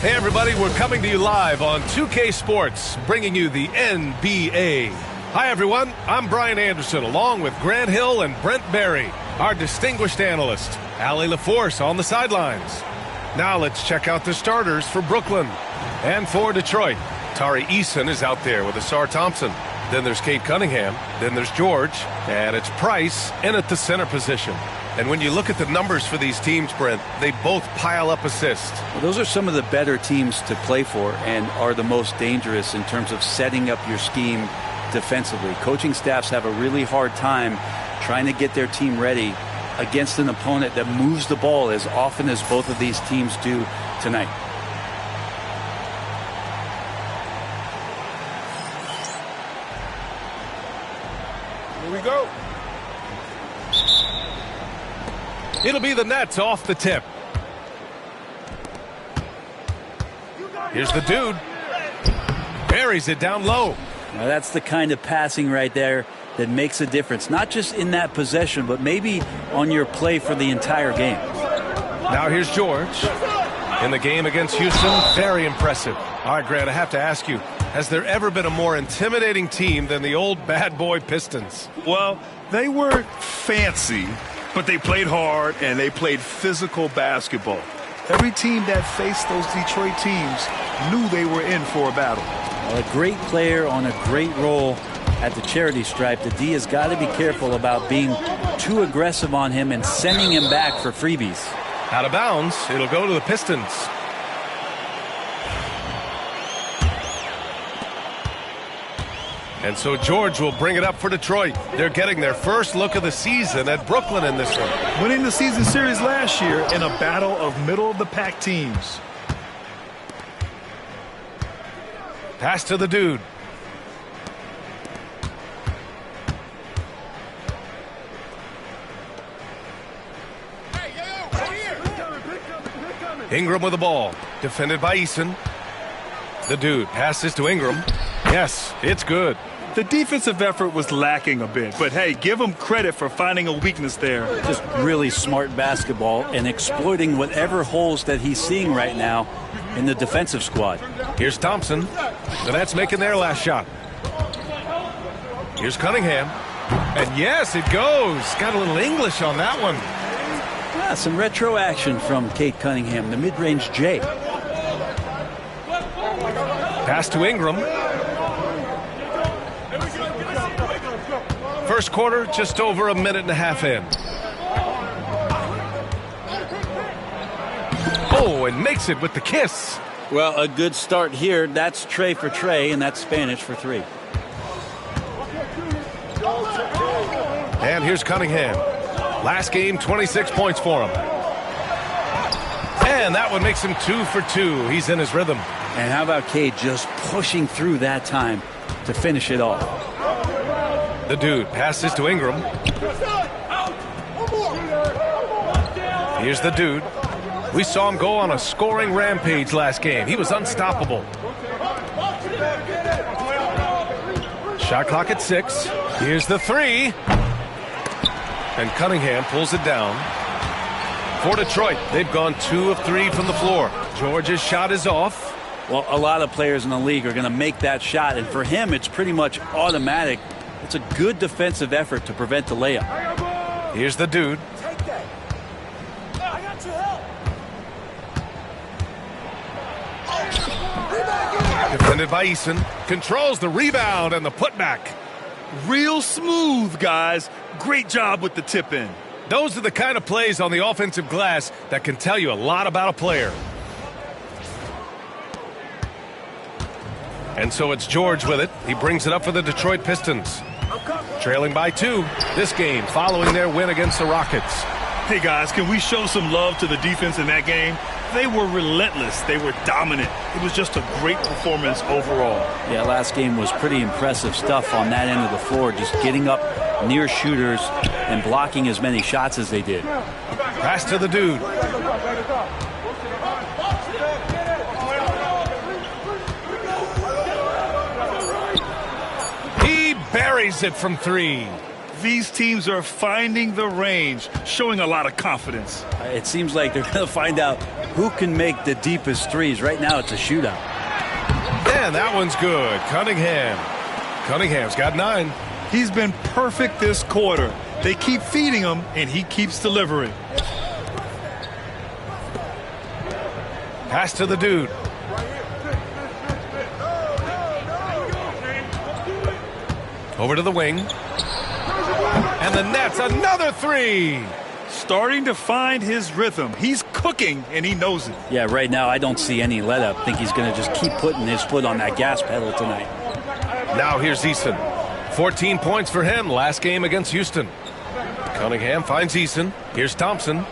Hey everybody, we're coming to you live on 2K Sports, bringing you the NBA. Hi everyone, I'm Brian Anderson, along with Grant Hill and Brent Barry, our distinguished analyst, Allie LaForce on the sidelines. Now let's check out the starters for Brooklyn. And for Detroit, Tari Eason is out there with Asar Thompson. Then there's Kate Cunningham. Then there's George. And it's Price in at the center position. And when you look at the numbers for these teams, Brent, they both pile up assists. Well, those are some of the better teams to play for and are the most dangerous in terms of setting up your scheme defensively. Coaching staffs have a really hard time trying to get their team ready against an opponent that moves the ball as often as both of these teams do tonight. we go. It'll be the Nets off the tip. Here's the dude. Buries it down low. Now that's the kind of passing right there that makes a difference. Not just in that possession, but maybe on your play for the entire game. Now here's George. In the game against Houston, very impressive. All right, Grant, I have to ask you, has there ever been a more intimidating team than the old bad boy Pistons? Well, they were fancy, but they played hard and they played physical basketball. Every team that faced those Detroit teams knew they were in for a battle. Well, a great player on a great role at the charity stripe. The D has got to be careful about being too aggressive on him and sending him back for freebies. Out of bounds, it'll go to the Pistons. And so George will bring it up for Detroit. They're getting their first look of the season at Brooklyn in this one. Winning the season series last year in a battle of middle-of-the-pack teams. Pass to the dude. Ingram with the ball. Defended by Eason. The dude passes to Ingram. Yes, it's good. The defensive effort was lacking a bit, but hey, give him credit for finding a weakness there. Just really smart basketball and exploiting whatever holes that he's seeing right now in the defensive squad. Here's Thompson. The Nets making their last shot. Here's Cunningham. And yes, it goes. Got a little English on that one. Yeah, some retro action from Kate Cunningham, the mid-range J. Pass to Ingram. First quarter, just over a minute and a half in. Oh, and makes it with the kiss. Well, a good start here. That's Trey for Trey, and that's Spanish for three. And here's Cunningham. Last game, 26 points for him. And that one makes him 2 for 2. He's in his rhythm. And how about Cade just pushing through that time to finish it off? The dude passes to Ingram. Here's the dude. We saw him go on a scoring rampage last game. He was unstoppable. Shot clock at 6. Here's the three. And Cunningham pulls it down. For Detroit, they've gone 2 of 3 from the floor. George's shot is off. Well, a lot of players in the league are going to make that shot, and for him, it's pretty much automatic. It's a good defensive effort to prevent the layup. Here's the dude. Defended by Eason. Controls the rebound and the putback. Real smooth, guys. Great job with the tip in. Those are the kind of plays on the offensive glass that can tell you a lot about a player. And so it's George with it. He brings it up for the Detroit Pistons. Trailing by 2. This game following their win against the Rockets. Hey, guys, can we show some love to the defense in that game? They were relentless. They were dominant. It was just a great performance overall. Yeah, last game was pretty impressive stuff on that end of the floor, just getting up near shooters and blocking as many shots as they did. Pass to the dude. He buries it from 3. These teams are finding the range, showing a lot of confidence. It seems like they're going to find out who can make the deepest threes. Right now, it's a shootout. And that one's good. Cunningham's got 9. He's been perfect this quarter. They keep feeding him, and he keeps delivering. Pass to the dude. Over to the wing. And the Nets, another 3. Starting to find his rhythm. He's cooking, and he knows it. Yeah, right now I don't see any let up. I think he's going to just keep putting his foot on that gas pedal tonight. Now here's Eason. 14 points for him last game against Houston. Cunningham finds Eason. Here's Thompson.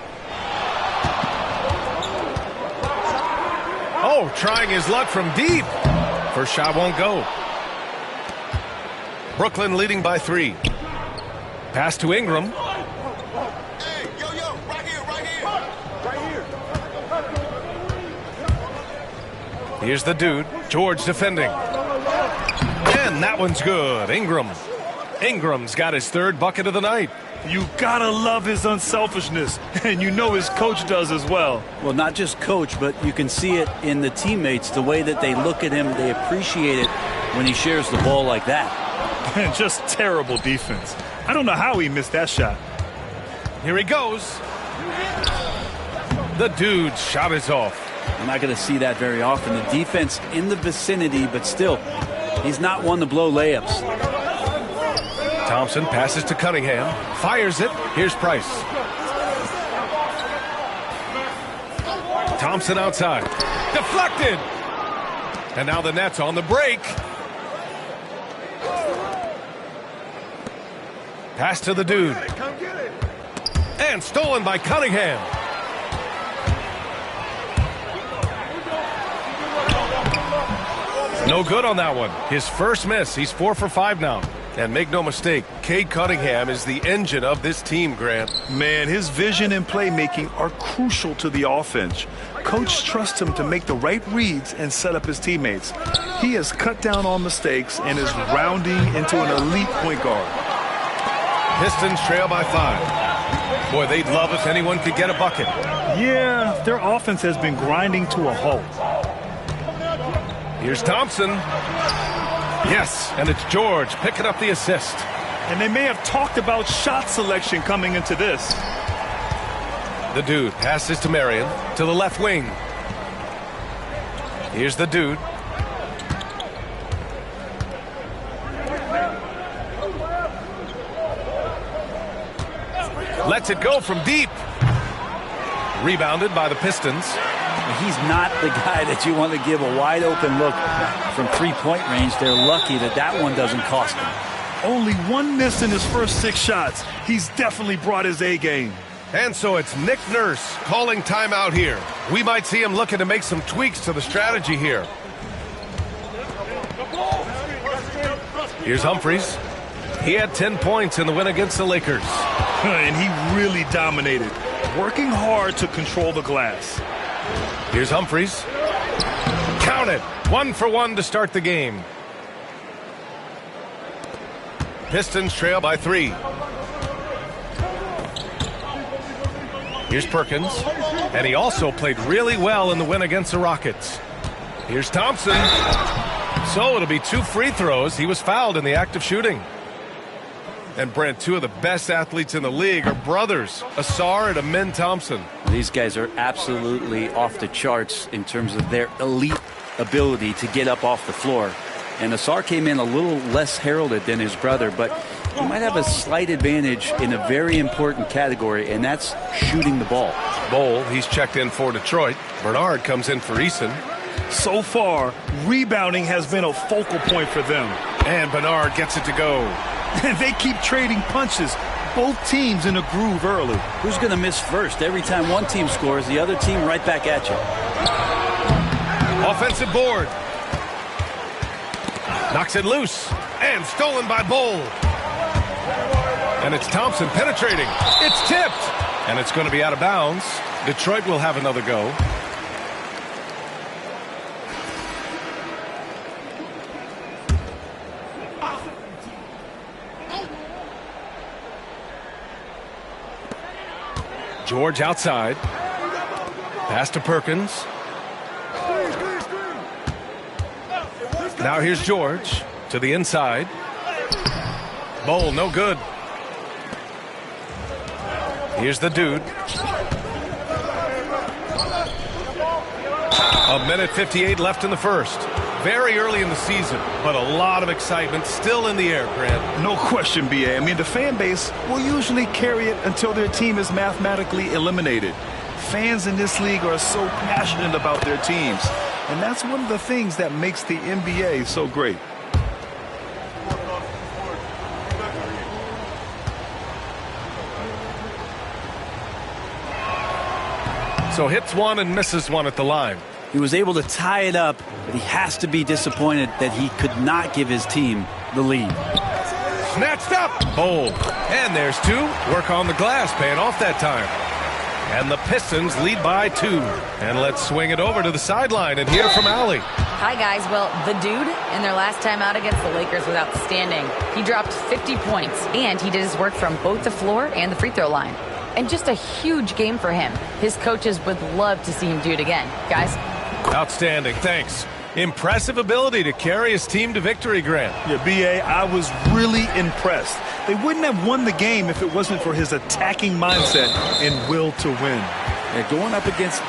Oh, trying his luck from deep. First shot won't go. Brooklyn leading by 3. Pass to Ingram. Here's the dude. George defending. And that one's good. Ingram's got his third bucket of the night. You gotta love his unselfishness, and you know his coach does as well. Well, not just coach, but you can see it in the teammates, the way that they look at him. They appreciate it when he shares the ball like that. And just terrible defense. I don't know how he missed that shot. Here he goes. The dude's shot is off. You're not going to see that very often. The defense in the vicinity, but still, he's not one to blow layups. Thompson passes to Cunningham. Fires it. Here's Price. Thompson outside. Deflected. And now the Nets on the break. Pass to the dude. And stolen by Cunningham. No good on that one. His first miss. He's 4 for 5 now. And make no mistake, Cade Cunningham is the engine of this team, Grant. Man, his vision and playmaking are crucial to the offense. Coach trusts him to make the right reads and set up his teammates. He has cut down on mistakes and is rounding into an elite point guard. Pistons trail by 5. Boy, they'd love if anyone could get a bucket. Yeah, their offense has been grinding to a halt. Here's Thompson. Yes, and it's George picking up the assist. And they may have talked about shot selection coming into this. The dude passes to Marion to the left wing. Here's the dude. Lets it go from deep. Rebounded by the Pistons. He's not the guy that you want to give a wide open look from three-point range. They're lucky that that one doesn't cost them. Only one miss in his first 6 shots. He's definitely brought his A game. And so it's Nick Nurse calling timeout here. We might see him looking to make some tweaks to the strategy here. Here's Humphries. He had 10 points in the win against the Lakers. And he really dominated, working hard to control the glass. Here's Humphries. Count it. 1 for 1 to start the game. Pistons trail by 3. Here's Perkins. And he also played really well in the win against the Rockets. Here's Thompson. So it'll be 2 free throws. He was fouled in the act of shooting. And Brent, 2 of the best athletes in the league are brothers, Asar and Amin Thompson. These guys are absolutely off the charts in terms of their elite ability to get up off the floor. And Asar came in a little less heralded than his brother, but he might have a slight advantage in a very important category, and that's shooting the ball. Bol, he's checked in for Detroit. Bernard comes in for Eason. So far, rebounding has been a focal point for them. And Bernard gets it to go. And they keep trading punches. Both teams in a groove early. Who's going to miss first? Every time one team scores, the other team right back at you. Offensive board. Knocks it loose. And stolen by Bol. And it's Thompson penetrating. It's tipped. And it's going to be out of bounds. Detroit will have another go. George outside. Pass to Perkins. Now here's George to the inside. Bol, no good. Here's the dude. 1:58 left in the first. Very early in the season, but a lot of excitement still in the air, Grant. No question, B.A. I mean, the fan base will usually carry it until their team is mathematically eliminated. Fans in this league are so passionate about their teams, and that's one of the things that makes the NBA so great. So hits one and misses one at the line. He was able to tie it up, but he has to be disappointed that he could not give his team the lead. Snatched up. Bold. And there's two. Work on the glass. Paying off that time. And the Pistons lead by 2. And let's swing it over to the sideline and hear from Allie. Hi, guys. Well, the dude, in their last time out against the Lakers, was outstanding. He dropped 50 points, and he did his work from both the floor and the free throw line. And just a huge game for him. His coaches would love to see him do it again. Guys? Outstanding. Thanks. Impressive ability to carry his team to victory, Grant. Yeah, B.A., I was really impressed. They wouldn't have won the game if it wasn't for his attacking mindset and will to win. Yeah, going up against...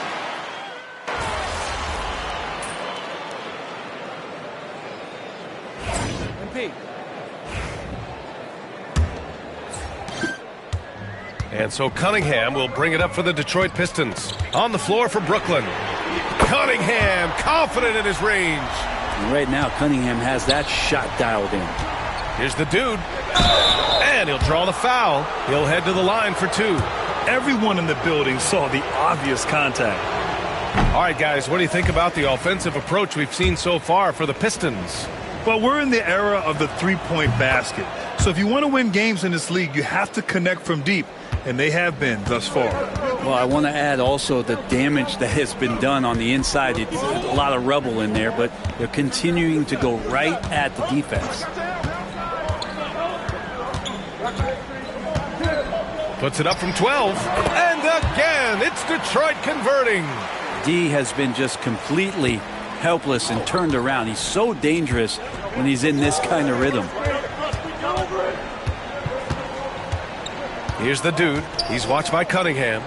And so Cunningham will bring it up for the Detroit Pistons. On the floor for Brooklyn. Cunningham, confident in his range. And right now, Cunningham has that shot dialed in. Here's the dude. And he'll draw the foul. He'll head to the line for 2. Everyone in the building saw the obvious contact. All right, guys, what do you think about the offensive approach we've seen so far for the Pistons? Well, we're in the era of the three-point basket. So if you want to win games in this league, you have to connect from deep. And they have been thus far. Well, I want to add also the damage that has been done on the inside. It's a lot of rubble in there, but they're continuing to go right at the defense. Puts it up from 12. And again, it's Detroit converting. D has been just completely helpless and turned around. He's so dangerous when he's in this kind of rhythm. Here's the dude. He's watched by Cunningham.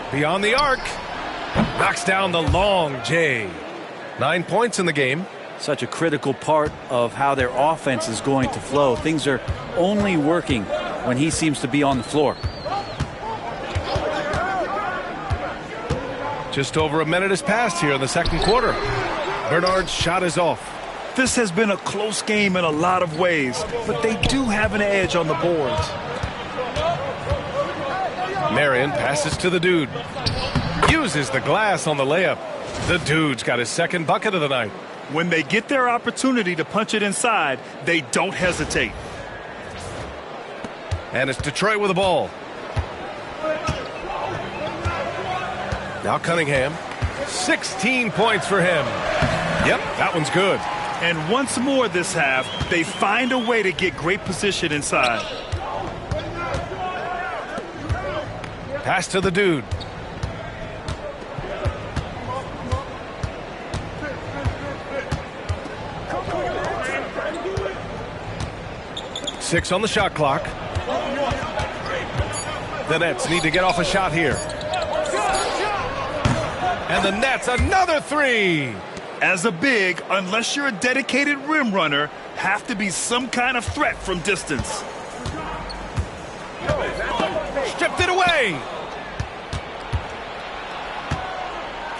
Beyond the arc. Knocks down the long J. 9 points in the game. Such a critical part of how their offense is going to flow. Things are only working when he seems to be on the floor. Just over a minute has passed here in the second quarter. Bernard's shot is off. This has been a close game in a lot of ways, but they do have an edge on the boards. Marion passes to the dude. Uses the glass on the layup. The dude's got his second bucket of the night. When they get their opportunity to punch it inside, they don't hesitate. And it's Detroit with the ball. Now Cunningham. 16 points for him. Yep, that one's good. And once more this half, they find a way to get great position inside. Pass to the dude. Six on the shot clock. The Nets need to get off a shot here. And the Nets, another 3. As a big, unless you're a dedicated rim runner, have to be some kind of threat from distance. Stripped it away.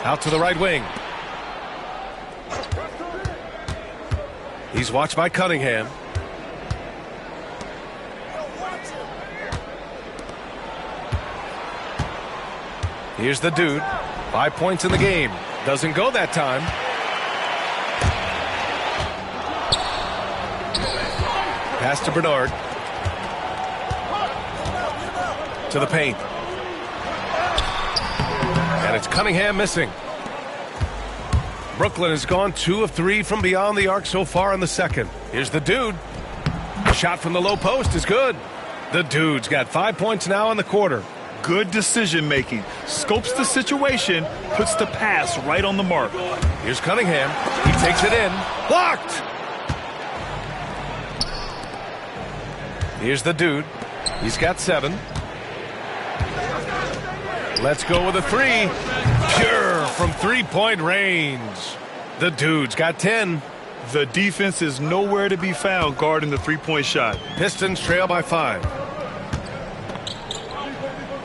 Out to the right wing. He's watched by Cunningham. Here's the dude. 5 points in the game. Doesn't go that time. Pass to Bernard. To the paint. And it's Cunningham missing. Brooklyn has gone 2 of 3 from beyond the arc so far in the second. Here's the dude. A shot from the low post is good. The dude's got 5 points now in the quarter. Good decision making. Scopes the situation, puts the pass right on the mark. Here's Cunningham. He takes it in. Blocked! Here's the dude. He's got 7. Let's go with a 3. Pure from three-point range. The dude's got 10. The defense is nowhere to be found guarding the three-point shot. Pistons trail by 5.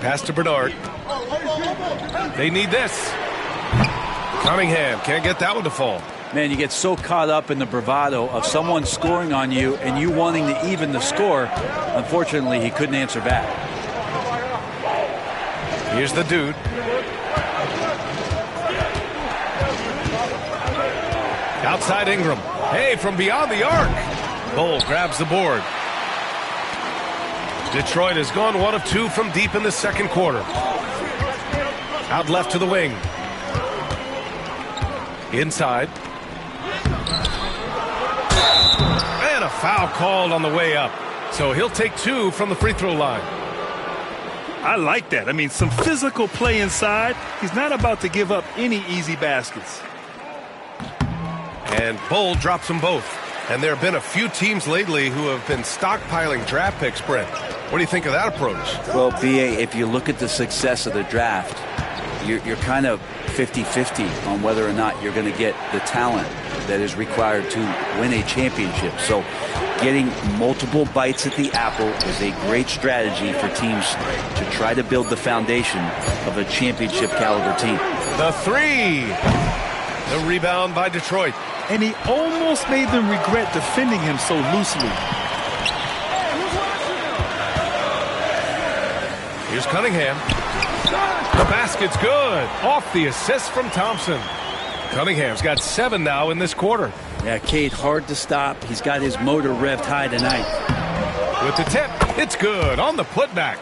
Pass to Bernard. They need this. Cunningham can't get that one to fall. Man, you get so caught up in the bravado of someone scoring on you and you wanting to even the score. Unfortunately, he couldn't answer back. Here's the dude. Outside Ingram. Hey, from beyond the arc. Bull grabs the board. Detroit has gone 1 of 2 from deep in the second quarter. Out left to the wing. Inside. And a foul called on the way up. So he'll take 2 from the free throw line. I like that. I mean, some physical play inside. He's not about to give up any easy baskets. And Bull drops them both. And there have been a few teams lately who have been stockpiling draft picks, Brent. What do you think of that approach? Well, B.A., if you look at the success of the draft, you're kind of 50-50 on whether or not you're going to get the talent that is required to win a championship. So getting multiple bites at the apple is a great strategy for teams to try to build the foundation of a championship caliber team. The 3. The rebound by Detroit. And he almost made them regret defending him so loosely. Here's Cunningham. The basket's good. Off the assist from Thompson. Cunningham's got 7 now in this quarter. Yeah, Cade, hard to stop. He's got his motor revved high tonight. With the tip, it's good on the putback.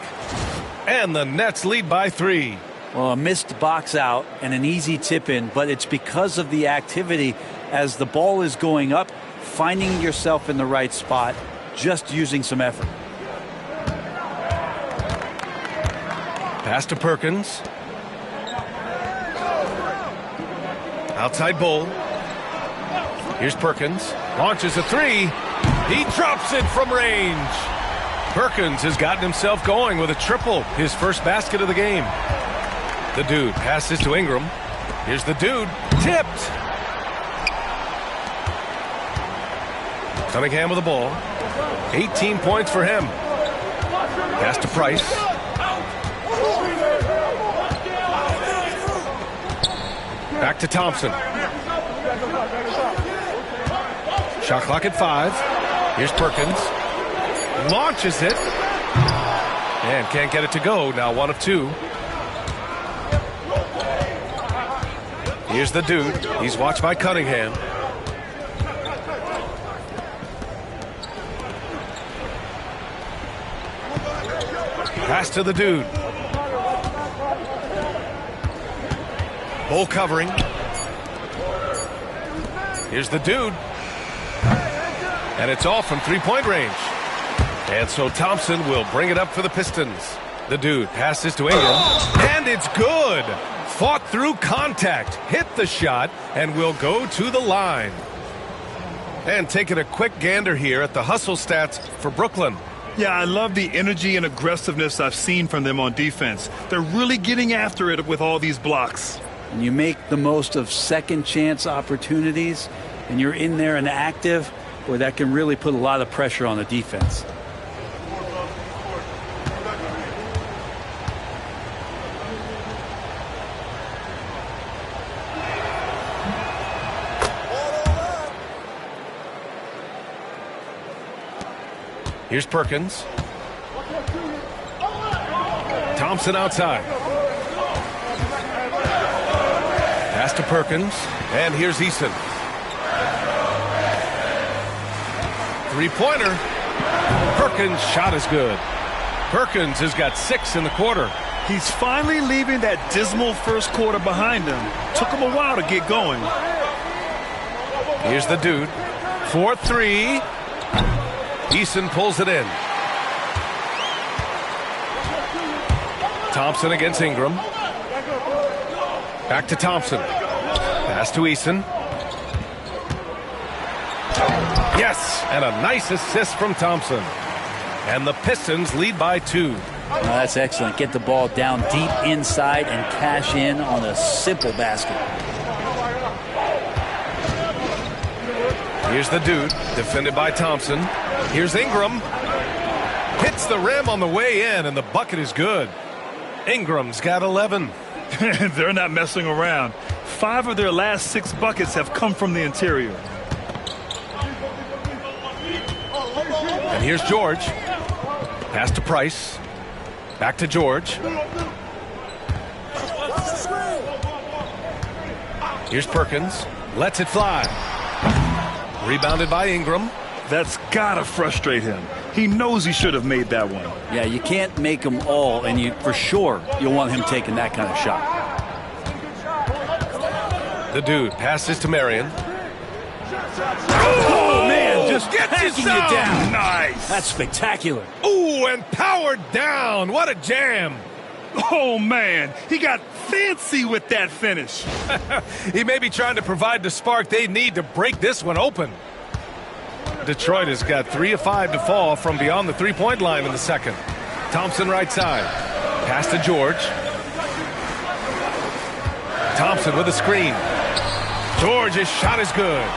And the Nets lead by 3. Well, a missed box out and an easy tip in, but it's because of the activity as the ball is going up, finding yourself in the right spot, just using some effort. Pass to Perkins. Outside Bull. Here's Perkins. Launches a 3. He drops it from range. Perkins has gotten himself going with a triple. His first basket of the game. The dude passes to Ingram. Here's the dude. Tipped. Cunningham with the ball. 18 points for him. Pass to Price. Back to Thompson. Shot clock at 5. Here's Perkins. Launches it. And can't get it to go. Now 1 of 2. Here's the dude. He's watched by Cunningham. Pass to the dude. Bull covering. Here's the dude. And it's all from 3-point range. And so Thompson will bring it up for the Pistons. The dude passes to Ingram. And it's good. Fought through contact. Hit the shot. And will go to the line. And taking a quick gander here at the hustle stats for Brooklyn. Yeah, I love the energy and aggressiveness I've seen from them on defense. They're really getting after it with all these blocks. And you make the most of second chance opportunities, and you're in there and active, where that can really put a lot of pressure on the defense. Here's Perkins. Thompson outside. Pass to Perkins. And here's Eason. 3-pointer. Perkins' shot is good. Perkins has got 6 in the quarter. He's finally leaving that dismal first quarter behind him. Took him a while to get going. Here's the dude. 4-3. Eason pulls it in. Thompson against Ingram. Back to Thompson. Pass to Eason. Yes, and a nice assist from Thompson. And the Pistons lead by 2. Oh, that's excellent. Get the ball down deep inside and cash in on a simple basket. Here's the dude, defended by Thompson. Here's Ingram. Hits the rim on the way in, and the bucket is good. Ingram's got 11. They're not messing around. 5 of their last 6 buckets have come from the interior. And here's George. Pass to Price. Back to George. Here's Perkins. Lets it fly. Rebounded by Ingram. That's got to frustrate him. He knows he should have made that one. Yeah, you can't make them all, and for sure you'll want him taking that kind of shot. The dude passes to Marion. Oh, man, just gets you down. Nice. That's spectacular. Ooh, and powered down. What a jam. Oh, man, he got fancy with that finish. He may be trying to provide the spark they need to break this one open. Detroit has got 3 of 5 to fall from beyond the three-point line in the second. Thompson right side. Pass to George. Thompson with a screen. George's shot is good.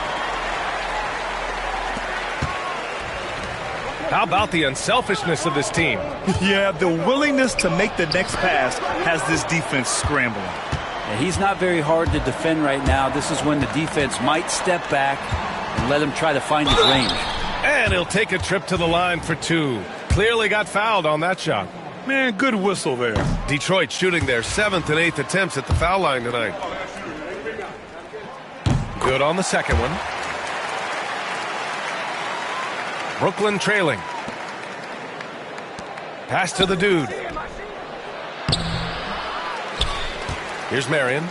How about the unselfishness of this team? Yeah, the willingness to make the next pass has this defense scrambling. Yeah, he's not very hard to defend right now. This is when the defense might step back and let him try to find his range. And he'll take a trip to the line for 2. Clearly got fouled on that shot. Man, good whistle there. Detroit shooting their 7th and 8th attempts at the foul line tonight. Good on the second one. Brooklyn trailing. Pass to the dude. Here's Marion.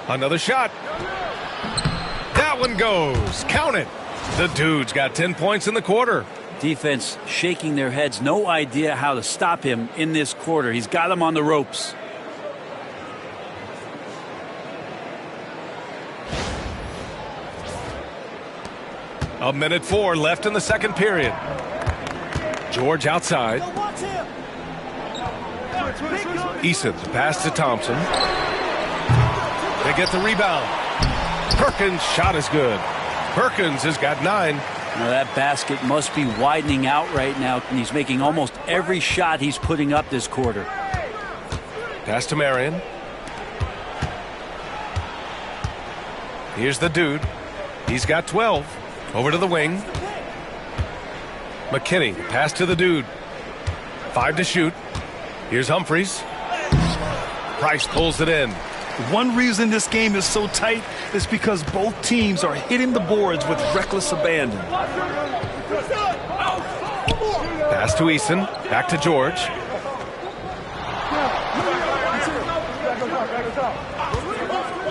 Another shot. That one goes. Count it. The dude's got 10 points in the quarter. Defense shaking their heads. No idea how to stop him in this quarter. He's got him on the ropes. A minute 4 left in the second period. George outside. Eason pass to Thompson. They get the rebound. Perkins' shot is good. Perkins has got 9. Now that basket must be widening out right now, and he's making almost every shot he's putting up this quarter. Pass to Marion. Here's the dude. He's got 12. Over to the wing. McKinney, pass to the dude. 5 to shoot. Here's Humphries. Price pulls it in. One reason this game is so tight is because both teams are hitting the boards with reckless abandon. Pass to Eason. Back to George.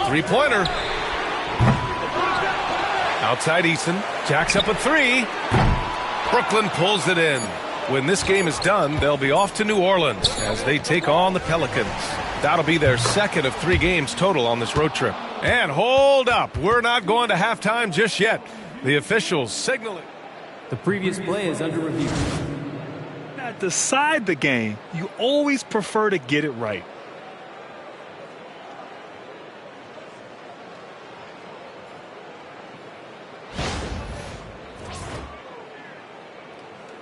Three-pointer. Outside Eason. Jacks up a 3. Brooklyn pulls it in. When this game is done, they'll be off to New Orleans as they take on the Pelicans. That'll be their second of 3 games total on this road trip. And hold up. We're not going to halftime just yet. The officials signaling. The previous play is under review. Now, to decide the game, you always prefer to get it right.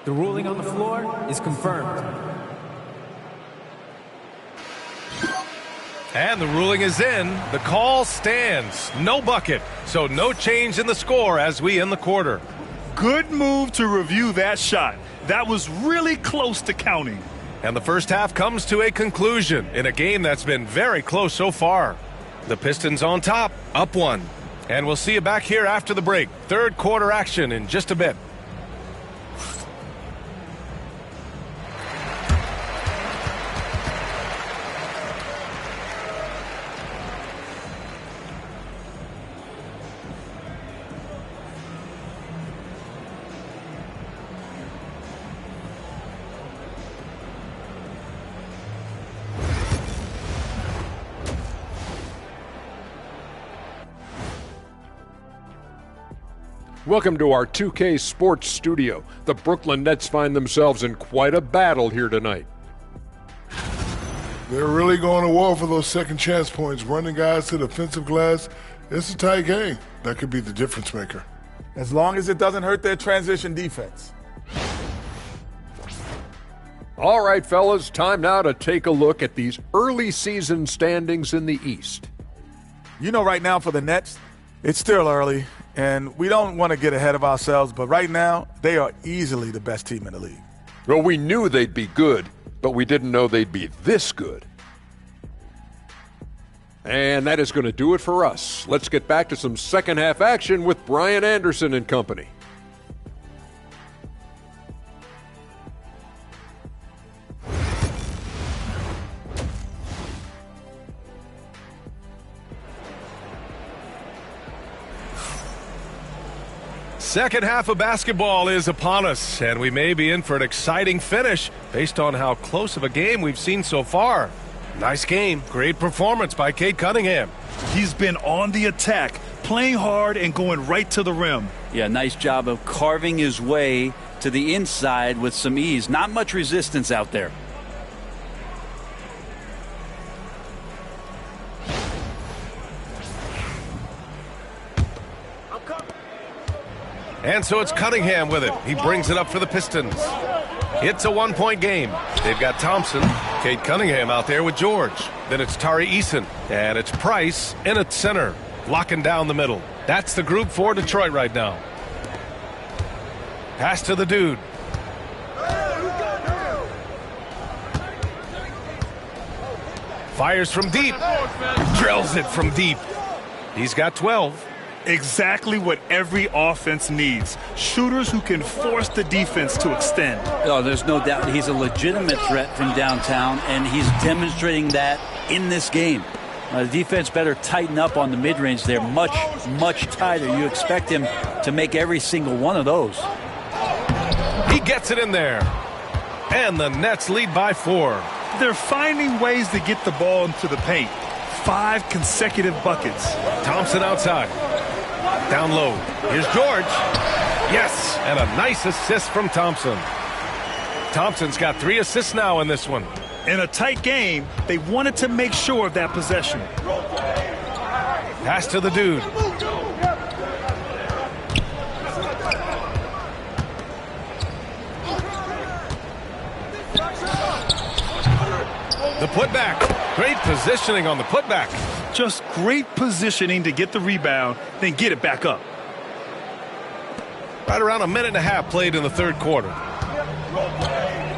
The ruling on the floor is confirmed. And the ruling is in. The call stands. No bucket. So no change in the score as we end the quarter. Good move to review that shot. That was really close to counting. And the first half comes to a conclusion in a game that's been very close so far. The Pistons on top, up 1. And we'll see you back here after the break. Third quarter action in just a bit. Welcome to our 2K Sports Studio. The Brooklyn Nets find themselves in quite a battle here tonight. They're really going to war for those second chance points, running guys to the offensive glass. It's a tight game. That could be the difference maker. As long as it doesn't hurt their transition defense. All right, fellas, time now to take a look at these early season standings in the East. You know, right now for the Nets, it's still early, and we don't want to get ahead of ourselves, but right now, they are easily the best team in the league. Well, we knew they'd be good, but we didn't know they'd be this good. And that is going to do it for us. Let's get back to some second half action with Brian Anderson and company. Second half of basketball is upon us, and we may be in for an exciting finish based on how close of a game we've seen so far. Nice game. Great performance by Cade Cunningham. He's been on the attack, playing hard and going right to the rim. Yeah, nice job of carving his way to the inside with some ease. Not much resistance out there. And so it's Cunningham with it. He brings it up for the Pistons. It's a one-point game. They've got Thompson, Cade Cunningham out there with George. Then it's Tari Eason, and it's Price in at center, locking down the middle. That's the group for Detroit right now. Pass to the dude. Fires from deep. Drills it from deep. He's got 12. Exactly what every offense needs. Shooters who can force the defense to extend. Oh, there's no doubt he's a legitimate threat from downtown, and he's demonstrating that in this game. The defense better tighten up on the mid-range. They're much, much tighter. You expect him to make every single one of those. He gets it in there. And the Nets lead by 4. They're finding ways to get the ball into the paint. 5 consecutive buckets. Thompson outside. Down low. Here's George. Yes, and a nice assist from Thompson. Thompson's got 3 assists now in this one. In a tight game, they wanted to make sure of that possession. Pass to the dude. The putback. Great positioning on the putback. Just great positioning to get the rebound, then get it back up. Right around a minute and a half played in the third quarter.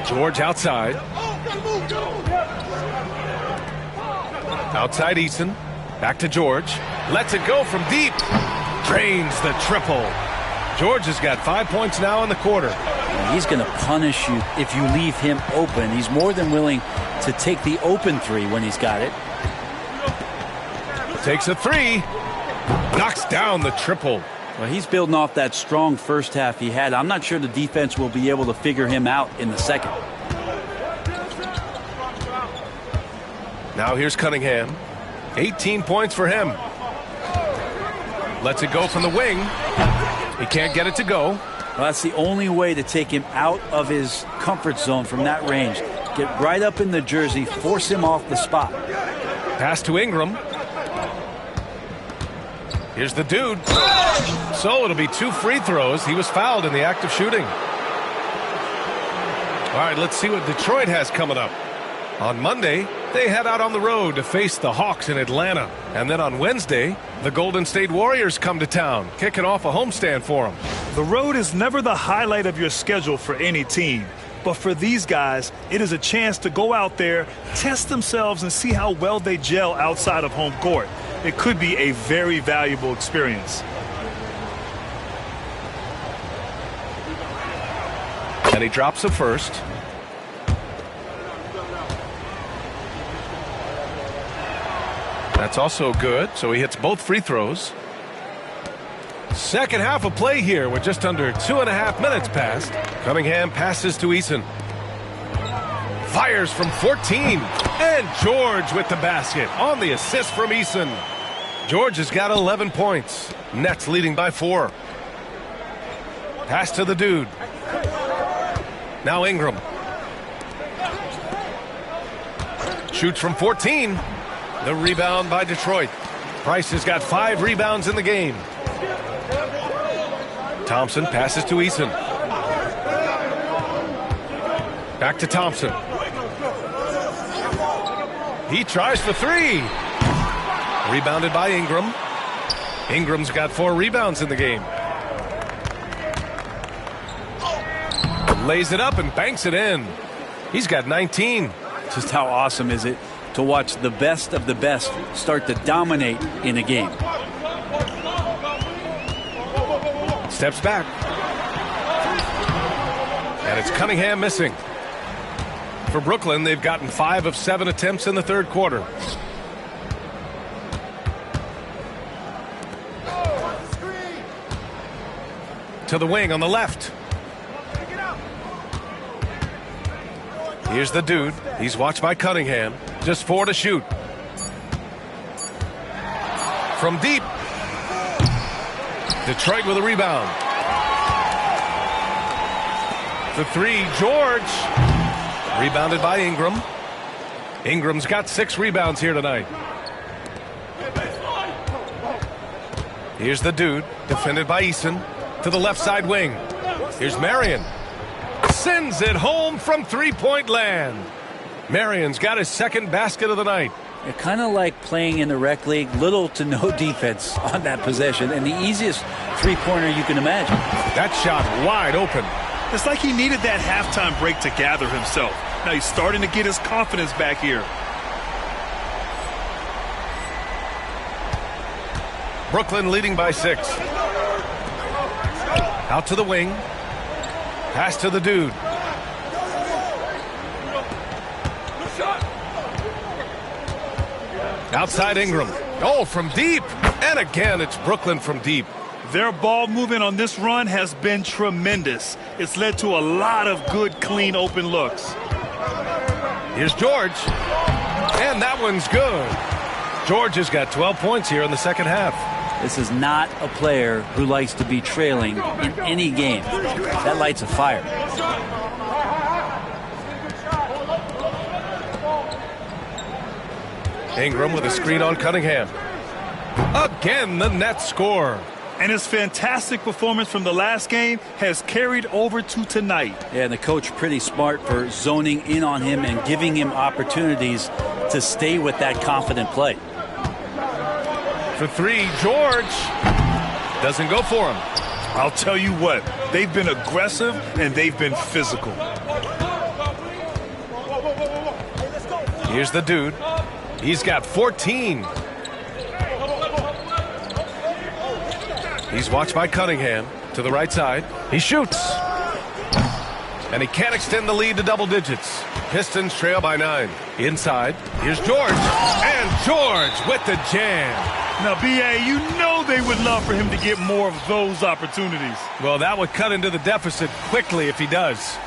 George outside. Outside Eason. Back to George. Lets it go from deep. Drains the triple. George has got 5 points now in the quarter. He's going to punish you if you leave him open. He's more than willing to take the open 3 when he's got it. Takes a 3. Knocks down the triple. Well, he's building off that strong first half he had. I'm not sure the defense will be able to figure him out in the second. Now here's Cunningham. 18 points for him. Lets it go from the wing. He can't get it to go. Well, that's the only way to take him out of his comfort zone from that range. Get right up in the jersey, force him off the spot. Pass to Ingram. Here's the dude. So it'll be 2 free throws. He was fouled in the act of shooting. All right, let's see what Detroit has coming up. On Monday, they head out on the road to face the Hawks in Atlanta. And then on Wednesday, the Golden State Warriors come to town, kicking off a homestand for them. The road is never the highlight of your schedule for any team. But for these guys, it is a chance to go out there, test themselves, and see how well they gel outside of home court. It could be a very valuable experience. And he drops the first. That's also good, so he hits both free throws. Second half of play here with just under 2.5 minutes passed. Cunningham passes to Eason. Fires from 14. And George with the basket on the assist from Eason. George has got 11 points. Nets leading by 4. Pass to the dude. Now Ingram. Shoots from 14. The rebound by Detroit. Price has got 5 rebounds in the game. Thompson passes to Eason. Back to Thompson. He tries the 3. Rebounded by Ingram. Ingram's got 4 rebounds in the game. Lays it up and banks it in. He's got 19. Just how awesome is it to watch the best of the best start to dominate in a game. Steps back. And it's Cunningham missing. For Brooklyn, they've gotten 5 of 7 attempts in the third quarter. To the wing on the left. Here's the dude. He's watched by Cunningham. Just 4 to shoot. From deep. Detroit with a rebound. The 3, George. Rebounded by Ingram. Ingram's got 6 rebounds here tonight. Here's the dude. Defended by Eason. To the left side wing. Here's Marion. Sends it home from three-point land. Marion's got his second basket of the night. Kind of like playing in the rec league, little to no defense on that possession, and the easiest three-pointer you can imagine. That shot wide open. It's like he needed that halftime break to gather himself. Now he's starting to get his confidence back here. Brooklyn leading by 6. Out to the wing. Pass to the dude. Outside Ingram. Oh, from deep. And again, it's Brooklyn from deep. Their ball movement on this run has been tremendous. It's led to a lot of good, clean, open looks. Here's George. And that one's good. George has got 12 points here in the second half. This is not a player who likes to be trailing in any game. That lights a fire. Ingram with a screen on Cunningham. Again, the net score. And his fantastic performance from the last game has carried over to tonight. Yeah, and the coach pretty smart for zoning in on him and giving him opportunities to stay with that confident play. For 3, George. Doesn't go for him. I'll tell you what, they've been aggressive and they've been physical. Here's the dude. He's got 14. He's watched by Cunningham to the right side. He shoots. And he can't extend the lead to double digits. Pistons trail by 9. Inside. Here's George. And George with the jam. Now, B.A., you know they would love for him to get more of those opportunities. Well, that would cut into the deficit quickly if he does.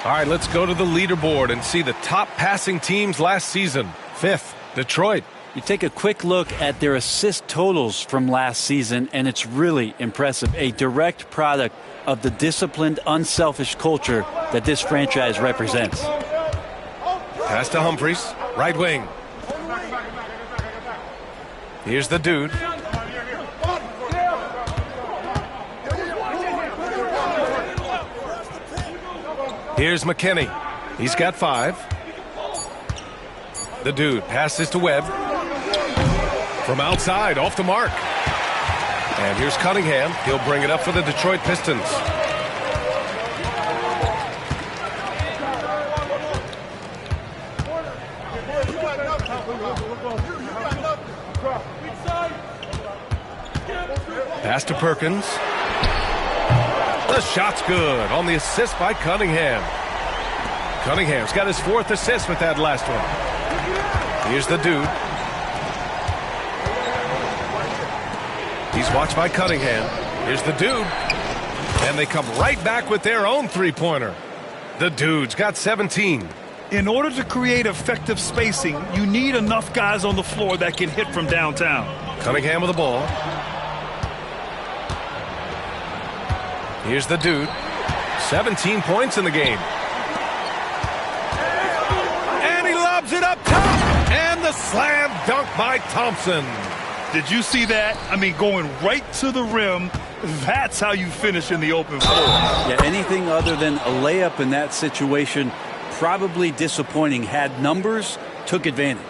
All right, let's go to the leaderboard and see the top passing teams last season. 5th, Detroit. You take a quick look at their assist totals from last season, and it's really impressive. A direct product of the disciplined, unselfish culture that this franchise represents. Pass to Humphries, right wing. Here's the dude. Here's McKinney. He's got 5. The dude passes to Webb. From outside, off the mark. And here's Cunningham. He'll bring it up for the Detroit Pistons. Pass to Perkins. The shot's good on the assist by Cunningham. Cunningham's got his 4th assist with that last one. Here's the dude. He's watched by Cunningham. Here's the dude. And they come right back with their own three-pointer. The dude's got 17. In order to create effective spacing, you need enough guys on the floor that can hit from downtown. Cunningham with the ball. Here's the dude. 17 points in the game. And he lobs it up top. And the slam dunk by Thompson. Did you see that? I mean, going right to the rim. That's how you finish in the open floor. Yeah, anything other than a layup in that situation, probably disappointing. Had numbers, took advantage.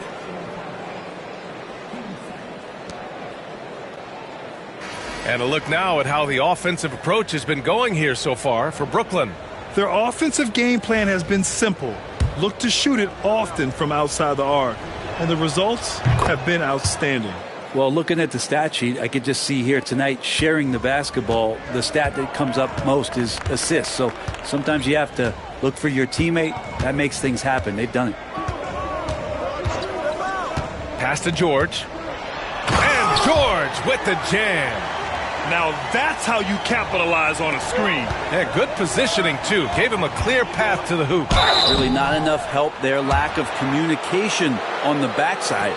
And a look now at how the offensive approach has been going here so far for Brooklyn. Their offensive game plan has been simple. look to shoot it often from outside the arc, and the results have been outstanding. Well, looking at the stat sheet, I could just see here tonight sharing the basketball. The stat that comes up most is assists. So sometimes you have to look for your teammate. That makes things happen. They've done it. Pass to George. And George with the jam. Now that's how you capitalize on a screen. Yeah, good positioning, too. Gave him a clear path to the hoop. Really not enough help there. Lack of communication on the backside.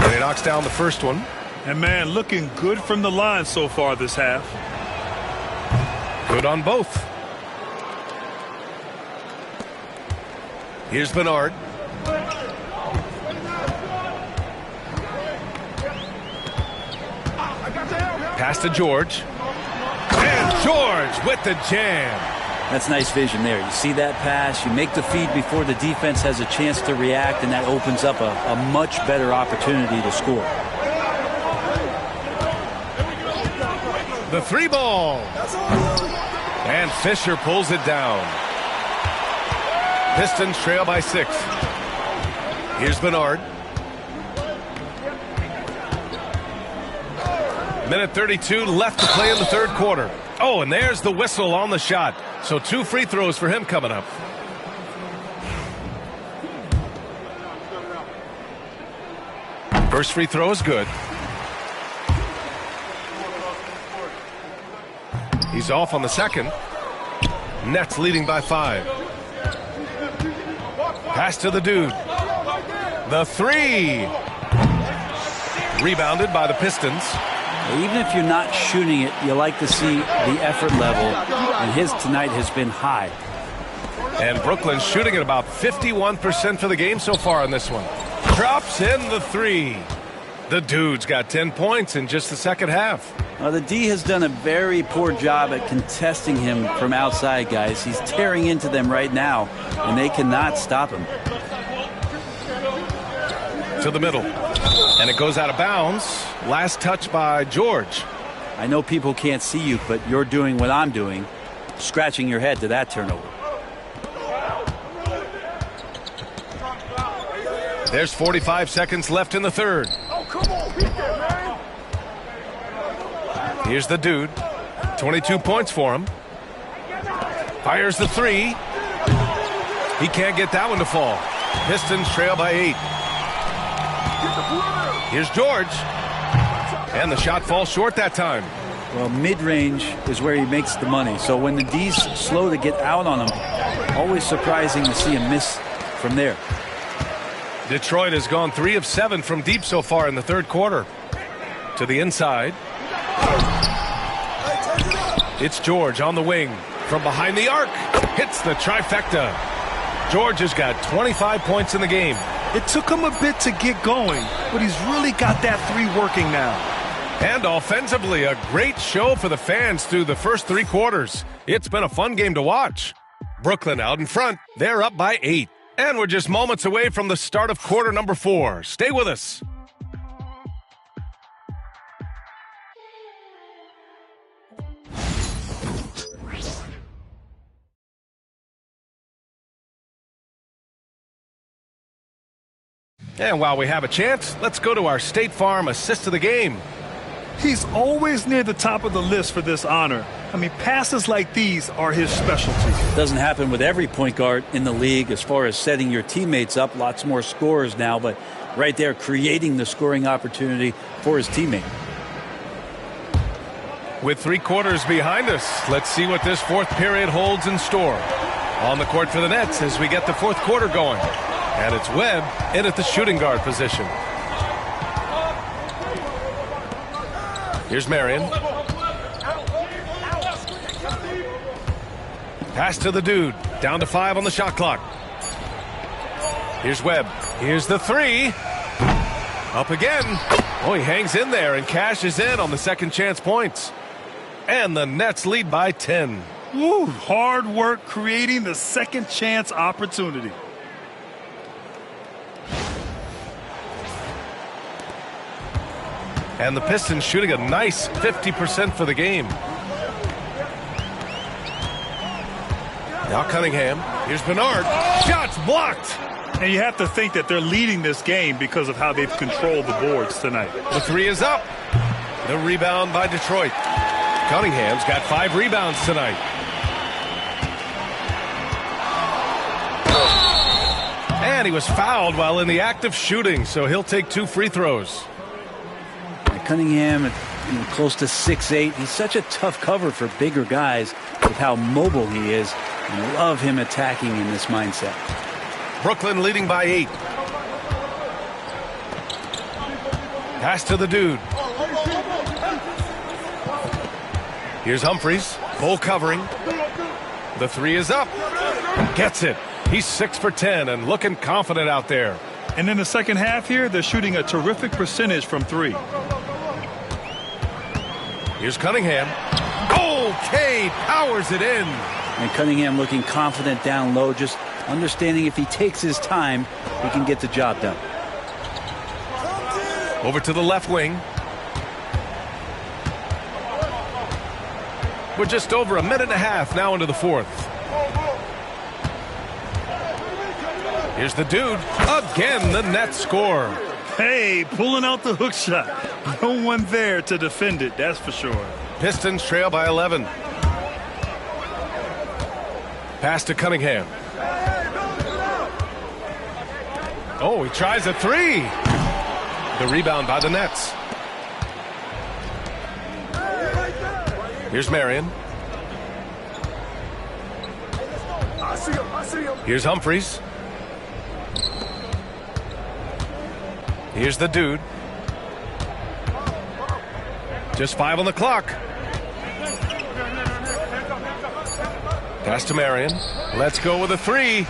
And he knocks down the first one. And, man, looking good from the line so far this half. Good on both. Here's Bernard. Pass to George. And George with the jam. That's nice vision there. You see that pass, you make the feed before the defense has a chance to react, and that opens up a much better opportunity to score. The three ball. And Fisher pulls it down. Pistons trail by 6. Here's Bernard. Minute 32 left to play in the third quarter. Oh, and there's the whistle on the shot. So 2 free throws for him coming up. First free throw is good. He's off on the second. Nets leading by 5. Pass to the dude. The three. Rebounded by the Pistons. Even if you're not shooting it, you like to see the effort level, and his tonight has been high. And Brooklyn's shooting at about 51% for the game so far in this one. Drops in the three. The dude's got 10 points in just the second half. The D has done a very poor job at contesting him from outside, guys. He's tearing into them right now, and they cannot stop him. To the middle. And it goes out of bounds. Last touch by George. I know people can't see you, but you're doing what I'm doing, scratching your head to that turnover. There's 45 seconds left in the third. Oh, come on, beat that, man. Here's the dude. 22 points for him. Fires the three. He can't get that one to fall. Pistons trail by 8. Here's George. And the shot falls short that time. Well, mid-range is where he makes the money. So when the D's slow to get out on him, always surprising to see him miss from there. Detroit has gone 3 of 7 from deep so far in the third quarter. To the inside. It's George on the wing. From behind the arc. Hits the trifecta. George has got 25 points in the game. It took him a bit to get going, but he's really got that three working now. And offensively, a great show for the fans through the first 3 quarters. It's been a fun game to watch. Brooklyn out in front. They're up by 8. And we're just moments away from the start of quarter number 4. Stay with us. And while we have a chance, let's go to our State Farm assist of the game. He's always near the top of the list for this honor. I mean, passes like these are his specialty. Doesn't happen with every point guard in the league as far as setting your teammates up. Lots more scorers now, but right there creating the scoring opportunity for his teammate. With 3 quarters behind us, let's see what this fourth period holds in store. On the court for the Nets as we get the fourth quarter going. And it's Webb in at the shooting guard position. Here's Marion. Pass to the dude. Down to 5 on the shot clock. Here's Webb. Here's the three. Up again. Oh, he hangs in there and cashes in on the second chance points. And the Nets lead by 10. Woo, hard work creating the second chance opportunity. And the Pistons shooting a nice 50% for the game. Now Cunningham. Here's Bernard. Shots blocked. And you have to think that they're leading this game because of how they've controlled the boards tonight. The three is up. The rebound by Detroit. Cunningham's got 5 rebounds tonight. And he was fouled while in the act of shooting, so he'll take 2 free throws. Cunningham, close to 6'8". He's such a tough cover for bigger guys with how mobile he is. I love him attacking in this mindset. Brooklyn leading by 8. Pass to the dude. Here's Humphries. Bull covering. The three is up. Gets it. He's 6 for 10 and looking confident out there. And in the second half here, they're shooting a terrific percentage from 3. Here's Cunningham. Okay, powers it in. And Cunningham looking confident down low, just understanding if he takes his time, he can get the job done. Over to the left wing. We're just over a minute and a half now into the fourth. Here's the dude. Again, the net score. Hey, pulling out the hook shot. No one there to defend it, that's for sure. Pistons trail by 11. Pass to Cunningham. Oh, he tries a 3. The rebound by the Nets. Here's Marion. Here's Humphries. Here's the dude. Just 5 on the clock. Pass to Marion. Let's go with a 3.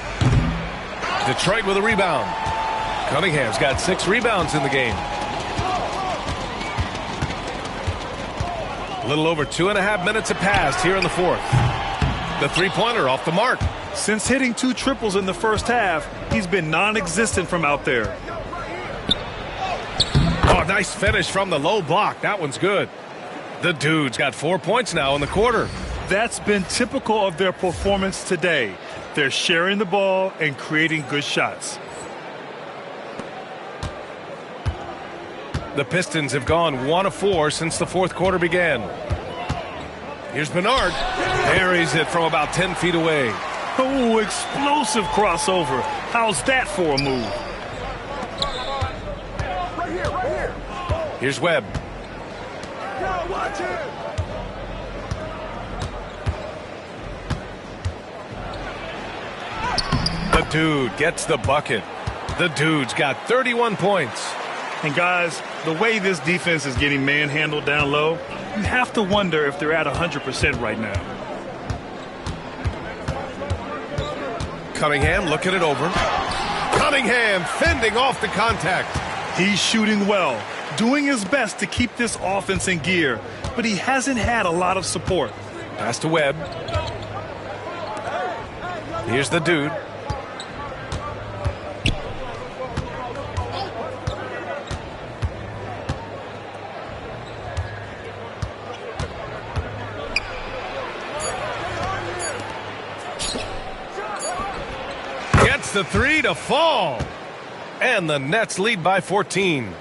Detroit with a rebound. Cunningham's got 6 rebounds in the game. A little over 2.5 minutes have passed here in the fourth. The three-pointer off the mark. Since hitting 2 triples in the first half, he's been non-existent from out there. Oh, nice finish from the low block. That one's good. The dude's got 4 points now in the quarter. That's been typical of their performance today. They're sharing the ball and creating good shots. The Pistons have gone 1 of 4 since the fourth quarter began. Here's Bernard. Buries it from about 10 feet away. Oh, explosive crossover. How's that for a move? Here's Webb. The dude gets the bucket. The dude's got 31 points. And guys, the way this defense is getting manhandled down low, you have to wonder if they're at 100% right now. Cunningham looking it over. Cunningham fending off the contact. He's shooting well, doing his best to keep this offense in gear, but he hasn't had a lot of support. Pass to Webb. Here's the dude. Gets the 3 to fall. And the Nets lead by 14.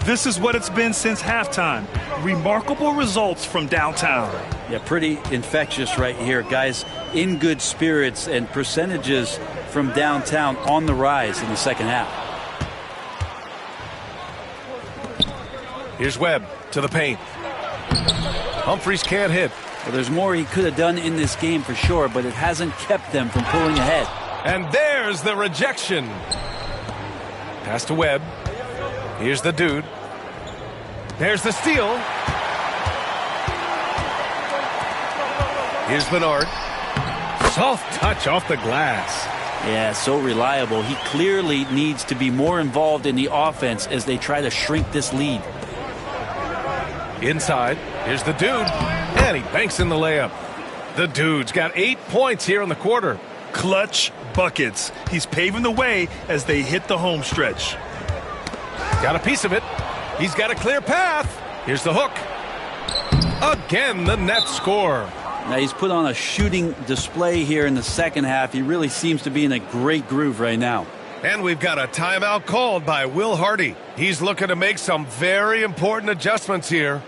This is what it's been since halftime. Remarkable results from downtown. Yeah, pretty infectious right here. Guys in good spirits and percentages from downtown on the rise in the second half. Here's Webb to the paint. Humphries can't hit. Well, there's more he could have done in this game for sure, but it hasn't kept them from pulling ahead. And there's the rejection. Pass to Webb. Here's the dude. There's the steal. Here's Bernard. Soft touch off the glass. Yeah, so reliable. He clearly needs to be more involved in the offense as they try to shrink this lead. Inside. Here's the dude. And he banks in the layup. The dude's got 8 points here in the quarter. Clutch buckets. He's paving the way as they hit the home stretch. Got a piece of it. He's got a clear path. Here's the hook. Again, the Nets score. Now he's put on a shooting display here in the second half. He really seems to be in a great groove right now. And we've got a timeout called by Will Hardy. He's looking to make some very important adjustments here.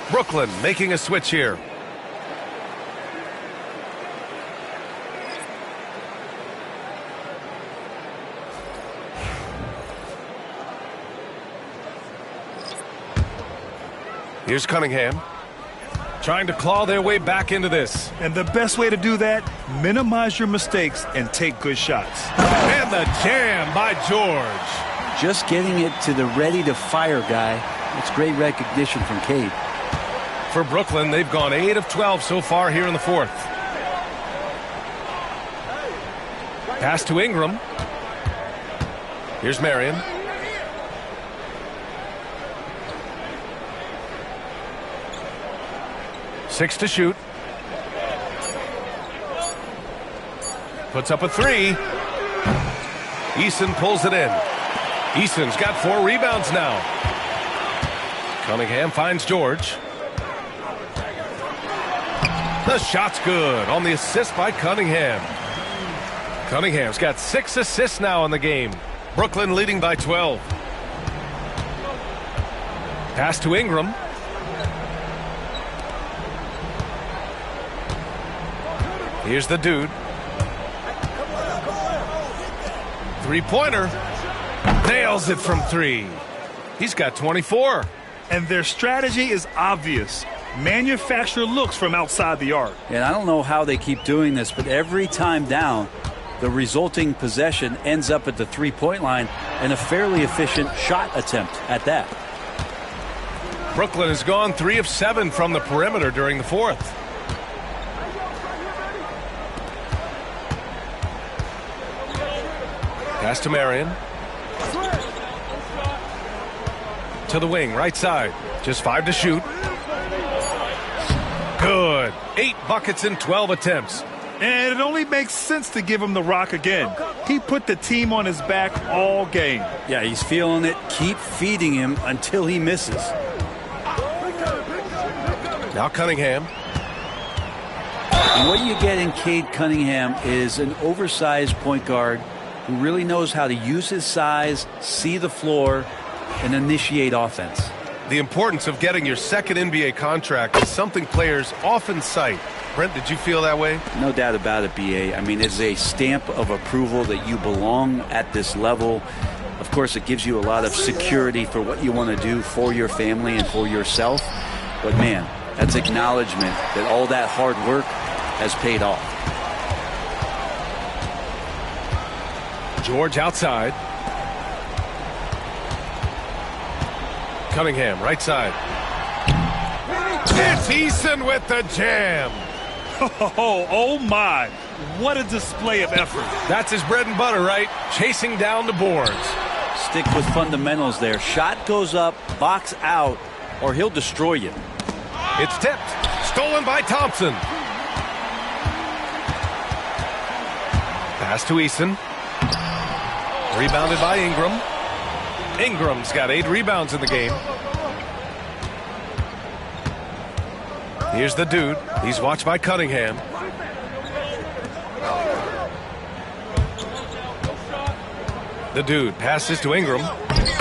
Brooklyn making a switch here. Here's Cunningham. Trying to claw their way back into this. And the best way to do that, minimize your mistakes and take good shots. And the jam by George. Just getting it to the ready-to-fire guy. It's great recognition from Cade. For Brooklyn, they've gone 8 of 12 so far here in the fourth. Pass to Ingram. Here's Marion. Six to shoot. Puts up a three. Eason pulls it in. Eason's got 4 rebounds now. Cunningham finds George. The shot's good on the assist by Cunningham. Cunningham's got 6 assists now in the game. Brooklyn leading by 12. Pass to Ingram. Here's the dude. Three-pointer. Nails it from 3. He's got 24. And their strategy is obvious. Manufacture looks from outside the arc. And I don't know how they keep doing this, but every time down, the resulting possession ends up at the three-point line and a fairly efficient shot attempt at that. Brooklyn has gone 3 of 7 from the perimeter during the fourth. Pass to Marion. To the wing, right side. Just 5 to shoot. Good. 8 buckets in 12 attempts. And it only makes sense to give him the rock again. He put the team on his back all game. Yeah, he's feeling it. Keep feeding him until he misses. Now Cunningham. And what you get in Cade Cunningham is an oversized point guard who really knows how to use his size, see the floor, and initiate offense. The importance of getting your second NBA contract is something players often cite. Brent, did you feel that way? No doubt about it, BA. I mean, it's a stamp of approval that you belong at this level. Of course, it gives you a lot of security for what you want to do for your family and for yourself. But, man, that's acknowledgement that all that hard work has paid off. George outside. Cunningham, right side. It's Eason with the jam. Oh my. What a display of effort. That's his bread and butter, right? Chasing down the boards. Stick with fundamentals there. Shot goes up, box out, or he'll destroy you. It's tipped. Stolen by Thompson. Pass to Eason. Rebounded by Ingram. Ingram's got 8 rebounds in the game. Here's the dude. He's watched by Cunningham. The dude passes to Ingram.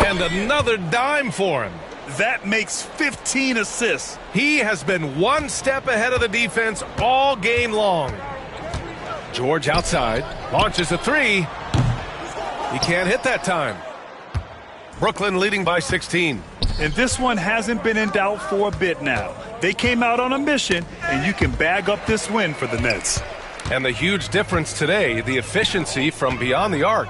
And another dime for him. That makes 15 assists. He has been one step ahead of the defense all game long. George outside. Launches a 3. He can't hit that time. Brooklyn leading by 16. And this one hasn't been in doubt for a bit now. They came out on a mission, and you can bag up this win for the Nets. And the huge difference today, the efficiency from beyond the arc.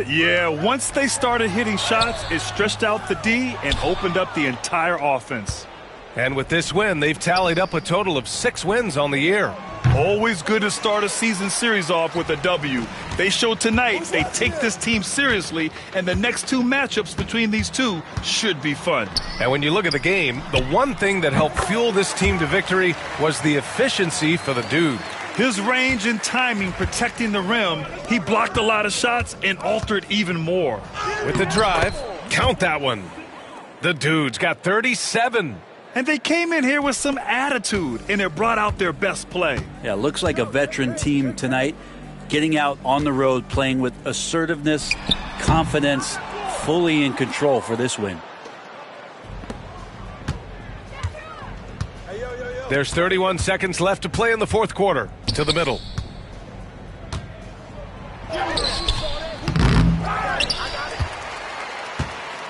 Yeah, once they started hitting shots, it stretched out the D and opened up the entire offense. And with this win, they've tallied up a total of 6 wins on the year. Always good to start a season series off with a W. They showed tonight they take this team seriously, and the next 2 matchups between these two should be fun. And when you look at the game, the one thing that helped fuel this team to victory was the efficiency for the dude. His range and timing protecting the rim, he blocked a lot of shots and altered even more. With the drive, count that one. The dude's got 37. And they came in here with some attitude, and it brought out their best play. Yeah, looks like a veteran team tonight, getting out on the road, playing with assertiveness, confidence, fully in control for this win. There's 31 seconds left to play in the fourth quarter. To the middle.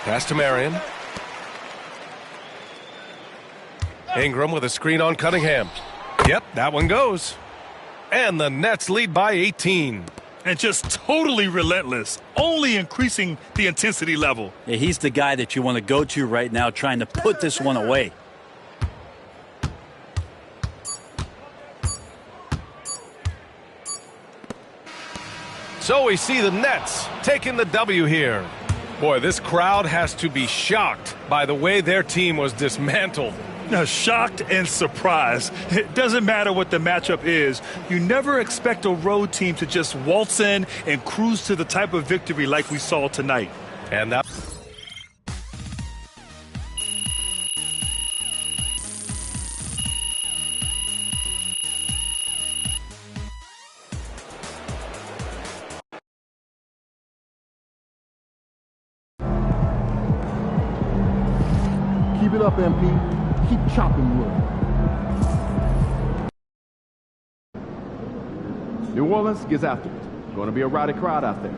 Pass to Marion. Ingram with a screen on Cunningham. Yep, that one goes. And the Nets lead by 18. And just totally relentless, only increasing the intensity level. Yeah, he's the guy that you want to go to right now, trying to put this one away. So we see the Nets taking the W here. Boy, this crowd has to be shocked by the way their team was dismantled. Now, shocked and surprised. It doesn't matter what the matchup is. You never expect a road team to just waltz in and cruise to the type of victory like we saw tonight. And that... Keep it up, MP. Keep chopping wood. New Orleans gets after it. Going to be a rowdy crowd out there.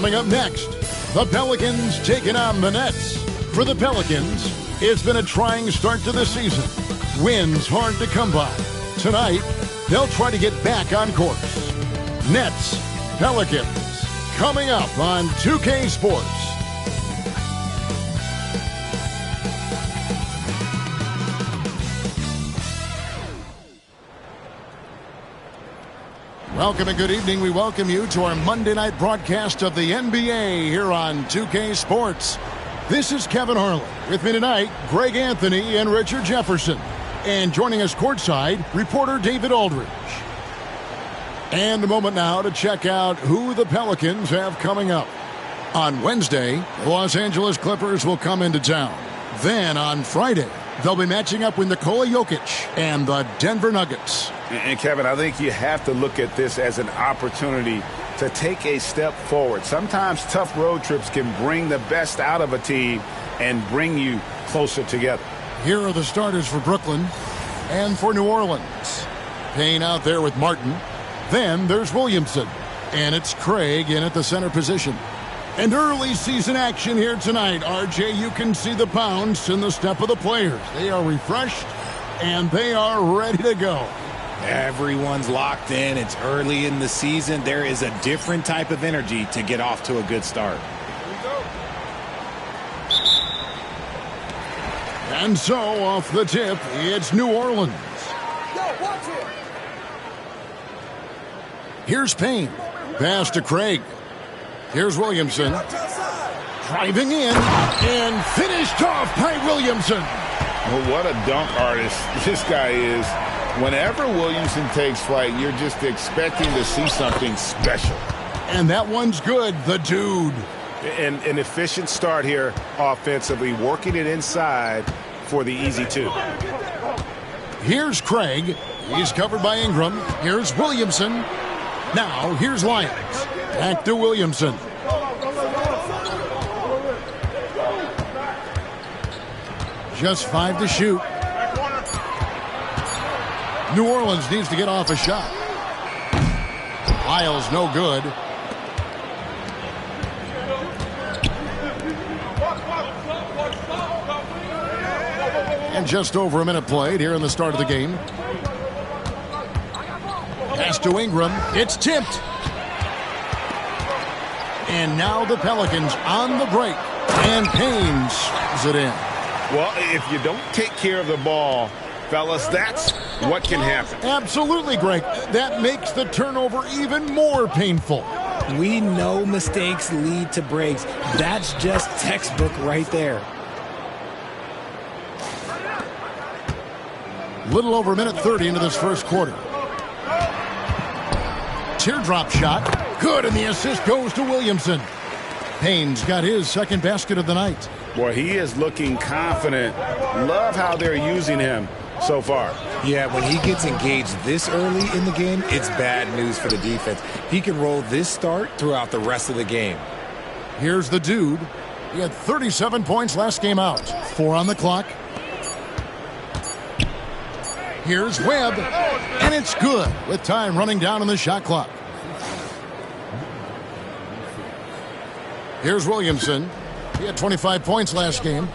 Coming up next, the Pelicans taking on the Nets. For the Pelicans, it's been a trying start to the season. Wins hard to come by. Tonight, they'll try to get back on course. Nets, Pelicans, coming up on 2K Sports. Welcome and good evening. We welcome you to our Monday night broadcast of the NBA here on 2K Sports. This is Kevin Harlan. With me tonight, Greg Anthony and Richard Jefferson. And joining us courtside, reporter David Aldridge. And a moment now to check out who the Pelicans have coming up. On Wednesday, the Los Angeles Clippers will come into town. Then on Friday, they'll be matching up with Nikola Jokic and the Denver Nuggets. And Kevin, I think you have to look at this as an opportunity to take a step forward. Sometimes tough road trips can bring the best out of a team and bring you closer together. Here are the starters for Brooklyn and for New Orleans. Payne out there with Martin. Then there's Williamson. And it's Craig in at the center position. And early season action here tonight. RJ, you can see the pounds in the step of the players. They are refreshed and they are ready to go. Everyone's locked in. It's early in the season. There is a different type of energy to get off to a good start. And so, off the tip, it's New Orleans. Here's Payne. Pass to Craig. Here's Williamson. Driving in and finished off by Williamson. Well, what a dunk artist this guy is. Whenever Williamson takes flight, you're just expecting to see something special. And that one's good, the dude. An efficient start here offensively, working it inside for the easy two. Here's Craig. He's covered by Ingram. Here's Williamson. Now, here's Lyons. Back to Williamson. Just 5 to shoot. New Orleans needs to get off a shot. Lyles no good. And just over a minute played here in the start of the game. Pass to Ingram. It's tipped. And now the Pelicans on the break. And Payne is it in. Well, if you don't take care of the ball, fellas, that's what can happen. Absolutely, Greg. That makes the turnover even more painful. We know mistakes lead to breaks. That's just textbook right there. Little over a minute 30 into this first quarter. Teardrop shot. Good, and the assist goes to Williamson. Payne's got his second basket of the night. Boy, he is looking confident. Love how they're using him so far. Yeah, when he gets engaged this early in the game, it's bad news for the defense. He can roll this start throughout the rest of the game. Here's the dude. He had 37 points last game out. 4 on the clock. Here's Webb, and it's good with time running down on the shot clock. Here's Williamson. He had 25 points last game.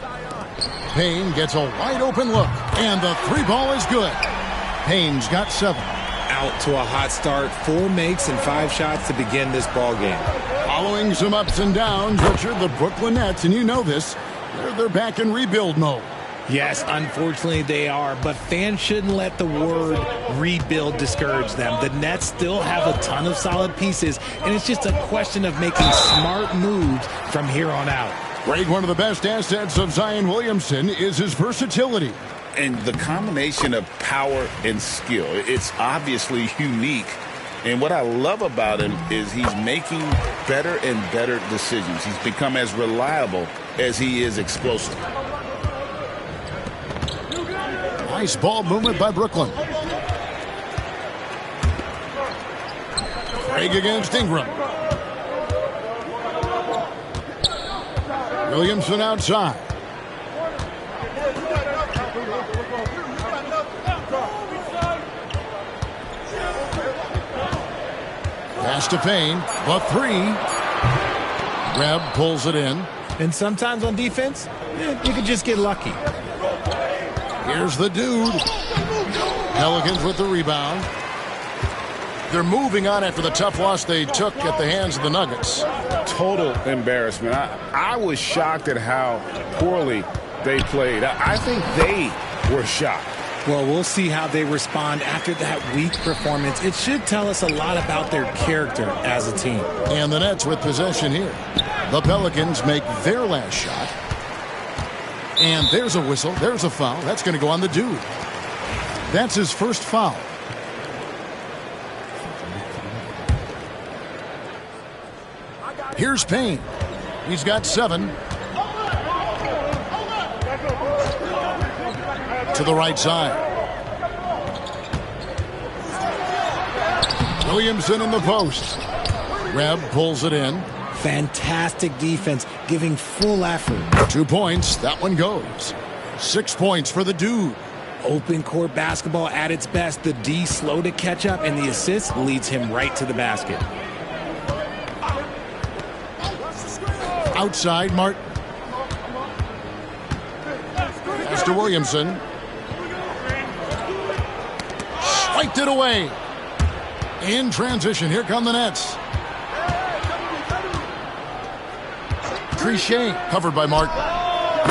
Payne gets a wide open look, and the 3 ball is good. Payne's got 7. Out to a hot start, 4 makes and 5 shots to begin this ball game. Following some ups and downs, Richard, the Brooklyn Nets, and you know this, they're back in rebuild mode. Yes, unfortunately they are, but fans shouldn't let the word rebuild discourage them. The Nets still have a ton of solid pieces, and it's just a question of making smart moves from here on out. Greg, one of the best assets of Zion Williamson is his versatility. And the combination of power and skill, it's obviously unique. And what I love about him is he's making better and better decisions. He's become as reliable as he is explosive. Nice ball movement by Brooklyn. Craig against Ingram. Williamson outside. Pass to Payne. The 3. Webb pulls it in. And sometimes on defense, you could just get lucky. Here's the dude. Pelicans with the rebound. They're moving on after the tough loss they took at the hands of the Nuggets. Total embarrassment. I was shocked at how poorly they played. I think they were shocked. Well, we'll see how they respond after that weak performance. It should tell us a lot about their character as a team. And the Nets with possession here. The Pelicans make their last shot. And there's a whistle. There's a foul. That's going to go on the dude. That's his first foul. Here's Payne. He's got 7. To the right side. Williamson in the post. Webb pulls it in. Fantastic defense, giving full effort. 2 points. That one goes. 6 points for the dude. Open court basketball at its best. The D slow to catch up, and the assist leads him right to the basket. Outside, Martin. Pass to Williamson. Swiped it away. In transition, here come the Nets. Trichet covered by Martin.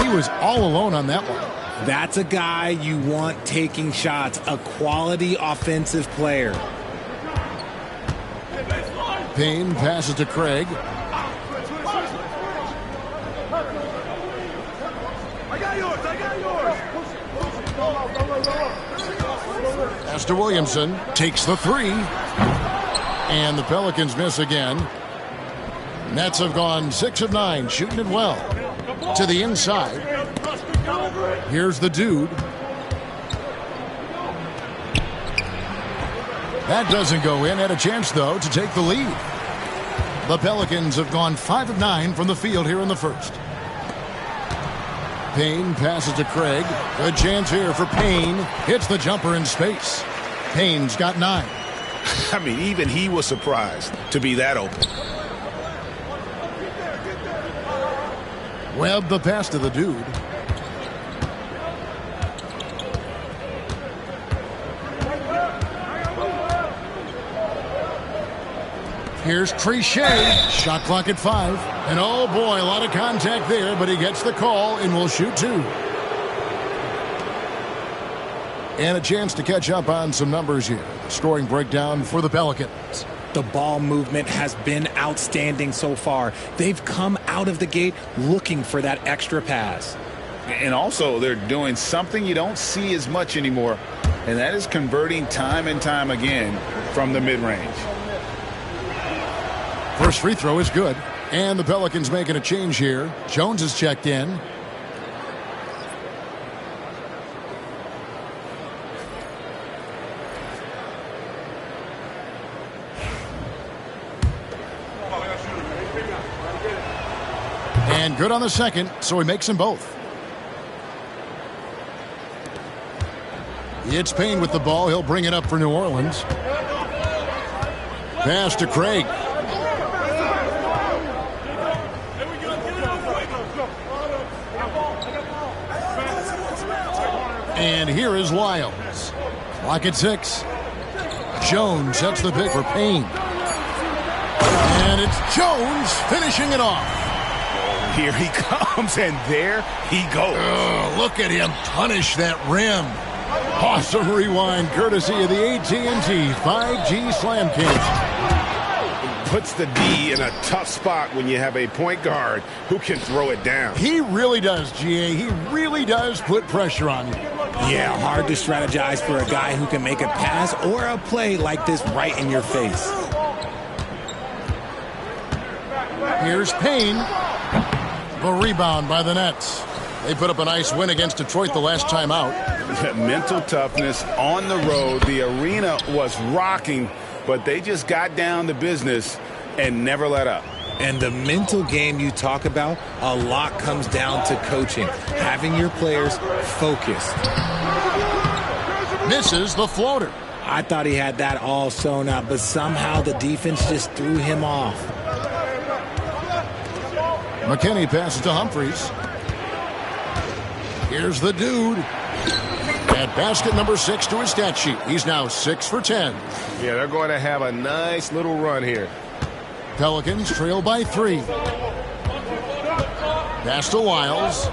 He was all alone on that one. That's a guy you want taking shots, a quality offensive player. Payne passes to Craig. Pass to Williamson. Takes the 3. And the Pelicans miss again. Nets have gone 6 of 9, shooting it well. To the inside. Here's the dude. That doesn't go in. Had a chance, though, to take the lead. The Pelicans have gone 5 of 9 from the field here in the first. Payne passes to Craig. Good chance here for Payne. Hits the jumper in space. Payne's got 9. I mean, even he was surprised to be that open. Webb the pass to the dude. Here's Trichet. Shot clock at 5. And oh boy, a lot of contact there, but he gets the call and will shoot 2. And a chance to catch up on some numbers here. Scoring breakdown for the Pelicans. The ball movement has been outstanding so far. They've come out of the gate looking for that extra pass. And also, they're doing something you don't see as much anymore, and that is converting time and time again from the mid-range. First free throw is good. And the Pelicans making a change here. Jones is checked in. And good on the second, so he makes them both. It's Payne with the ball. He'll bring it up for New Orleans. Pass to Craig. And here is Lyles. Clock at 6. Jones sets the pick for Payne. And it's Jones finishing it off. Here he comes, and there he goes. Look at him punish that rim. Awesome rewind courtesy of the AT&T 5G Slam King. Puts the D in a tough spot when you have a point guard who can throw it down. He really does, GA. He really does put pressure on you. Yeah, hard to strategize for a guy who can make a pass or a play like this right in your face. Here's Payne. The rebound by the Nets. They put up a nice win against Detroit the last time out. Mental toughness on the road. The arena was rocking, but they just got down to business and never let up. And the mental game you talk about, a lot comes down to coaching, having your players focused. Misses the floater. I thought he had that all sewn up, but somehow the defense just threw him off. McKinney passes to Humphries. Here's the dude. At basket number 6 to his stat sheet. He's now 6 for 10. Yeah, they're going to have a nice little run here. Pelicans trail by 3. Pass to Lyles.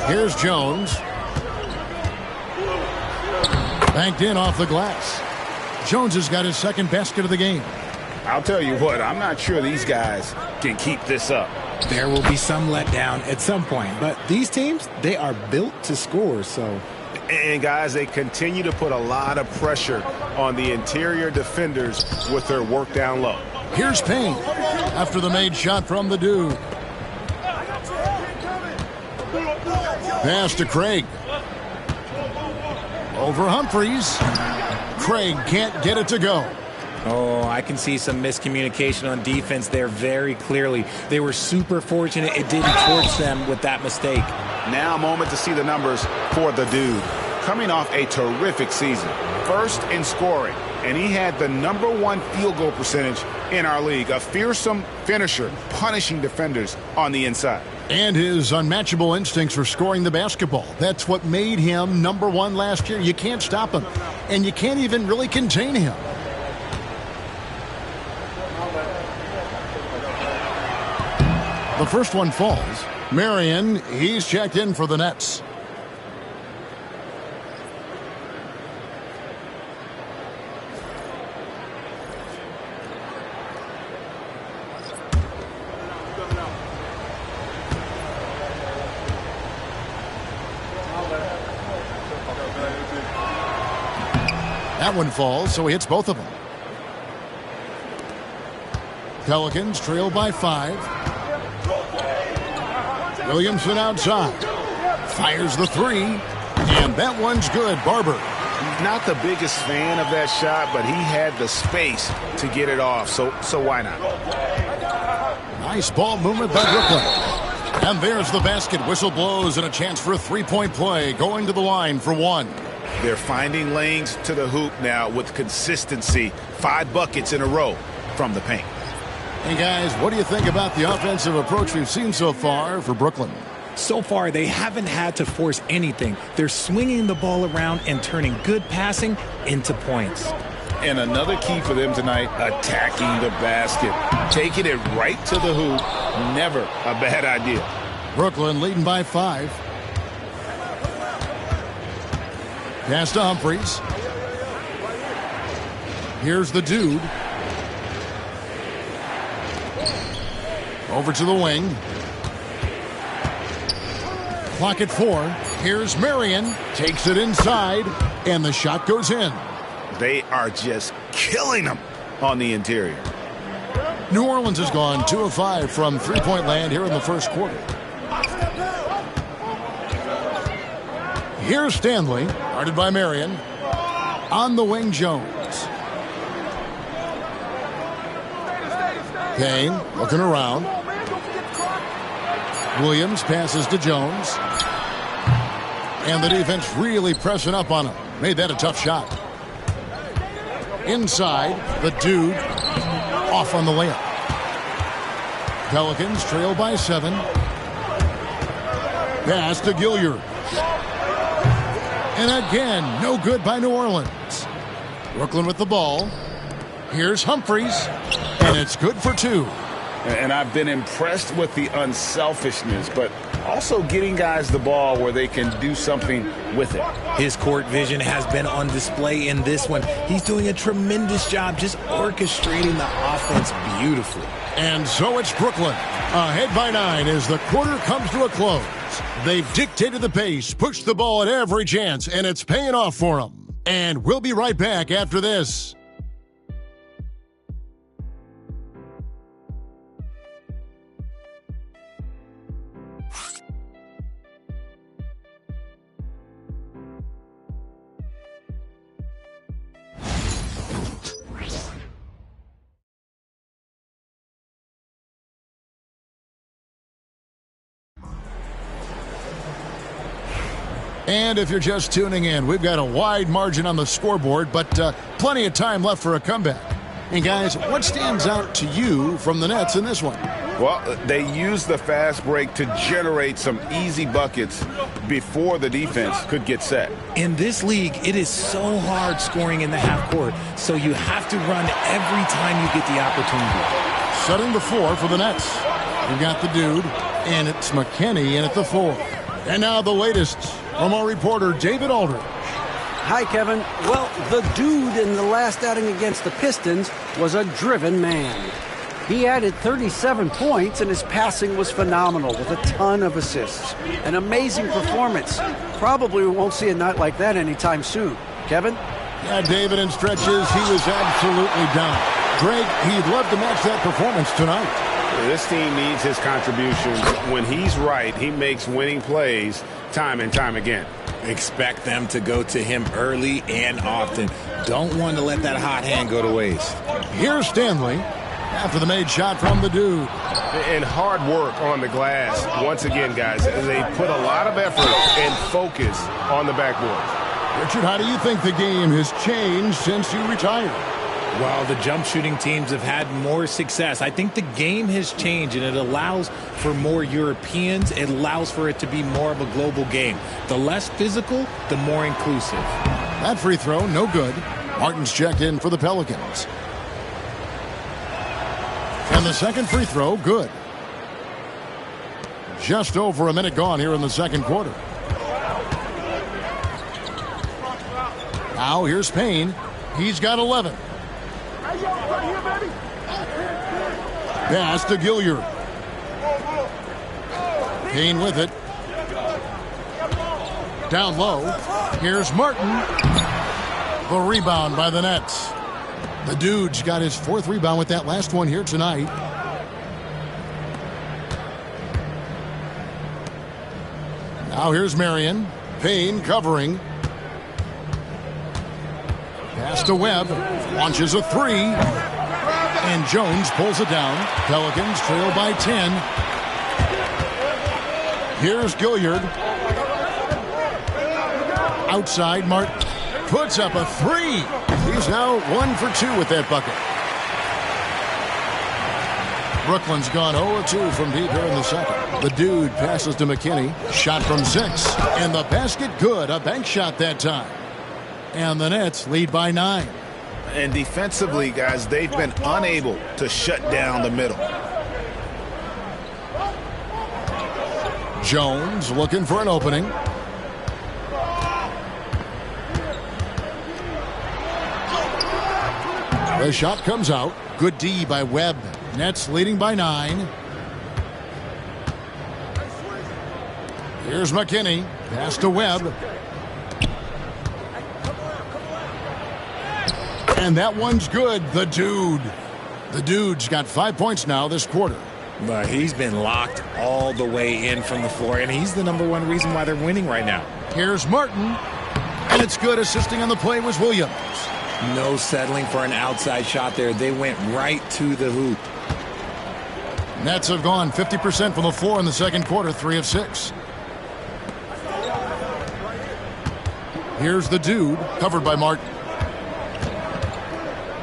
Here's Jones. Banked in off the glass. Jones has got his second basket of the game. I'll tell you what, I'm not sure these guys can keep this up. There will be some letdown at some point, but these teams, they are built to score, so. And guys, they continue to put a lot of pressure on the interior defenders with their work down low. Here's Payne after the made shot from the dude. Pass to Craig. Over Humphries. Craig can't get it to go. Oh, I can see some miscommunication on defense there very clearly. They were super fortunate it didn't torch them with that mistake. Now a moment to see the numbers for the dude. Coming off a terrific season. First in scoring. And he had the #1 field goal percentage in our league. A fearsome finisher, punishing defenders on the inside. And his unmatchable instincts for scoring the basketball. That's what made him #1 last year. You can't stop him. And you can't even really contain him. The first one falls. Marion, he's checked in for the Nets. That one falls, so he hits both of them. Pelicans trail by 5. Williamson outside. Fires the 3. And that one's good. Barber. Not the biggest fan of that shot, but he had the space to get it off, so why not? Nice ball movement by Brooklyn. And there's the basket. Whistle blows and a chance for a three-point play. Going to the line for 1. They're finding lanes to the hoop now with consistency. 5 buckets in a row from the paint. Hey, guys, what do you think about the offensive approach we've seen so far for Brooklyn? So far, they haven't had to force anything. They're swinging the ball around and turning good passing into points. And another key for them tonight, attacking the basket. Taking it right to the hoop, never a bad idea. Brooklyn leading by 5. Pass to Humphries. Here's the dude. Over to the wing. Clock at 4. Here's Marion. Takes it inside. And the shot goes in. They are just killing them on the interior. New Orleans has gone 2 of 5 from three-point land here in the first quarter. Here's Stanley, guarded by Marion. On the wing, Jones. Payne looking around. Williams passes to Jones. And the defense really pressing up on him. Made that a tough shot. Inside, the dude off on the layup. Pelicans trail by 7. Pass to Gilliard. And again, no good by New Orleans. Brooklyn with the ball. Here's Humphries. And it's good for 2. And I've been impressed with the unselfishness, but also getting guys the ball where they can do something with it. His court vision has been on display in this one. He's doing a tremendous job just orchestrating the offense beautifully. And so it's Brooklyn, ahead by 9 as the quarter comes to a close. They've dictated the pace, pushed the ball at every chance, and it's paying off for them. And we'll be right back after this. And if you're just tuning in, we've got a wide margin on the scoreboard, but plenty of time left for a comeback. And guys, what stands out to you from the Nets in this one? Well, they use the fast break to generate some easy buckets before the defense could get set. In this league, it is so hard scoring in the half court, so you have to run every time you get the opportunity. Setting the floor for the Nets. We've got the dude, and it's McKinney in at the 4. And now the latest from our reporter, David Aldridge. Hi, Kevin. Well, the dude in the last outing against the Pistons was a driven man. He added 37 points, and his passing was phenomenal with a ton of assists. An amazing performance. Probably we won't see a night like that anytime soon. Kevin? Yeah, David, in stretches, he was absolutely down. Greg, he'd love to match that performance tonight. This team needs his contributions. When he's right, he makes winning plays time and time again. Expect them to go to him early and often. Don't want to let that hot hand go to waste. Here's Stanley after the made shot from the dude. And hard work on the glass. Once again, guys, they put a lot of effort and focus on the backboard. Richard, how do you think the game has changed since you retired? Well, the jump shooting teams have had more success. I think the game has changed, and it allows for more Europeans. It allows for it to be more of a global game. The less physical, the more inclusive. That free throw, no good. Martin's checked in for the Pelicans. And the second free throw, good. Just over a minute gone here in the second quarter. Now here's Payne. He's got 11. Pass to Gilliard. Payne with it. Down low. Here's Martin. The rebound by the Nets. The dude's got his 4th rebound with that last one here tonight. Now here's Marion. Payne covering. Pass to Webb. Launches a 3. And Jones pulls it down. Pelicans trail by 10. Here's Gilliard. Outside, Martin puts up a 3. He's now 1 for 2 with that bucket. Brooklyn's gone 0-2 from deep here in the second. The dude passes to McKinney. Shot from 6. And the basket good. A bank shot that time. And the Nets lead by 9. And defensively, guys, they've been unable to shut down the middle. Jones looking for an opening. The shot comes out. Good D by Webb. Nets leading by 9. Here's McKinney. Pass to Webb. And that one's good. The dude. The dude's got 5 points now this quarter. But he's been locked all the way in from the floor, and he's the #1 reason why they're winning right now. Here's Martin. And it's good. Assisting on the play was Williams. No settling for an outside shot there. They went right to the hoop. Nets have gone 50% from the floor in the second quarter, 3 of 6. Here's the dude, covered by Martin.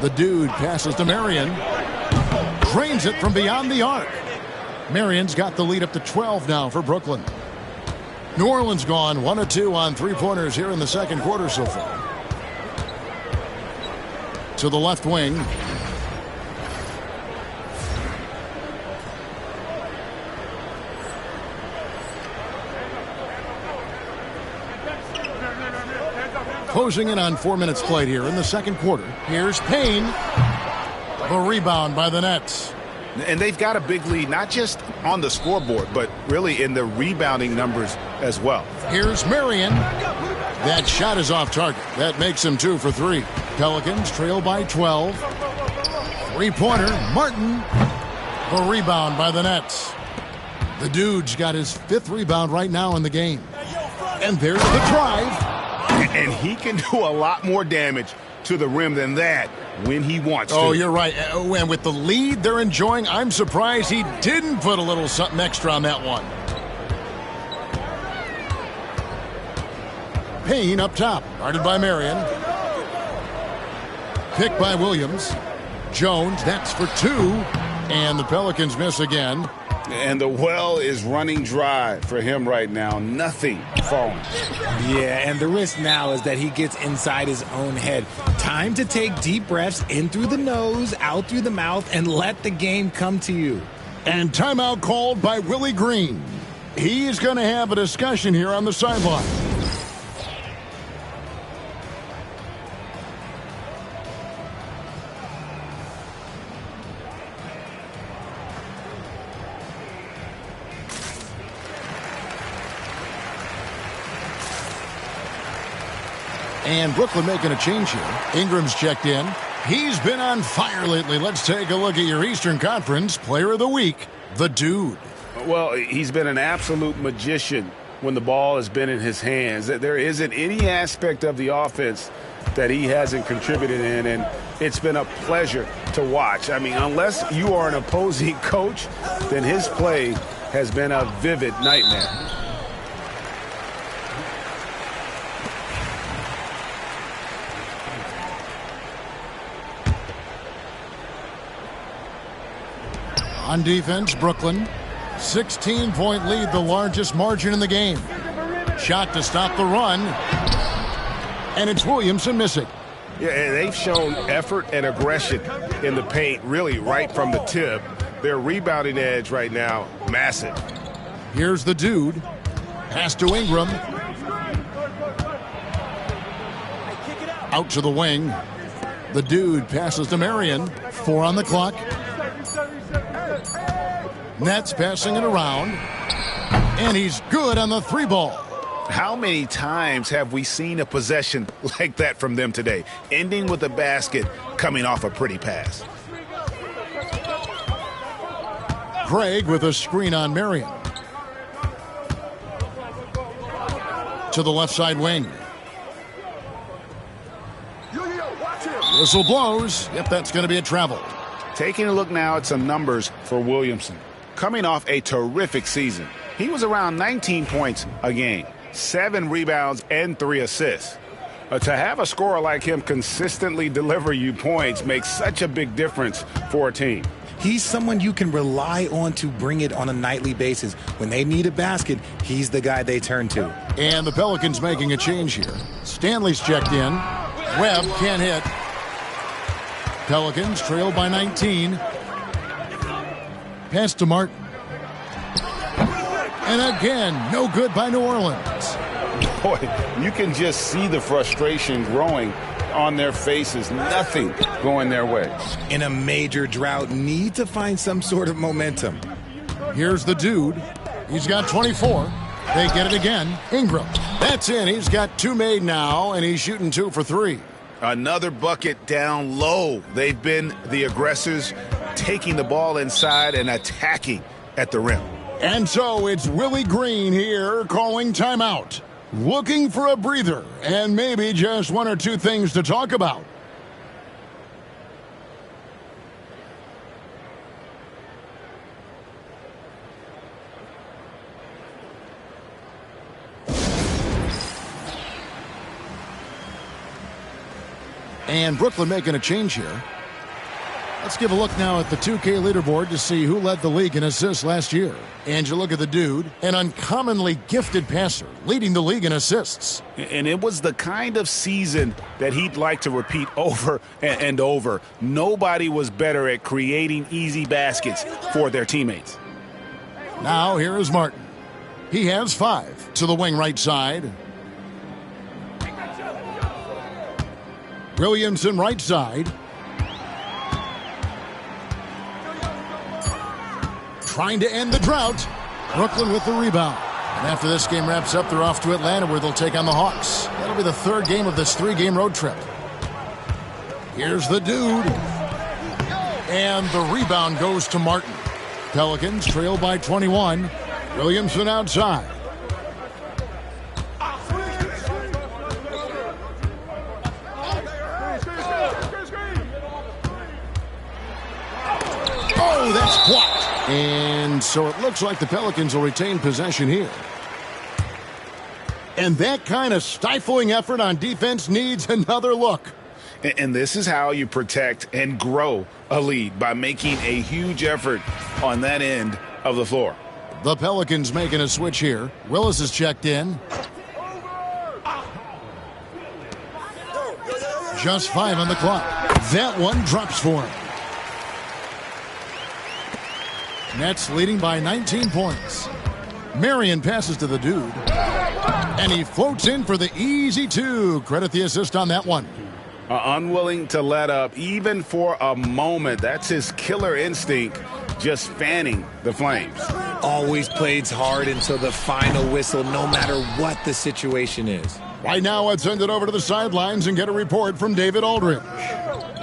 The dude passes to Marion. Drains it from beyond the arc. Marion's got the lead up to 12 now for Brooklyn. New Orleans gone 1 of 2 on 3-pointers here in the second quarter so far. To the left wing. Closing in on 4 minutes played here in the second quarter. Here's Payne. The rebound by the Nets. And they've got a big lead, not just on the scoreboard, but really in the rebounding numbers as well. Here's Marion. That shot is off target. That makes him 2 for 3. Pelicans trail by 12. 3-pointer, Martin. The rebound by the Nets. The dude's got his 5th rebound right now in the game. And there's the drive. And he can do a lot more damage to the rim than that when he wants to. Oh, you're right. And with the lead they're enjoying, I'm surprised he didn't put a little something extra on that one. Payne up top, guarded by Marion. Picked by Williams. Jones, that's for 2. And the Pelicans miss again. And the well is running dry for him right now. Nothing falling. Yeah, and the risk now is that he gets inside his own head. Time to take deep breaths in through the nose, out through the mouth, and let the game come to you. And timeout called by Willie Green. He's going to have a discussion here on the sideline. And Brooklyn making a change here. Ingram's checked in. He's been on fire lately. Let's take a look at your Eastern Conference Player of the Week, the Dude. Well, he's been an absolute magician when the ball has been in his hands. There isn't any aspect of the offense that he hasn't contributed in, and it's been a pleasure to watch. I mean, unless you are an opposing coach, then his play has been a vivid nightmare. On defense, Brooklyn. 16-point lead, the largest margin in the game. Shot to stop the run. And it's Williamson missing. Yeah, and they've shown effort and aggression in the paint, really right from the tip. Their rebounding edge right now, massive. Here's the Dude. Pass to Ingram. Out to the wing. The Dude passes to Marion. 4 on the clock. Nets passing it around. And he's good on the 3-ball. How many times have we seen a possession like that from them today, ending with a basket coming off a pretty pass? Craig with a screen on Marion. To the left side wing. Whistle blows. Yep, that's going to be a travel. Taking a look now at some numbers for Williamson. Coming off a terrific season. He was around 19 points a game, 7 rebounds, and 3 assists. To have a scorer like him consistently deliver you points makes such a big difference for a team. He's someone you can rely on to bring it on a nightly basis. When they need a basket, he's the guy they turn to. And the Pelicans making a change here. Stanley's checked in. Webb can't hit. Pelicans trail by 19. Pass to Martin. And again, no good by New Orleans. Boy, you can just see the frustration growing on their faces. Nothing going their way. In a major drought, need to find some sort of momentum. Here's the Dude. He's got 24. They get it again. Ingram. That's in. He's got 2 made now, and he's shooting 2 for 3. Another bucket down low. They've been the aggressors, taking the ball inside and attacking at the rim. And so it's Willie Green here calling timeout. Looking for a breather and maybe just 1 or 2 things to talk about. And Brooklyn making a change here. Let's give a look now at the 2K leaderboard to see who led the league in assists last year. And you look at the Dude, an uncommonly gifted passer, leading the league in assists. And it was the kind of season that he'd like to repeat over and over. Nobody was better at creating easy baskets for their teammates. Now here is Martin. He has 5 to the wing right side. Williamson right side. Trying to end the drought. Brooklyn with the rebound. And after this game wraps up, they're off to Atlanta where they'll take on the Hawks. That'll be the 3rd game of this 3-game road trip. Here's the Dude. And the rebound goes to Martin. Pelicans trail by 21. Williamson outside. Oh, that's blocked. And so it looks like the Pelicans will retain possession here. And that kind of stifling effort on defense needs another look. And this is how you protect and grow a lead, by making a huge effort on that end of the floor. The Pelicans making a switch here. Willis is checked in. Just 5 on the clock. That one drops for him. Nets leading by 19 points. Marion passes to the dude. And he floats in for the easy two. Credit the assist on that one. Unwilling to let up even for a moment. That's his killer instinct, just fanning the flames. Always plays hard until the final whistle, no matter what the situation is. Right now, let's send it over to the sidelines and get a report from David Aldridge.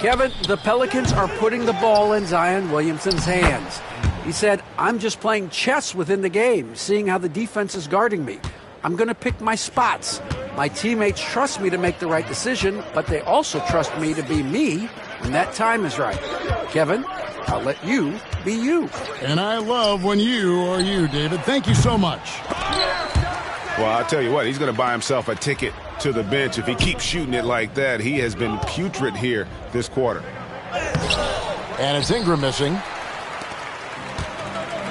Kevin, the Pelicans are putting the ball in Zion Williamson's hands. He said, I'm just playing chess within the game, seeing how the defense is guarding me. I'm going to pick my spots. My teammates trust me to make the right decision, but they also trust me to be me when that time is right. Kevin, I'll let you be you. And I love when you are you, David. Thank you so much. Well, I'll tell you what, he's going to buy himself a ticket to the bench if he keeps shooting it like that. He has been putrid here this quarter. And it's Ingram missing.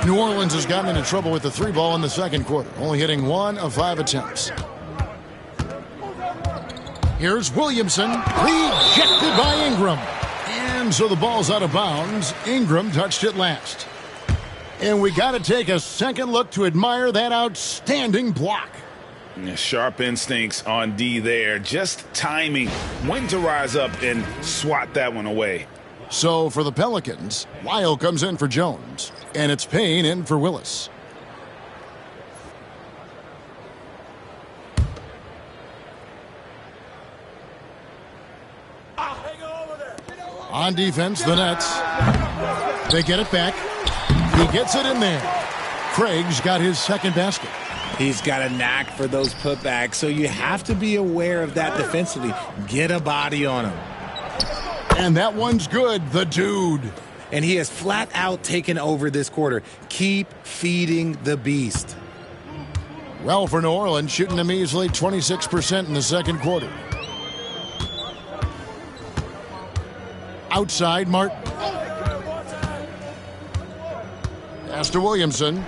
New Orleans has gotten into trouble with the 3 ball in the second quarter, only hitting 1 of 5 attempts. Here's Williamson, rejected by Ingram. And so the ball's out of bounds. Ingram touched it last. And we got to take a second look to admire that outstanding block. Sharp instincts on D there. Just timing when to rise up and swat that one away. So for the Pelicans, Lyle comes in for Jones. And it's Payne in for Willis. On defense, the Nets. They get it back. He gets it in there. Craig's got his second basket. He's got a knack for those putbacks, so you have to be aware of that defensively. Get a body on him. And that one's good, the dude. And he has flat out taken over this quarter. Keep feeding the beast. Well, for New Orleans, shooting a measly 26% in the second quarter. Outside, Martin. Pass to Williamson.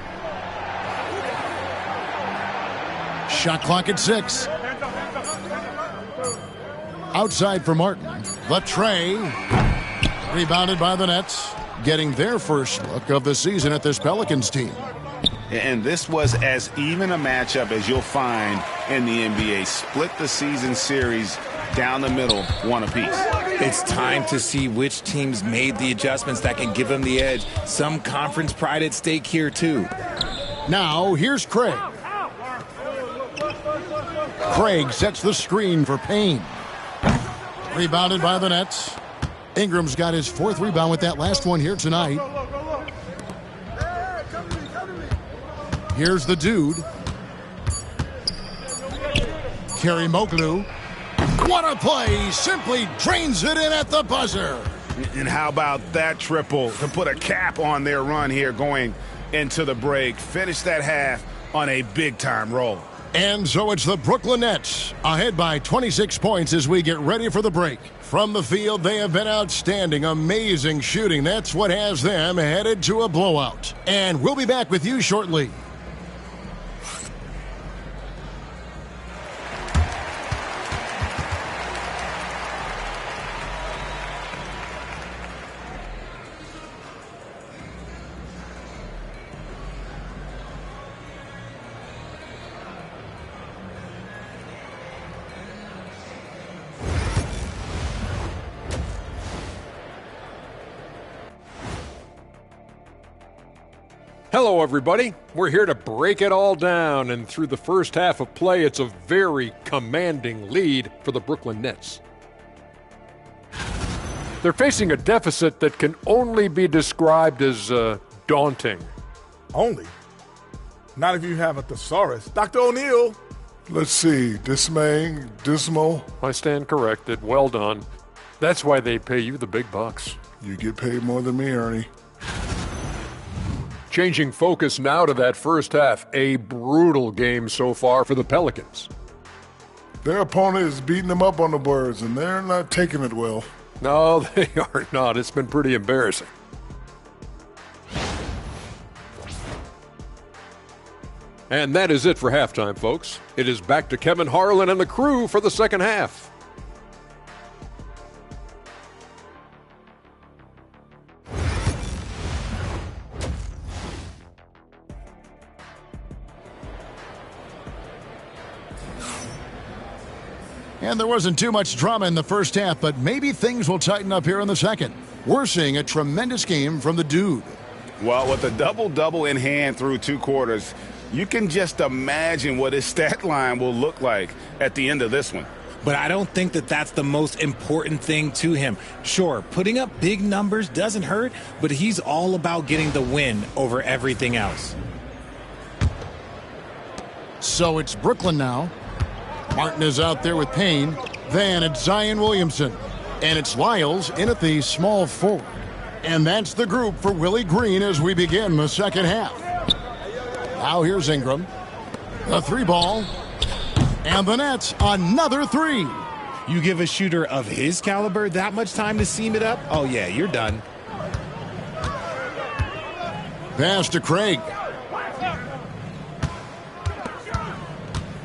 Shot clock at 6. Outside for Martin. The tray. Rebounded by the Nets. Getting their first look of the season at this Pelicans team. And this was as even a matchup as you'll find in the NBA. Split the season series down the middle, 1 apiece. It's time to see which teams made the adjustments that can give them the edge. Some conference pride at stake here, too. Now, here's Craig. Craig sets the screen for Payne. Rebounded by the Nets. Ingram's got his 4th rebound with that last one here tonight. Here's the dude. Kerry Moglu. What a play! Simply drains it in at the buzzer. And how about that triple to put a cap on their run here going into the break. Finish that half on a big-time roll. And so it's the Brooklyn Nets ahead by 26 points as we get ready for the break. From the field, they have been outstanding, amazing shooting. That's what has them headed to a blowout. And we'll be back with you shortly. Hello, everybody. We're here to break it all down, and through the first half of play, it's a very commanding lead for the Brooklyn Nets. They're facing a deficit that can only be described as daunting. Only? Not if you have a thesaurus. Dr. O'Neill. Let's see. Dismaying, dismal. I stand corrected. Well done. That's why they pay you the big bucks. You get paid more than me, Ernie. Changing focus now to that first half. A brutal game so far for the Pelicans. Their opponent is beating them up on the words, and they're not taking it well. No, they are not. It's been pretty embarrassing. And that is it for halftime, folks. It is back to Kevin Harlan and the crew for the second half. And there wasn't too much drama in the first half, but maybe things will tighten up here in the second. We're seeing a tremendous game from the dude. Well, with a double-double in hand through 2 quarters, you can just imagine what his stat line will look like at the end of this one. But I don't think that that's the most important thing to him. Sure, putting up big numbers doesn't hurt, but he's all about getting the win over everything else. So it's Brooklyn now. Martin is out there with Payne. Then it's Zion Williamson. And it's Lyles in at the small forward. And that's the group for Willie Green as we begin the second half. Now here's Ingram. The 3-ball. And the Nets, another 3. You give a shooter of his caliber that much time to seam it up? Oh, yeah, you're done. Pass to Craig.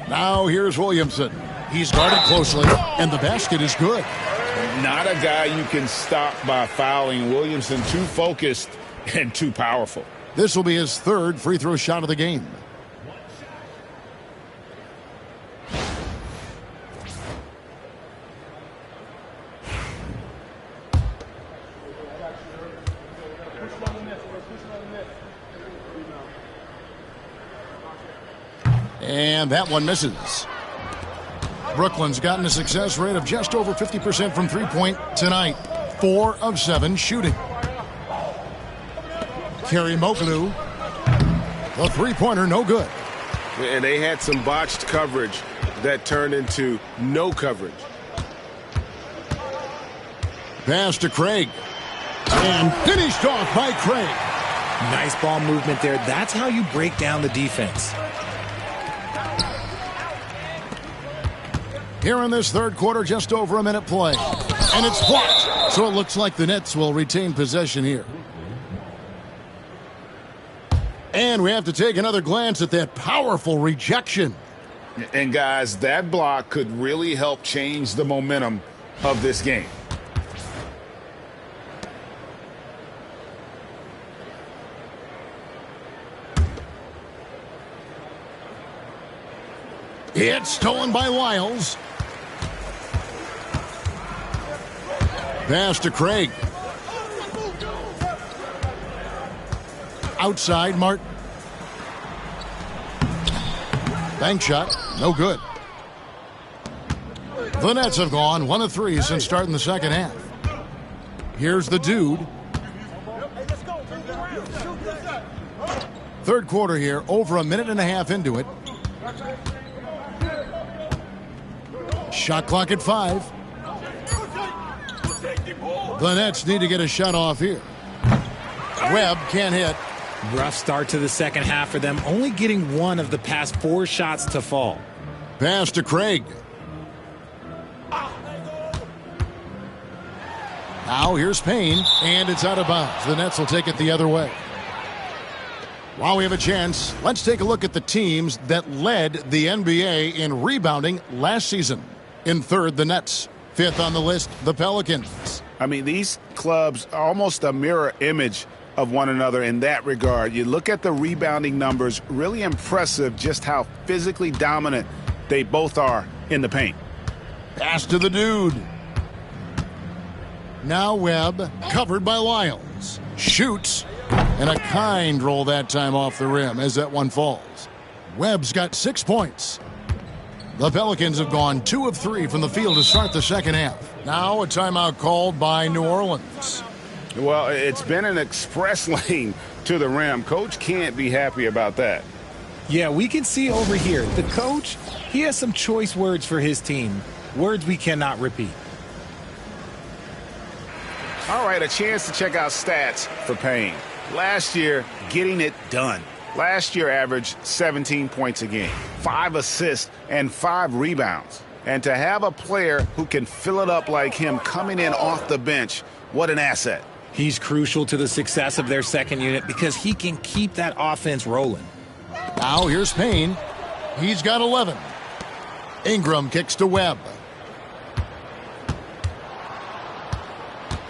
Now here's Williamson. He's guarded closely, and the basket is good. Not a guy you can stop by fouling. Williamson too focused and too powerful. This will be his 3rd free throw shot of the game. And that one misses. Brooklyn's gotten a success rate of just over 50% from three-point tonight. 4 of 7 shooting. Kerry Moglu. The three-pointer, no good. And they had some botched coverage that turned into no coverage. Pass to Craig. And finished off by Craig. Nice ball movement there. That's how you break down the defense. Here in this third quarter, just over a minute play. And it's blocked. So it looks like the Nets will retain possession here. And we have to take another glance at that powerful rejection. And guys, that block could really help change the momentum of this game. It's stolen by Lyles. Pass to Craig. Outside, Martin. Bank shot, no good. The Nets have gone 1 of 3 since starting the second half. Here's the dude. Third quarter here, over a minute and a half into it. Shot clock at 5. The Nets need to get a shot off here. Webb can't hit. Rough start to the second half for them, only getting 1 of the past 4 shots to fall. Pass to Craig. Now here's Payne, and it's out of bounds. The Nets will take it the other way. While we have a chance, let's take a look at the teams that led the NBA in rebounding last season. In third, the Nets. 5th on the list, the Pelicans. I mean, these clubs are almost a mirror image of one another in that regard. You look at the rebounding numbers, really impressive just how physically dominant they both are in the paint. Pass to the dude. Now Webb, covered by Lyles. Shoots, and a kind roll that time off the rim as that one falls. Webb's got 6 points. The Pelicans have gone 2 of 3 from the field to start the second half. Now a timeout called by New Orleans. Well, it's been an express lane to the rim. Coach can't be happy about that. Yeah, we can see over here, the coach, he has some choice words for his team. Words we cannot repeat. All right, a chance to check out stats for Payne. Last year, getting it done. Last year averaged 17 points a game, 5 assists, and 5 rebounds. And to have a player who can fill it up like him coming in off the bench, what an asset. He's crucial to the success of their second unit because he can keep that offense rolling. Now here's Payne. He's got 11. Ingram kicks to Webb.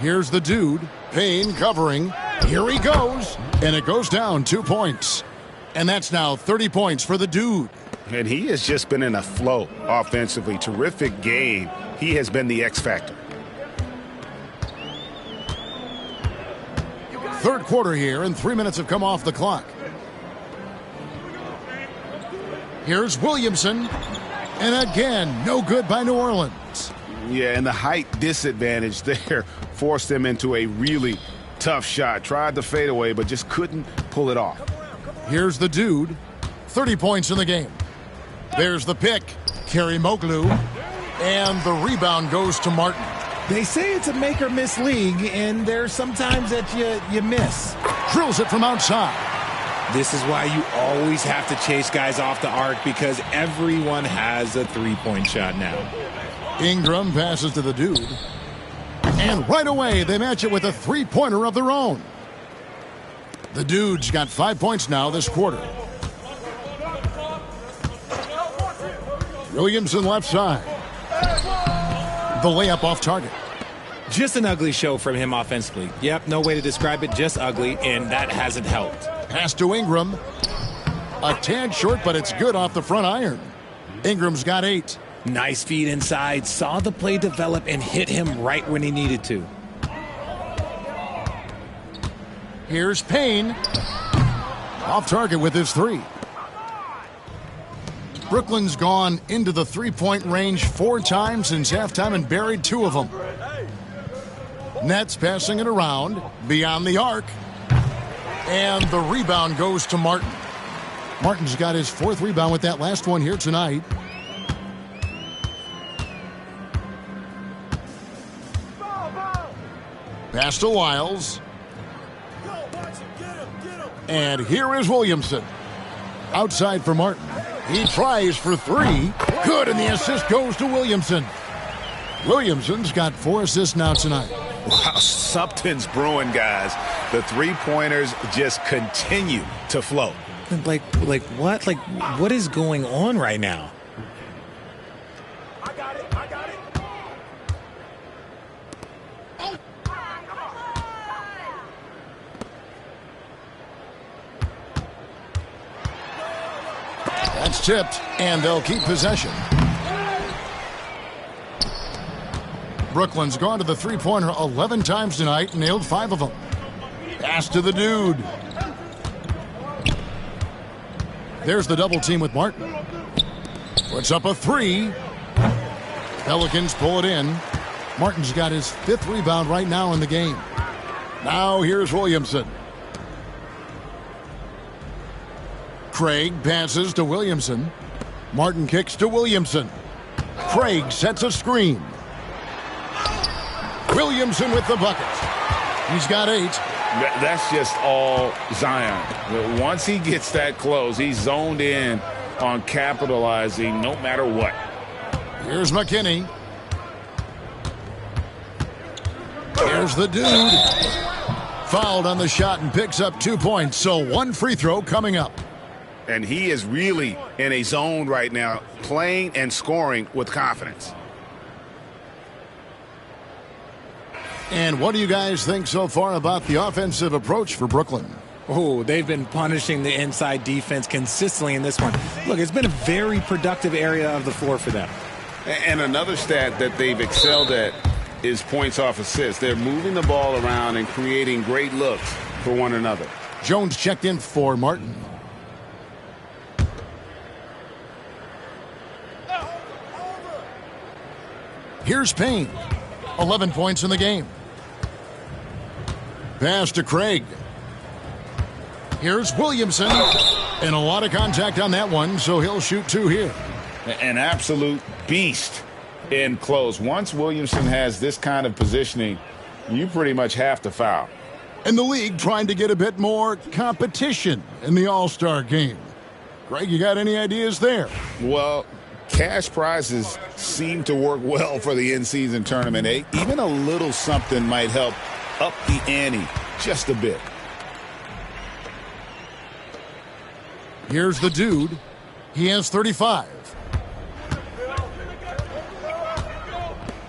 Here's the dude. Payne covering. Here he goes. And it goes down 2 points. And that's now 30 points for the dude. And he has just been in a flow offensively. Terrific game. He has been the X factor. Third quarter here, and 3 minutes have come off the clock. Here's Williamson. And again, no good by New Orleans. Yeah, and the height disadvantage there forced them into a really tough shot. Tried to fade away, but just couldn't pull it off. Here's the dude. 30 points in the game. There's the pick. Kerry Moglu. And the rebound goes to Martin. They say it's a make or miss league, and there's sometimes that you miss. Drills it from outside. This is why you always have to chase guys off the arc because everyone has a three-point shot now. Ingram passes to the dude. And right away, they match it with a three-pointer of their own. The dude's got 5 points now this quarter. Williamson left side. The layup off target. Just an ugly show from him offensively. Yep, no way to describe it, just ugly, and that hasn't helped. Pass to Ingram. A tad short, but it's good off the front iron. Ingram's got 8. Nice feed inside, saw the play develop and hit him right when he needed to. Here's Payne. Off target with his 3. Brooklyn's gone into the three-point range 4 times since halftime and buried 2 of them. Nets passing it around beyond the arc. And the rebound goes to Martin. Martin's got his 4th rebound with that last one here tonight. Pass to Lyles. And here is Williamson. Outside for Martin. He tries for 3. Good, and the assist goes to Williamson. Williamson's got 4 assists now tonight. Wow, something's brewing, guys. The three-pointers just continue to flow. Like what? Like, what is going on right now? That's tipped, and they'll keep possession. Brooklyn's gone to the three-pointer 11 times tonight, nailed 5 of them. Pass to the dude. There's the double team with Martin. Puts up a 3. Pelicans pull it in. Martin's got his 5th rebound right now in the game. Now here's Williamson. Craig passes to Williamson. Martin kicks to Williamson. Craig sets a screen. Williamson with the bucket. He's got 8. That's just all Zion. Once he gets that close, he's zoned in on capitalizing no matter what. Here's McKinney. Here's the dude. Fouled on the shot and picks up 2 points. So 1 free throw coming up. And he is really in a zone right now, playing and scoring with confidence. And what do you guys think so far about the offensive approach for Brooklyn? Oh, they've been punishing the inside defense consistently in this one. Look, it's been a very productive area of the floor for them. And another stat that they've excelled at is points off assists. They're moving the ball around and creating great looks for one another. Jones checked in for Martin. Here's Payne. 11 points in the game. Pass to Craig. Here's Williamson. And a lot of contact on that one, so he'll shoot 2 here. An absolute beast in close. Once Williamson has this kind of positioning, you pretty much have to foul. And the league trying to get a bit more competition in the All-Star game. Greg, you got any ideas there? Well, cash prizes seem to work well for the in-season tournament. Even a little something might help up the ante just a bit. Here's the dude. He has 35.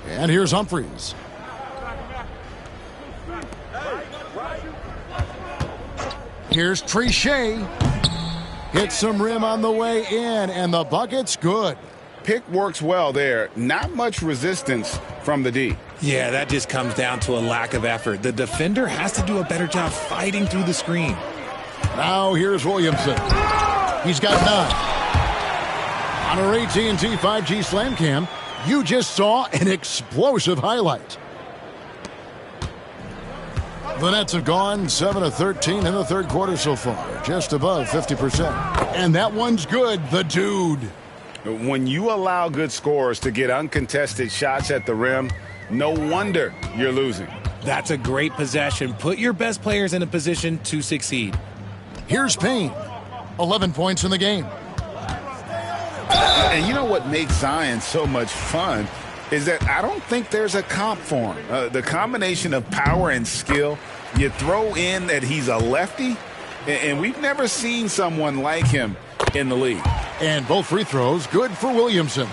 And here's Humphries. Here's Trichet. Hits some rim on the way in, and the bucket's good. Pick works well there. Not much resistance from the D. Yeah, that just comes down to a lack of effort. The defender has to do a better job fighting through the screen. Now here's Williamson. He's got 9. On our AT&T 5G Slam Cam, you just saw an explosive highlight. The Nets have gone 7 of 13 in the third quarter so far, just above 50%. And that one's good, the dude. When you allow good scorers to get uncontested shots at the rim, no wonder you're losing. That's a great possession. Put your best players in a position to succeed. Here's Payne. 11 points in the game. And you know what makes Zion so much fun is that I don't think there's a comp for him. The combination of power and skill, you throw in that he's a lefty, and we've never seen someone like him in the league. And both free throws good for Williamson.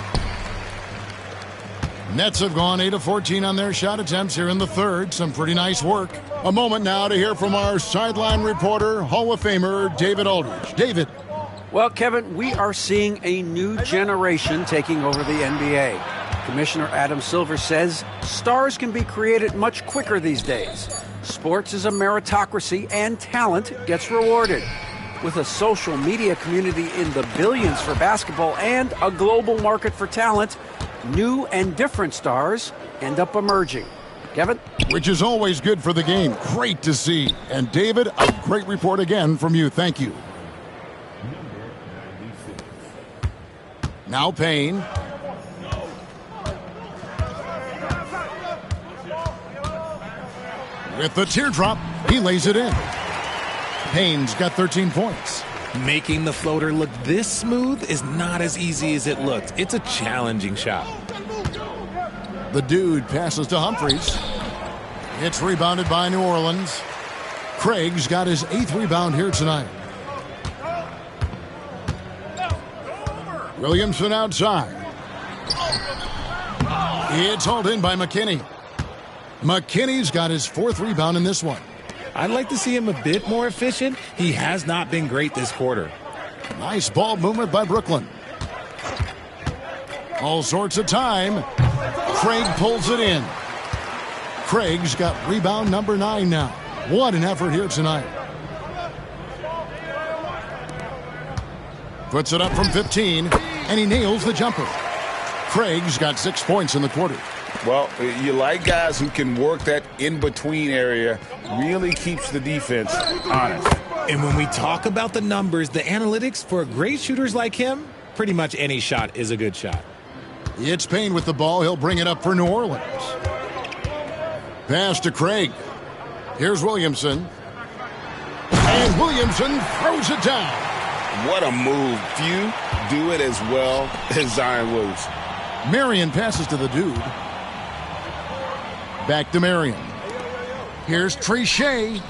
Nets have gone 8 of 14 on their shot attempts here in the third. Some pretty nice work. A moment now to hear from our sideline reporter, Hall of Famer David Aldridge. David. Well, Kevin, we are seeing a new generation taking over the NBA. Commissioner Adam Silver says stars can be created much quicker these days. Sports is a meritocracy and talent gets rewarded. With a social media community in the billions for basketball and a global market for talent, new and different stars end up emerging. Kevin? Which is always good for the game. Great to see. And David, a great report again from you. Thank you. Now Payne. With the teardrop, he lays it in. Payne's got 13 points. Making the floater look this smooth is not as easy as it looked. It's a challenging shot. The dude passes to Humphries. It's rebounded by New Orleans. Craig's got his 8th rebound here tonight. Williamson outside. It's hauled in by McKinney. McKinney's got his 4th rebound in this one. I'd like to see him a bit more efficient. He has not been great this quarter. Nice ball movement by Brooklyn. All sorts of time. Craig pulls it in. Craig's got rebound number 9 now. What an effort here tonight. Puts it up from 15, and he nails the jumper. Craig's got 6 points in the quarter. Well, you like guys who can work that in-between area, really keeps the defense honest. And when we talk about the numbers, the analytics for great shooters like him, pretty much any shot is a good shot. It's Payne with the ball. He'll bring it up for New Orleans. Pass to Craig. Here's Williamson. And Williamson throws it down. What a move. Few do it as well as Zion Williamson. Marion passes to the dude. Back to Marion. Here's Trichet.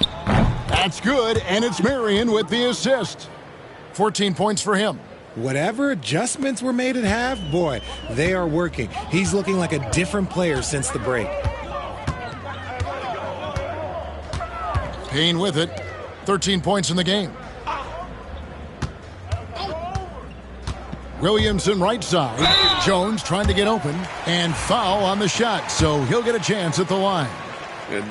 That's good, and it's Marion with the assist. 14 points for him. Whatever adjustments were made at half, boy, they are working. He's looking like a different player since the break. Payne with it. 13 points in the game. Williamson right side. Jones trying to get open. And foul on the shot, so he'll get a chance at the line.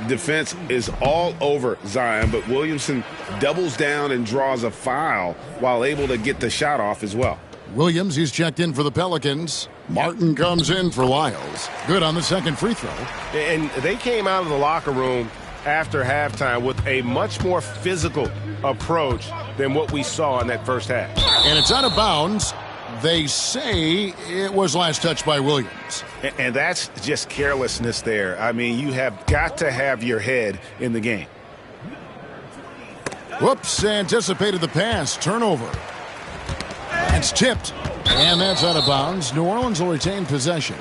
Defense is all over Zion, but Williamson doubles down and draws a foul while able to get the shot off as well. Williams, he's checked in for the Pelicans. Martin comes in for Lyles. Good on the second free throw. And they came out of the locker room after halftime with a much more physical approach than what we saw in that first half. And it's out of bounds. They say it was last touched by Williams. And that's just carelessness there. I mean, you have got to have your head in the game. Whoops, anticipated the pass. Turnover. It's tipped. And that's out of bounds. New Orleans will retain possession.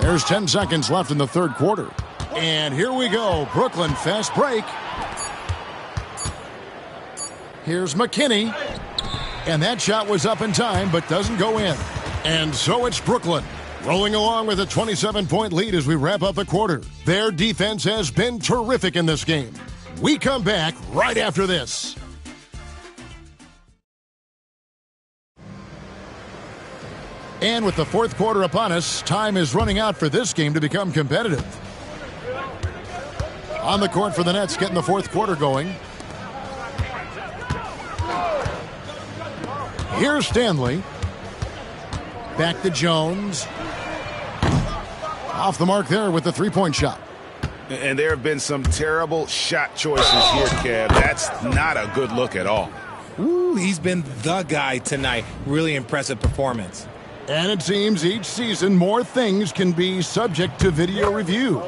There's 10 seconds left in the third quarter. And here we go. Brooklyn fast break. Here's McKinney. And that shot was up in time, but doesn't go in. And so it's Brooklyn, rolling along with a 27-point lead as we wrap up the quarter. Their defense has been terrific in this game. We come back right after this. And with the fourth quarter upon us, time is running out for this game to become competitive. On the court for the Nets, getting the fourth quarter going. Here's Stanley. Back to Jones. Off the mark there with the three-point shot. And there have been some terrible shot choices here, Kev. That's not a good look at all. Ooh, he's been the guy tonight. Really impressive performance. And it seems each season more things can be subject to video review.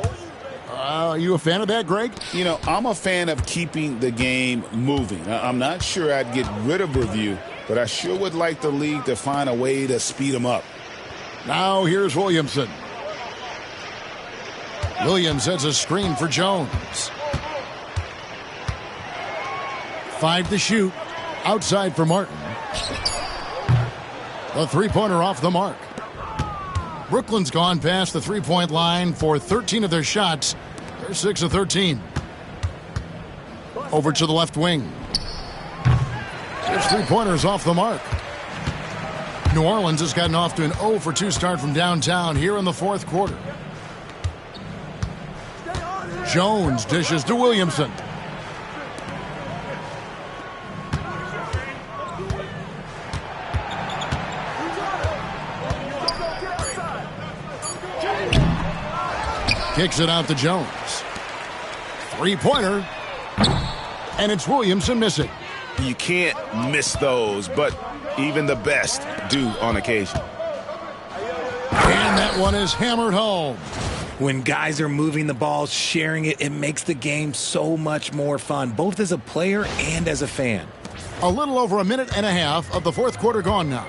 Are you a fan of that, Greg? You know, I'm a fan of keeping the game moving. I'm not sure I'd get rid of review, but I sure would like the league to find a way to speed them up. Now here's Williamson. Williams sets a screen for Jones. 5 to shoot. Outside for Martin. The three-pointer off the mark. Brooklyn's gone past the three-point line for 13 of their shots. They're 6 of 13. Over to the left wing. His three-pointers off the mark. New Orleans has gotten off to an 0 for 2 start from downtown here in the fourth quarter. Jones dishes to Williamson. Kicks it out to Jones. Three-pointer. And it's Williamson missing. You can't miss those, but even the best do on occasion. And that one is hammered home. When guys are moving the ball, sharing it, it makes the game so much more fun, both as a player and as a fan. A little over a minute and a half of the fourth quarter gone now.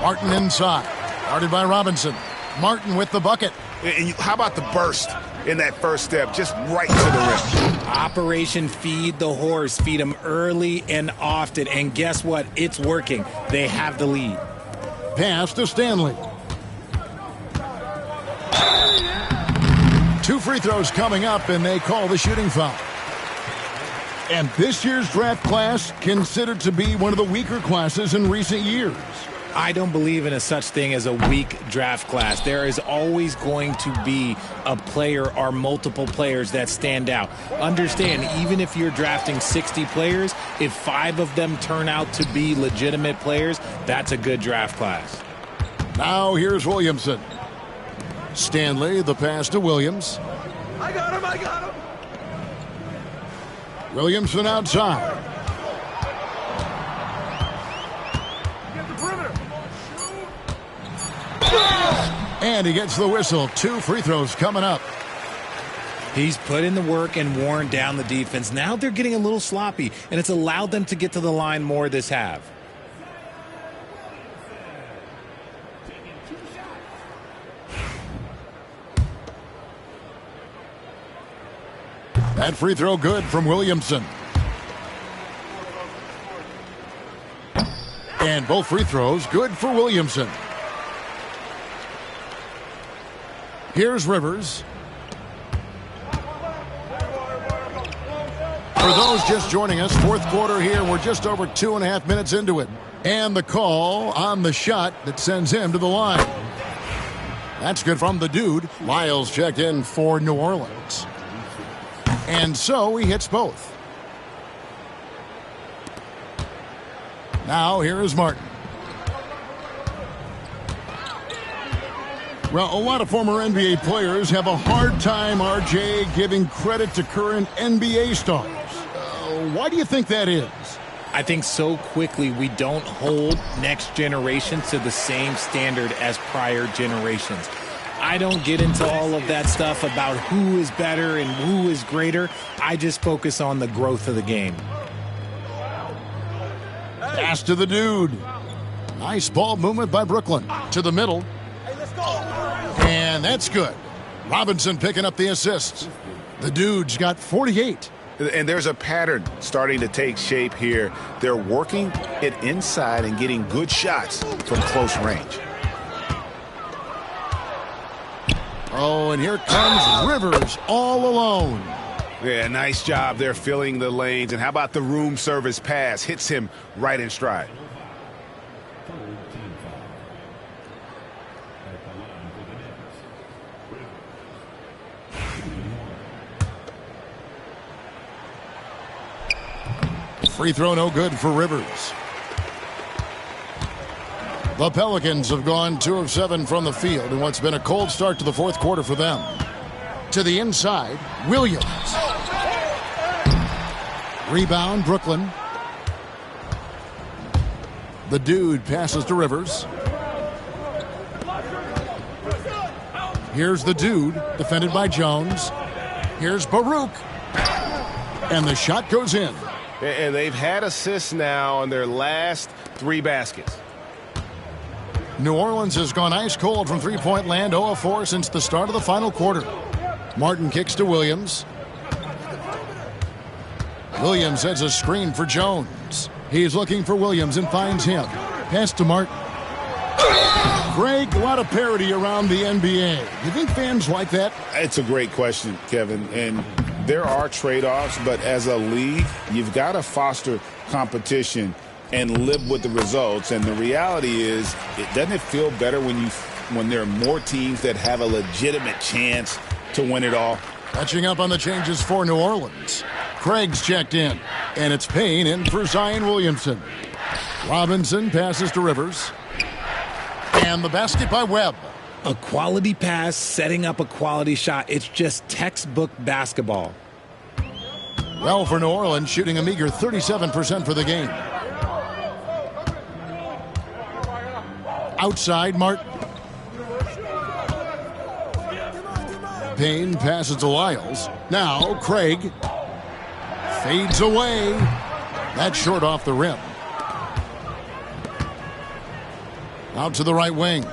Martin inside. Guarded by Robinson. Martin with the bucket. And how about the burst in that first step, just right to the rim? Operation Feed the Horse. Feed them early and often. And guess what? It's working. They have the lead. Pass to Stanley. 2 free throws coming up, and they call the shooting foul. And this year's draft class considered to be one of the weaker classes in recent years. I don't believe in a such thing as a weak draft class. There is always going to be a player or multiple players that stand out. Understand, even if you're drafting 60 players, if 5 of them turn out to be legitimate players, that's a good draft class. Now here's Williamson. Stanley, the pass to Williams. I got him. Williamson outside. And he gets the whistle. 2 free throws coming up. He's put in the work and worn down the defense. Now they're getting a little sloppy, and it's allowed them to get to the line more this half. That free throw good from Williamson. And both free throws good for Williamson. Here's Rivers. For those just joining us, fourth quarter here. We're just over 2.5 minutes into it. And the call on the shot that sends him to the line. That's good from the dude. Lyles checked in for New Orleans. And so he hits both. Now here is Martin. Well, a lot of former NBA players have a hard time, RJ, giving credit to current NBA stars. Why do you think that is? I think so quickly we don't hold next generations to the same standard as prior generations. I don't get into all of that stuff about who is better and who is greater. I just focus on the growth of the game. Pass to the dude. Nice ball movement by Brooklyn. To the middle. And that's good. Robinson picking up the assists. The dude's got 48. And there's a pattern starting to take shape here. They're working it inside and getting good shots from close range. Oh, and here comes Rivers all alone. Yeah, nice job there filling the lanes. And how about the room service pass? Hits him right in stride. Free throw no good for Rivers. The Pelicans have gone 2 of 7 from the field in what's been a cold start to the fourth quarter for them. To the inside, Williams. Rebound, Brooklyn. The dude passes to Rivers. Here's the dude, defended by Jones. Here's Baruch. And the shot goes in. And they've had assists now on their last 3 baskets. New Orleans has gone ice cold from three-point land, 0 of 4 since the start of the final quarter. Martin kicks to Williams. Williams has a screen for Jones. He's looking for Williams and finds him. Pass to Martin. Greg, a lot of parity around the NBA. You think fans like that? It's a great question, Kevin. And there are trade-offs, but as a league, you've got to foster competition and live with the results. And the reality is, doesn't it feel better when there are more teams that have a legitimate chance to win it all? Catching up on the changes for New Orleans. Craig's checked in, and it's Payne in for Zion Williamson. Robinson passes to Rivers. And the basket by Webb. A quality pass, setting up a quality shot. It's just textbook basketball. Well, for New Orleans, shooting a meager 37% for the game. Outside, Martin. Payne passes to Lyles. Now, Craig. Fades away. That's short off the rim. Out to the right wing.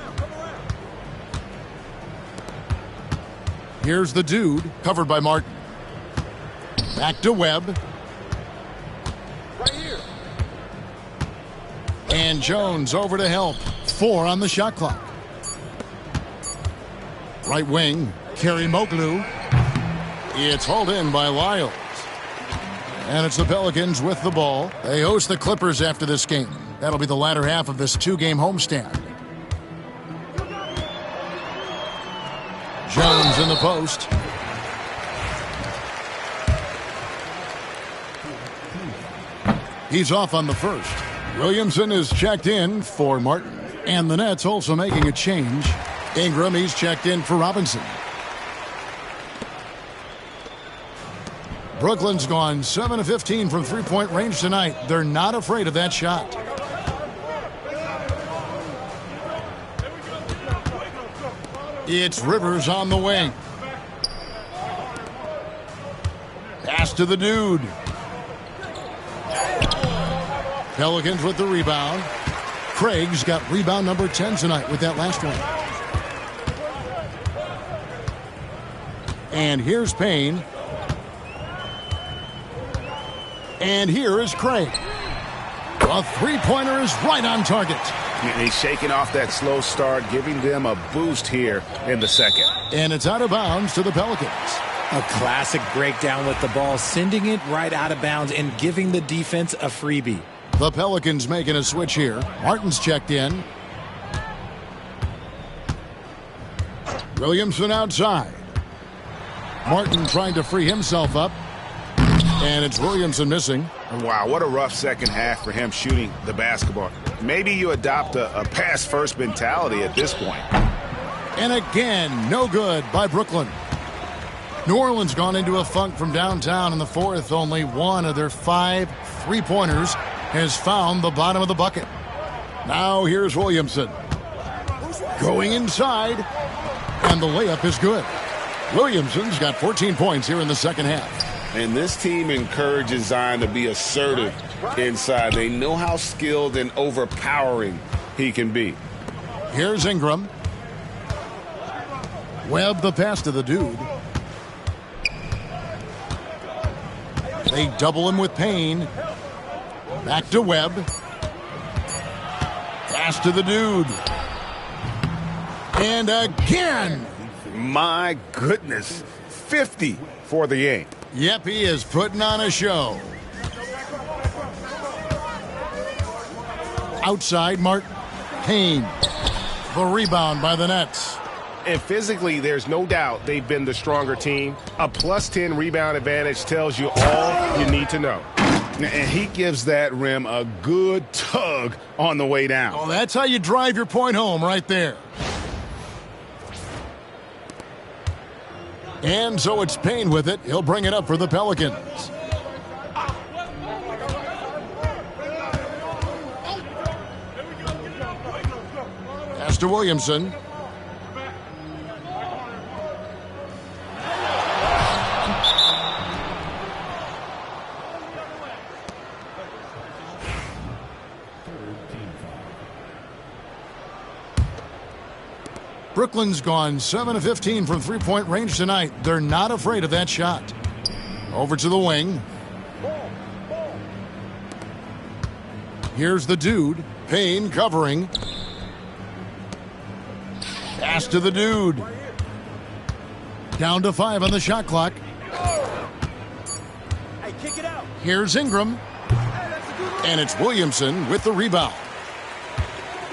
Here's the dude, covered by Martin. Back to Webb. Right here. And Jones over to help. 4 on the shot clock. Right wing, Karimoglu. It's hauled in by Lyles. And it's the Pelicans with the ball. They host the Clippers after this game. That'll be the latter half of this 2-game homestand. Jones in the post. He's off on the first. Williamson is checked in for Martin. And the Nets also making a change. Ingram, he's checked in for Robinson. Brooklyn's gone 7 of 15 from three-point range tonight. They're not afraid of that shot. It's Rivers on the wing. Pass to the dude. Pelicans with the rebound. Craig's got rebound number 10 tonight with that last one. And here's Payne. And here is Craig. A three-pointer is right on target. And he's shaking off that slow start, giving them a boost here in the second. And it's out of bounds to the Pelicans. A classic breakdown with the ball, sending it right out of bounds and giving the defense a freebie. The Pelicans making a switch here. Martin's checked in. Williamson outside. Martin trying to free himself up. And it's Williamson missing. Wow, what a rough second half for him shooting the basketball. Maybe you adopt a pass-first mentality at this point. And again, no good by Brooklyn. New Orleans gone into a funk from downtown in the fourth. Only one of their 5 three-pointers has found the bottom of the bucket. Now here's Williamson. Going inside, and the layup is good. Williamson's got 14 points here in the second half. And this team encourages Zion to be assertive inside. They know how skilled and overpowering he can be. Here's Ingram. Webb the pass to the dude. They double him with Payne. Back to Webb. Pass to the dude. And again. My goodness. 50 for the game. Yep, he is putting on a show. Outside, Martin. Payne. The rebound by the Nets. And physically, there's no doubt they've been the stronger team. A plus 10 rebound advantage tells you all you need to know. And he gives that rim a good tug on the way down. Oh, that's how you drive your point home right there. And so it's Payne with it. He'll bring it up for the Pelicans. Pass to Williamson. Brooklyn's gone 7 of 15 from three-point range tonight. They're not afraid of that shot. Over to the wing. Here's the dude. Payne covering. Pass to the dude. Down to 5 on the shot clock. Hey, kick it out. Here's Ingram. And it's Williamson with the rebound.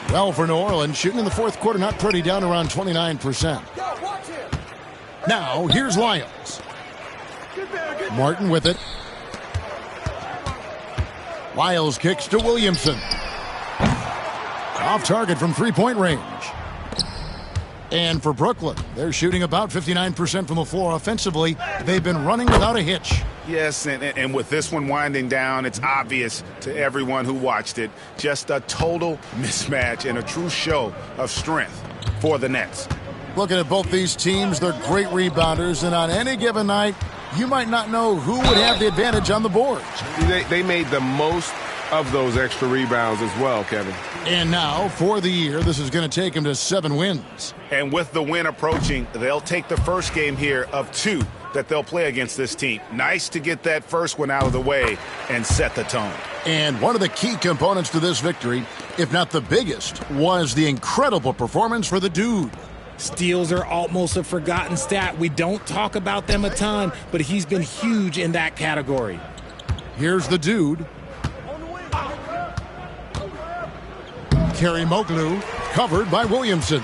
Well, for New Orleans, shooting in the fourth quarter, not pretty, down around 29%. Now, here's Lyles. Martin with it. Lyles kicks to Williamson. Off target from three-point range. And for Brooklyn, they're shooting about 59% from the floor. Offensively, they've been running without a hitch. Yes, and with this one winding down, it's obvious to everyone who watched it. Just a total mismatch and a true show of strength for the Nets. Looking at both these teams, they're great rebounders, and on any given night, you might not know who would have the advantage on the boards. They made the most of those extra rebounds as well, Kevin. And now, for the year, this is going to take them to 7 wins. And with the win approaching, they'll take the first game here of 2 that they'll play against this team. Nice to get that first one out of the way and set the tone. And one of the key components to this victory, if not the biggest, was the incredible performance for the dude. Steals are almost a forgotten stat. We don't talk about them a ton, but he's been huge in that category. Here's the dude. Kerry Moglu, covered by Williamson.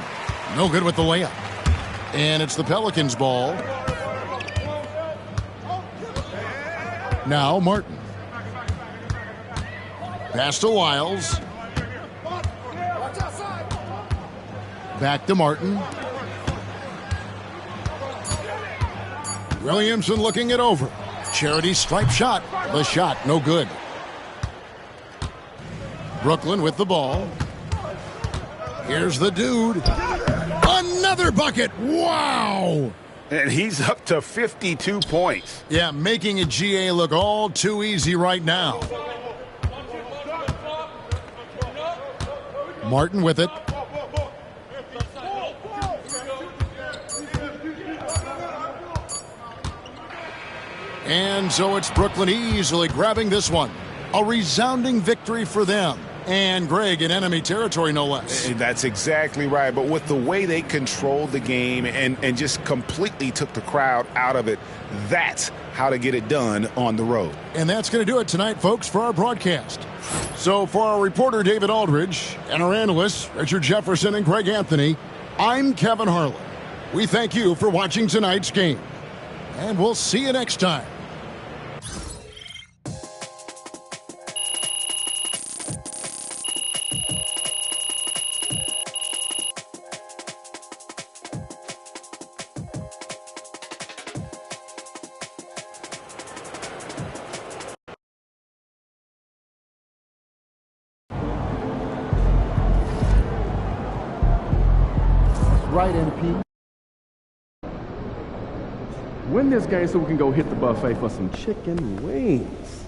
No good with the layup. And it's the Pelicans' ball. Now Martin. Pass to Lyles. Back to Martin. Williamson looking it over. Charity stripe shot. The shot, no good. Brooklyn with the ball. Here's the dude. Another bucket. Wow. And he's up to 52 points. Yeah, making a GA look all too easy right now. Martin with it. And so it's Brooklyn easily grabbing this one. A resounding victory for them. And Greg in enemy territory, no less. That's exactly right. But with the way they controlled the game and just completely took the crowd out of it, that's how to get it done on the road. And that's going to do it tonight, folks, for our broadcast. So for our reporter, David Aldridge, and our analysts, Richard Jefferson and Greg Anthony, I'm Kevin Harlan. We thank you for watching tonight's game. And we'll see you next time. right, MP. Win this game so we can go hit the buffet for some chicken wings.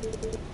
Thank you.